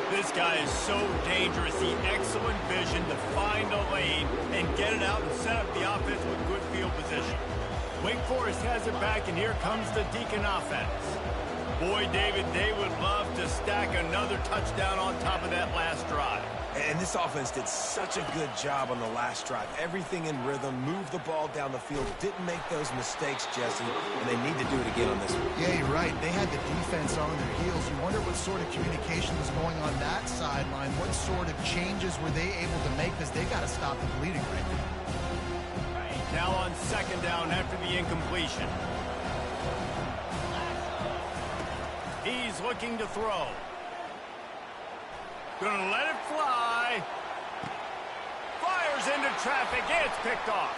This guy is so dangerous. The excellent vision to find a lane and get it out and set up the offense with good field position. Wake Forest has it back, and here comes the Deacon offense. Boy, David, they would love to stack another touchdown on top of that last drive. And this offense did such a good job on the last drive. Everything in rhythm, moved the ball down the field, didn't make those mistakes, Jesse, and they need to do it again on this one. Yeah, you're right. They had the defense on their heels. You wonder what sort of communication was going on that sideline. What sort of changes were they able to make, because they got to stop the bleeding right now. Now on second down after the incompletion. He's looking to throw. Gonna let it fly. Fires into traffic. It's picked off.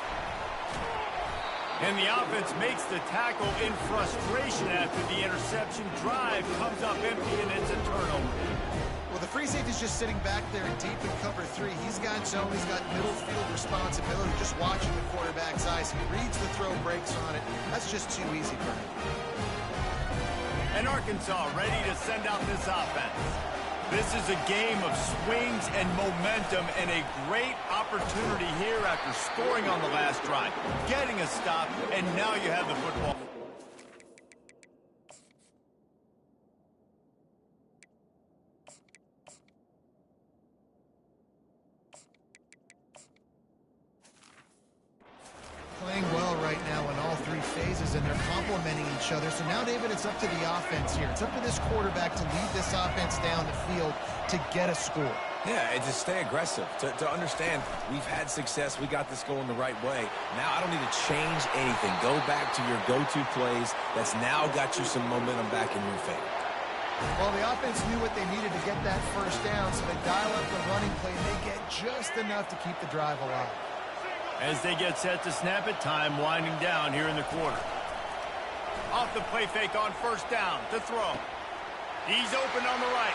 And the offense makes the tackle in frustration after the interception. Drive comes up empty, and it's a turnover. Well, the free safety's just sitting back there deep in cover 3. He's got zone. He's got middle field responsibility, just watching the quarterback's eyes. He reads the throw, breaks on it. That's just too easy for him. And Arkansas ready to send out this offense. This is a game of swings and momentum, and a great opportunity here after scoring on the last drive, getting a stop, and now you have the football. Playing well right now in all 3 phases, and they're complementing each other. So now, David, it's up to the offense here. It's up to this quarterback to lead this offense down the field to get a score. Yeah, and to stay aggressive, to understand we've had success, we got this going the right way. Now I don't need to change anything. Go back to your go-to plays. That's now got you some momentum back in your favor. Well, the offense knew what they needed to get that first down, so they dial up the running play, and they get just enough to keep the drive alive. As they get set to snap it, time winding down here in the quarter. Off the play fake on first down to throw. He's open on the right.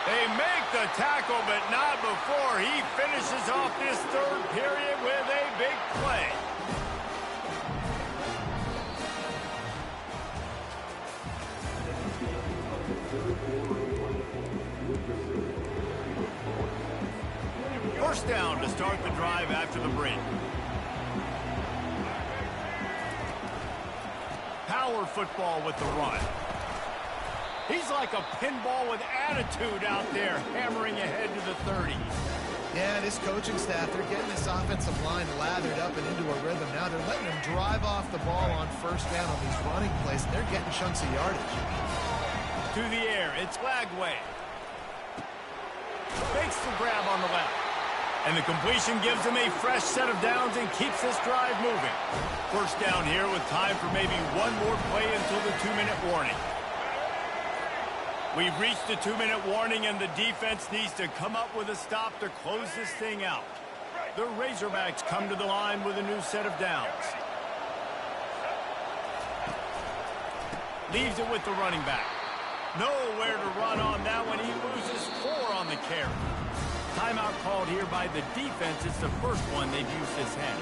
They make the tackle, but not before he finishes off this third period with a big play. First down to start the drive after the break. Power football with the run. He's like a pinball with attitude out there, hammering ahead to the 30. Yeah, this coaching staff, they're getting this offensive line lathered up and into a rhythm. Now they're letting them drive off the ball on first down on these running plays, and they're getting chunks of yardage. To the air, it's Flagway. Fakes the grab on the left. And the completion gives him a fresh set of downs and keeps this drive moving. First down here with time for maybe one more play until the 2-minute warning. We've reached the 2-minute warning, and the defense needs to come up with a stop to close this thing out. The Razorbacks come to the line with a new set of downs. Leaves it with the running back. Nowhere to run on that one. He loses 4 on the carry. Timeout called here by the defense. It's the first one they've used this half.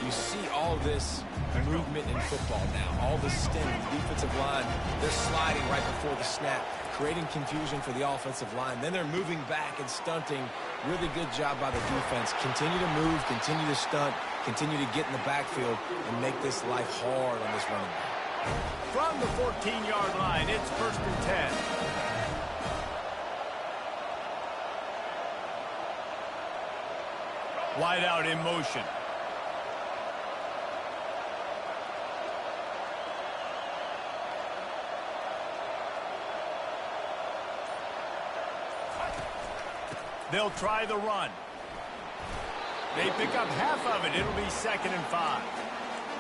You see all this movement in football now. All the stem, the defensive line, they're sliding right before the snap, creating confusion for the offensive line. Then they're moving back and stunting. Really good job by the defense. Continue to move, continue to stunt, continue to get in the backfield, and make this life hard on this running back. From the 14-yard line, it's 1st and 10. Wide out in motion. They'll try the run. They pick up half of it. It'll be 2nd and 5.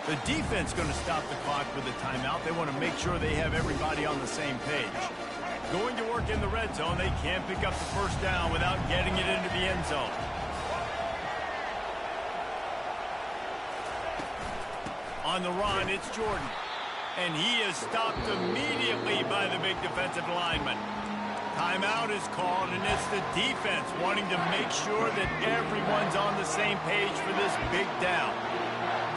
The defense going to stop the clock with a timeout. They want to make sure they have everybody on the same page. Going to work in the red zone. They can't pick up the first down without getting it into the end zone. On the run, it's Jordan. And he is stopped immediately by the big defensive lineman. Timeout is called, and it's the defense wanting to make sure that everyone's on the same page for this big down.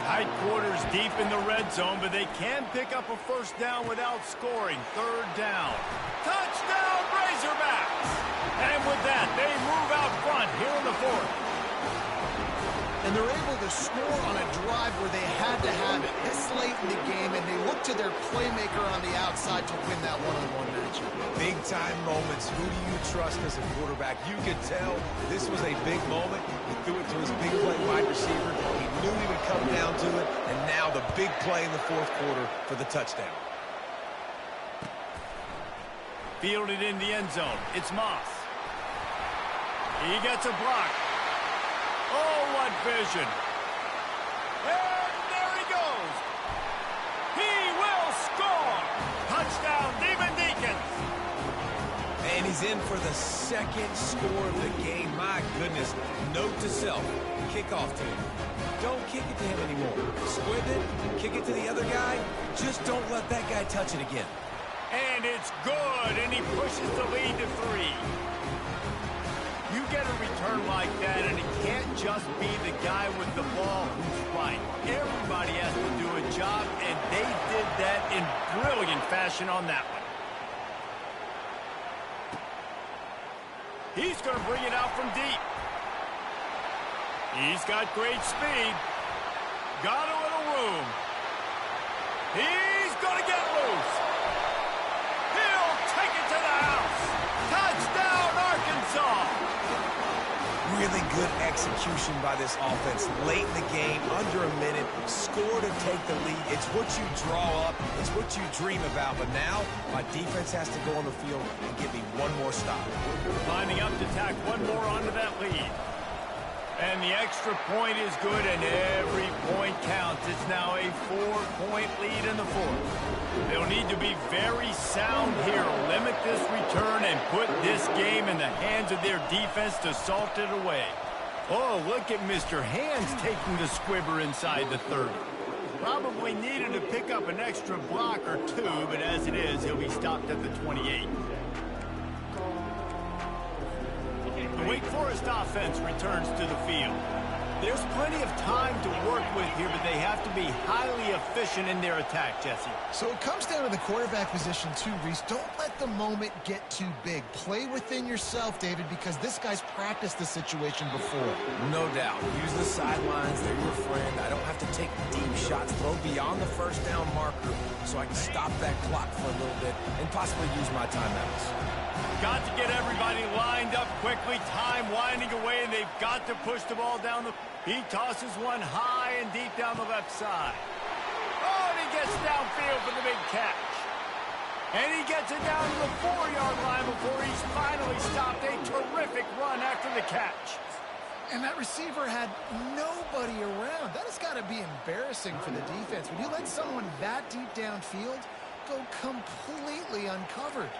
Tight quarters deep in the red zone, but they can pick up a first down without scoring. 3rd down. Touchdown, Razorbacks! And with that, they move out front here in the 4th. And they're able to score on a drive where they had to have it this late in the game, and they look to their playmaker on the outside to win that one-on-one matchup. Big-time moments. Who do you trust as a quarterback? You could tell this was a big moment. He threw it to his big play wide receiver. He knew he would come down to it, and now the big play in the 4th quarter for the touchdown. Fielded in the end zone. It's Moss. He gets a block. Oh, what vision. And there he goes. He will score. Touchdown, Demon Deacons. And he's in for the 2nd score of the game. My goodness. Note to self. Kickoff team. Don't kick it to him anymore. Squib it. Kick it to the other guy. Just don't let that guy touch it again. And it's good. And he pushes the lead to 3. You get a return like that, and it can't just be the guy with the ball who's right. Everybody has to do a job, and they did that in brilliant fashion on that one. He's going to bring it out from deep. He's got great speed. Got a little room. He's going to get loose. He'll take it to the house. Touchdown, Arkansas. Really good execution by this offense. Late in the game, under a minute, score to take the lead. It's what you draw up. It's what you dream about. But now, my defense has to go on the field and give me one more stop. Lining up to tack one more onto that lead. And the extra point is good, and every point counts. It's now a 4-point lead in the 4th. They'll need to be very sound here, limit this return, and put this game in the hands of their defense to salt it away. Oh, look at Mr. Hands taking the squibber inside the 30. Probably needed to pick up an extra block or 2, but as it is, he'll be stopped at the 28. The Wake Forest offense returns to the field. There's plenty of time to work with here, but they have to be highly efficient in their attack, Jesse. So it comes down to the quarterback position too, Reese. Don't let the moment get too big. Play within yourself, David, because this guy's practiced this situation before. No doubt. Use the sidelines. They're your friend. I don't have to take deep shots. Throw beyond the first down marker so I can stop that clock for a little bit and possibly use my timeouts. Got to get everybody lined up quickly. Time winding away, and they've got to push the ball down the... He tosses one high and deep down the left side. Oh, and he gets downfield for the big catch. And he gets it down to the 4-yard line before he's finally stopped. A terrific run after the catch. And that receiver had nobody around. That has got to be embarrassing for the defense. When you let someone that deep downfield go completely uncovered.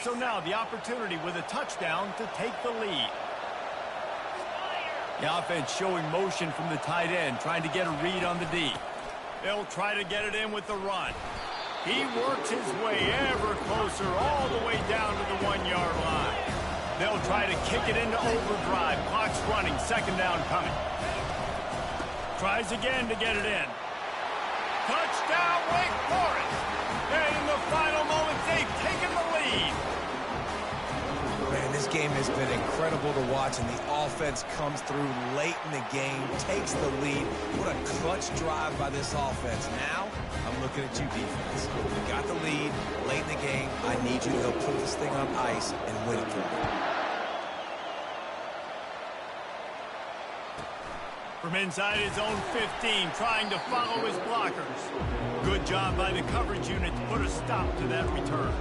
So now the opportunity with a touchdown to take the lead. The offense showing motion from the tight end, trying to get a read on the D. They'll try to get it in with the run. He works his way ever closer all the way down to the 1-yard line. They'll try to kick it into overdrive. Clock's running, second down coming. Tries again to get it in. Touchdown, Wake Forest! And in the final moments, they've taken the lead. Man, this game has been incredible to watch, and the offense comes through late in the game, takes the lead. What a clutch drive by this offense. Now, I'm looking at you, defense. You got the lead late in the game. I need you to go put this thing on ice and win it for me. From inside his own 15, trying to follow his blockers. Good job by the coverage unit to put a stop to that return.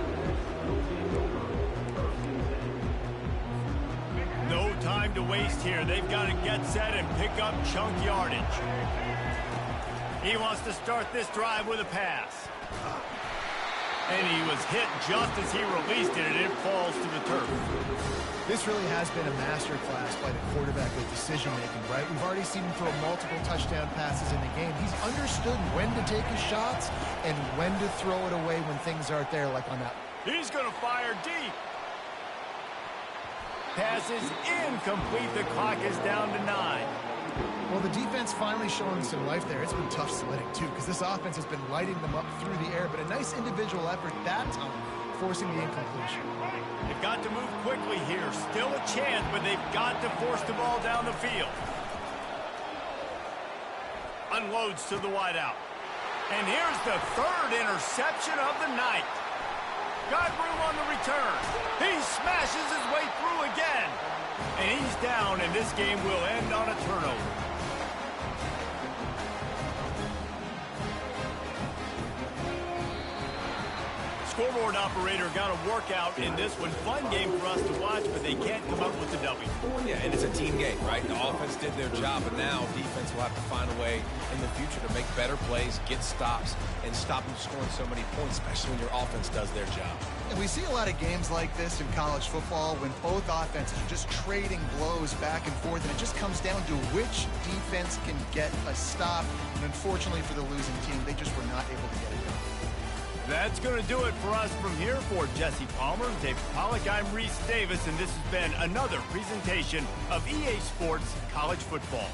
No time to waste here. They've got to get set and pick up chunk yardage. He wants to start this drive with a pass. And he was hit just as he released it, and it falls to the turf. This really has been a masterclass by the quarterback with decision-making, right? We've already seen him throw multiple touchdown passes in the game. He's understood when to take his shots and when to throw it away when things aren't there, like on that. He's going to fire deep. Pass is incomplete. The clock is down to 9. Well, the defense finally showing some life there. It's been tough sledding, too, because this offense has been lighting them up through the air, but a nice individual effort that time, forcing the incompletion. They've got to move quickly here. Still a chance, but they've got to force the ball down the field. Unloads to the wideout. And here's the third interception of the night. Got room on the return. He smashes his way through again. And he's down, and this game will end on a turnover. Scoreboard operator got a workout in this one. Fun game for us to watch, but they can't come up with the W. Yeah, and it's a team game, right? The offense did their job, but now defense will have to find a way in the future to make better plays, get stops, and stop them scoring so many points, especially when your offense does their job. And we see a lot of games like this in college football when both offenses are just trading blows back and forth, and it just comes down to which defense can get a stop. And unfortunately for the losing team, they just were not able to get it done. That's going to do it for us from here. For Jesse Palmer, David Pollack, I'm Reese Davis, and this has been another presentation of EA Sports College Football.